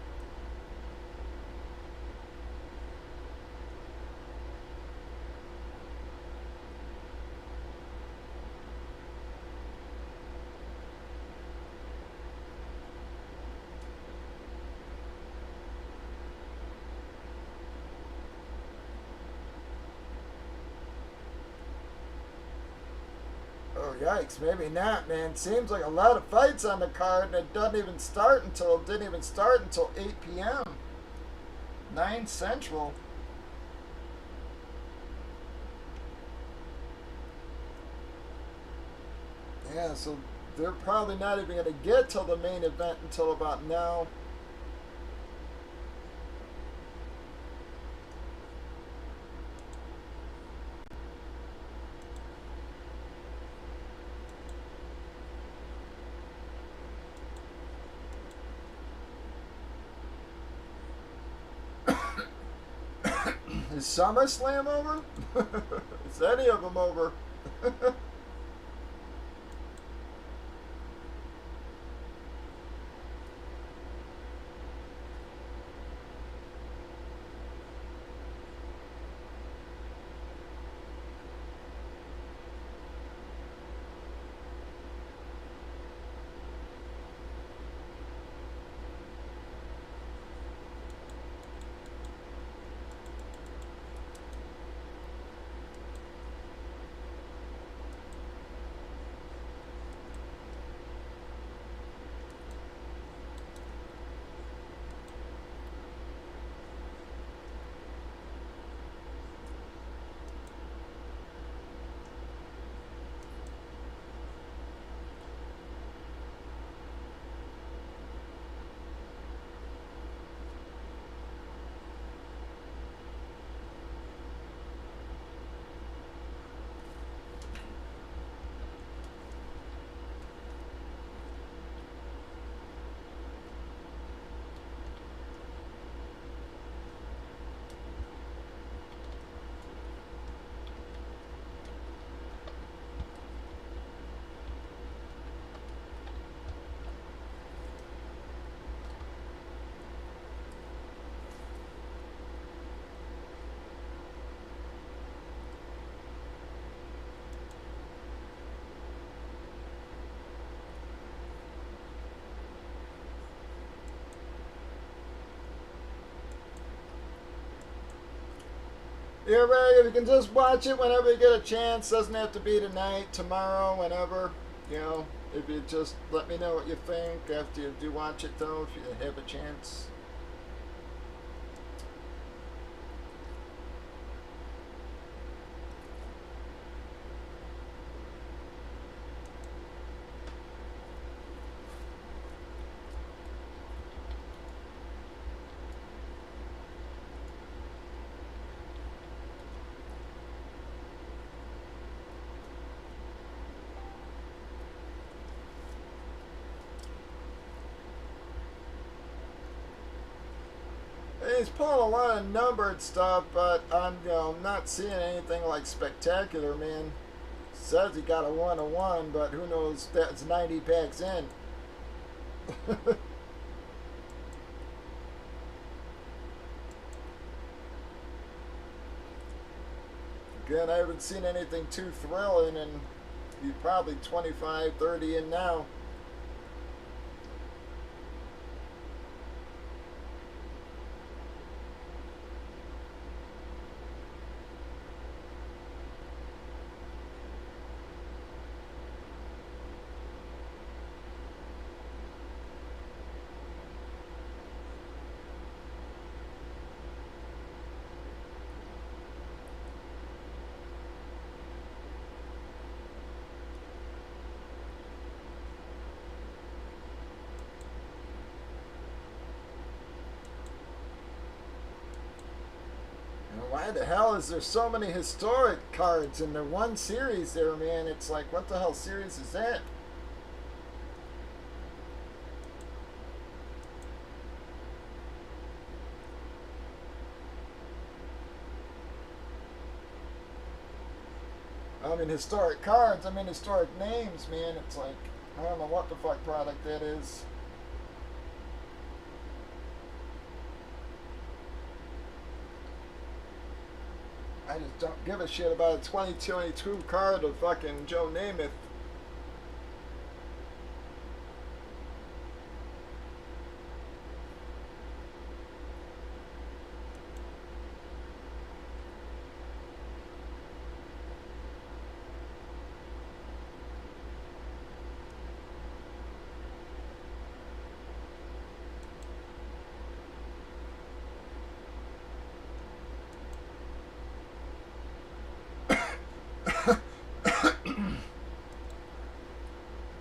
Oh, yikes, maybe not, man. Seems like a lot of fights on the card, and it didn't even start until 8 p.m. 9 Central. Yeah, so they're probably not even going to get till the main event until about now. Is SummerSlam over? Is any of them over? you're right. You can just watch it whenever you get a chance. Doesn't have to be tonight, tomorrow, whenever. You know, if you just let me know what you think after you do watch it, though, if you have a chance. He's pulling a lot of numbered stuff, but I'm not seeing anything like spectacular, man. Says he got a 1-1, but who knows? That's 90 packs in. Again, I haven't seen anything too thrilling, and he's probably 25, 30 in now. Why the hell is there so many historic cards in the one series there, man? It's like, what the hell series is that? I mean, historic cards, I mean, historic names, man. It's like, I don't know what the fuck product that is. I just don't give a shit about a 2022 card of fucking Joe Namath.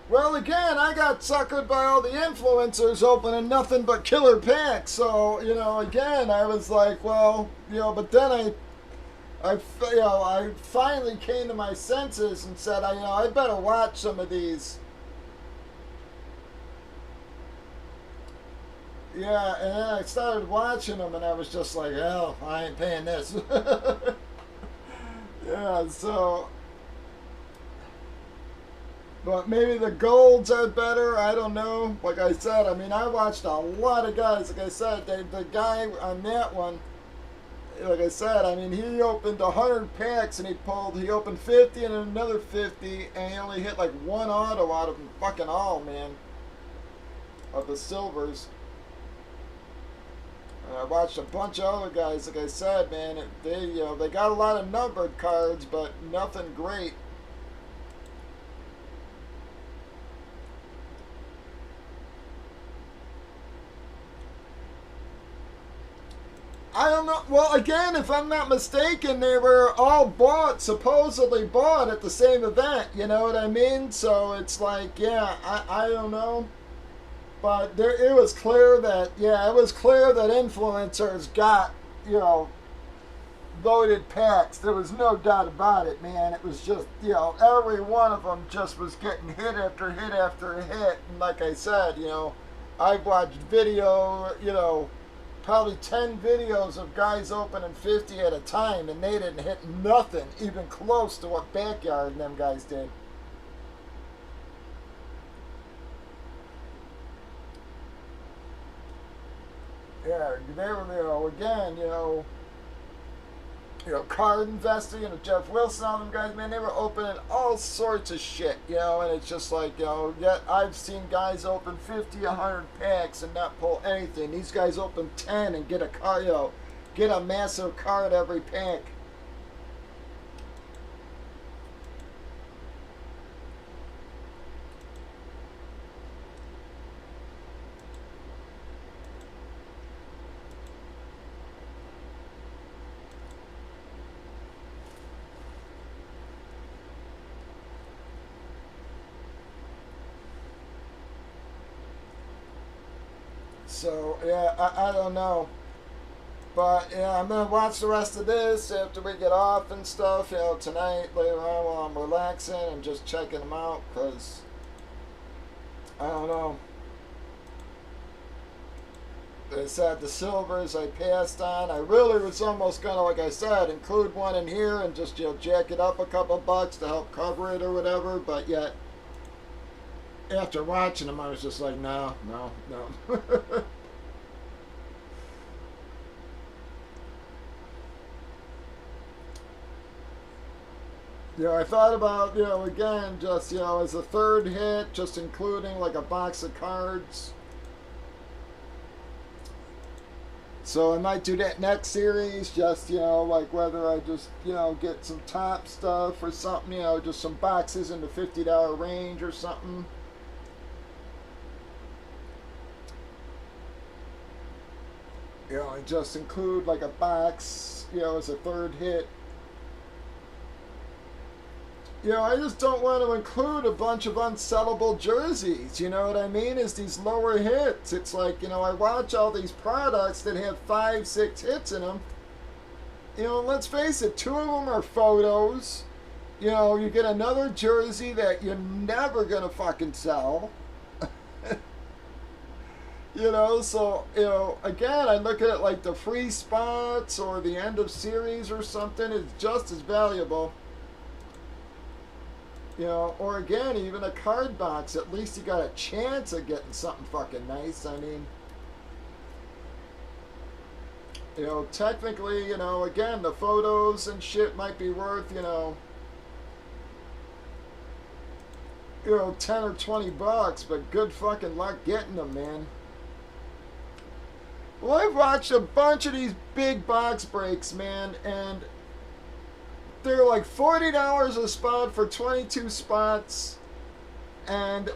Well, again, I got suckered by all the influencers opening nothing but killer packs. So, again, I was like, well, but then I finally came to my senses and said, I better watch some of these. Yeah, and then I started watching them, and I was just like, hell, I ain't paying this. Yeah, so... But maybe the golds are better. I don't know. Like I said, I mean, I watched a lot of guys. Like I said, the guy on that one, like I said, I mean, he opened 100 packs and he opened 50 and another 50, and he only hit like one auto out of them fucking all, man, of the silvers. And I watched a bunch of other guys. Like I said, man, they got a lot of numbered cards, but nothing great. I don't know. Well, again, if I'm not mistaken, they were all supposedly bought at the same event. You know what I mean? So it's like, yeah, I don't know. But it was clear that influencers got, loaded packs. There was no doubt about it, man. It was just, every one of them just was getting hit after hit after hit. And like I said, I've watched video, probably 10 videos of guys opening 50 at a time, and they didn't hit nothing even close to what Backyard and them guys did. Yeah, they were, again, Card Investor, Jeff Wilson, all them guys, man, they were opening all sorts of shit, and it's just like, yet I've seen guys open 50, 100 packs and not pull anything. These guys open 10 and get a card, get a massive card every pack. So yeah, I don't know. But yeah, I'm gonna watch the rest of this after we get off and stuff. You know, tonight later on while I'm relaxing and just checking them out. Cause I don't know. They said the silvers I passed on. I really was almost gonna, like I said, include one in here and just jack it up a couple bucks to help cover it or whatever. But yet, after watching them, I was just like, no, no, no. I thought about, again, just, as a third hit, just including like a box of cards. So I might do that next series, just, like whether I just, get some top stuff or something, just some boxes in the $50 range or something. And just include like a box, as a third hit. I just don't want to include a bunch of unsellable jerseys, you know what I mean? Is these lower hits. It's like, I watch all these products that have 5, 6 hits in them. Let's face it, 2 of them are photos. You get another jersey that you're never going to fucking sell. So, again, I look at it like the free spots or the end of series or something is just as valuable. Or again, even a card box, at least you got a chance of getting something fucking nice. I mean, technically, again, the photos and shit might be worth, 10 or 20 bucks, but good fucking luck getting them, man. Well, I've watched a bunch of these big box breaks, man, and they're like $40 a spot for 22 spots, and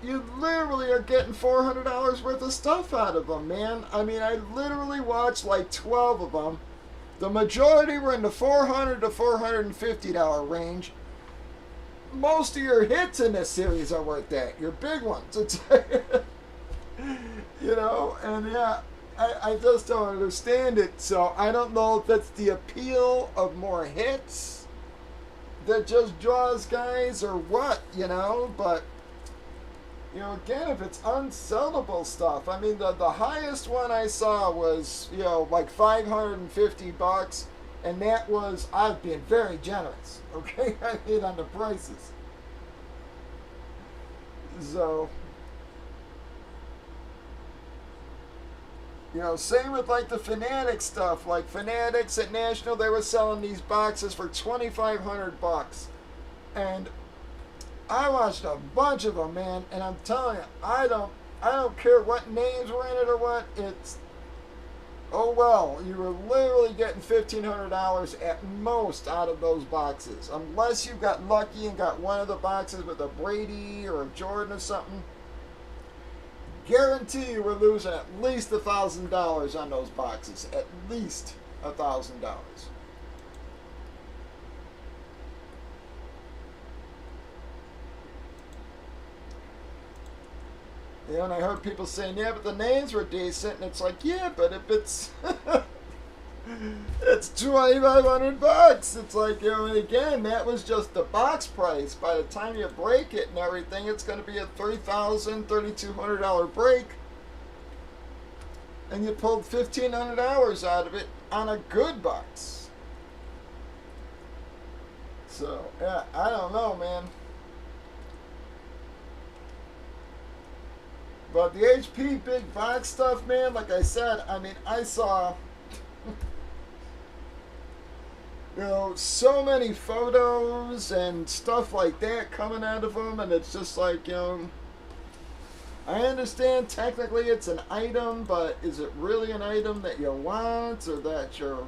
you literally are getting $400 worth of stuff out of them, man. I mean, I literally watched like 12 of them. The majority were in the $400 to $450 range. Most of your hits in this series are worth that. Your big ones. It's and yeah. I just don't understand it. So I don't know if it's the appeal of more hits that just draws guys or what, but again, if it's unsellable stuff, I mean, the highest one I saw was, like 550 bucks, and that was, I've been very generous, okay? I mean, on the prices. So, same with like the Fanatic stuff. Like Fanatics at National, they were selling these boxes for 2,500 bucks. And I watched a bunch of them, man, and I'm telling you, I don't care what names were in it or what. It's, oh well, you were literally getting $1,500 at most out of those boxes. Unless you got lucky and got one of the boxes with a Brady or a Jordan or something. Guarantee you we're losing at least $1,000 on those boxes. At least $1,000. And I heard people saying, yeah, but the names were decent, and it's like, yeah, but if it's it's 2,500 bucks. It's like, and again, that was just the box price. By the time you break it and everything, it's going to be a $3,000, $3,200 break. And you pulled $1,500 out of it on a good box. So, yeah, I don't know, man. But the HP big box stuff, man, like I said, I mean, I saw so many photos and stuff like that coming out of them, and it's just like, I understand technically it's an item, but is it really an item that you want, or that you're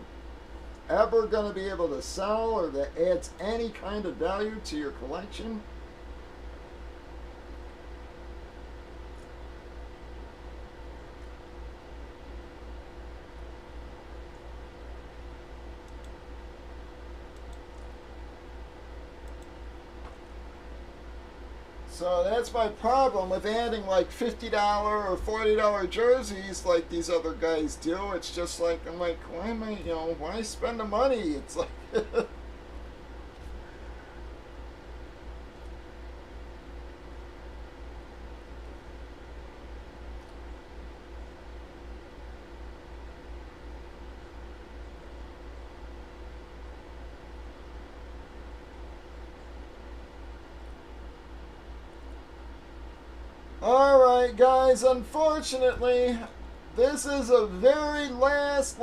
ever going to be able to sell, or that adds any kind of value to your collection? So that's my problem with adding like $50 or $40 jerseys like these other guys do. It's just like, I'm like, why am I, why spend the money? It's like, alright guys, unfortunately, this is a very last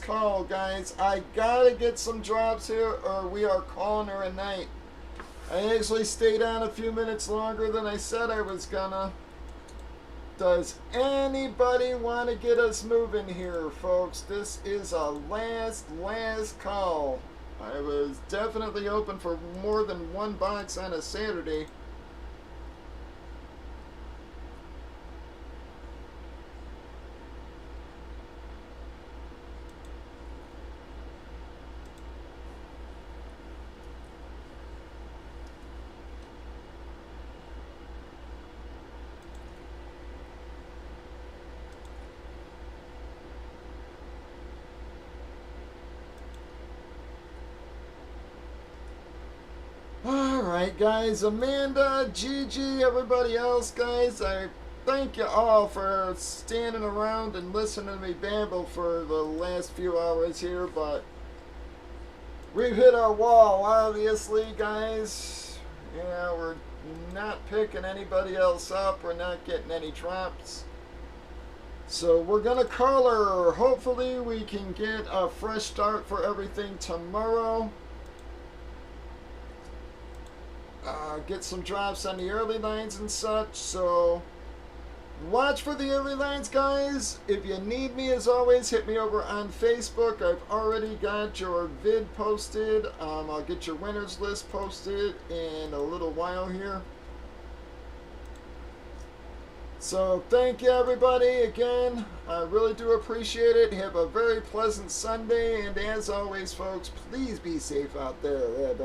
call, guys. I gotta get some drops here or we are calling her a night. I actually stayed on a few minutes longer than I said I was gonna. Does anybody want to get us moving here, folks? This is a last call. I was definitely open for more than one box on a Saturday. Alright guys, Amanda, Gigi, everybody else, guys, I thank you all for standing around and listening to me babble for the last few hours here, but we've hit our wall, obviously, guys. Yeah, we're not picking anybody else up, we're not getting any drops. So we're gonna call her. Hopefully we can get a fresh start for everything tomorrow. Get some drops on the early lines and such, so watch for the early lines, guys. If you need me, as always, hit me over on Facebook. I've already got your vid posted. I'll get your winners list posted in a little while here. So thank you everybody again. I really do appreciate it. Have a very pleasant Sunday, and as always, folks, please be safe out there.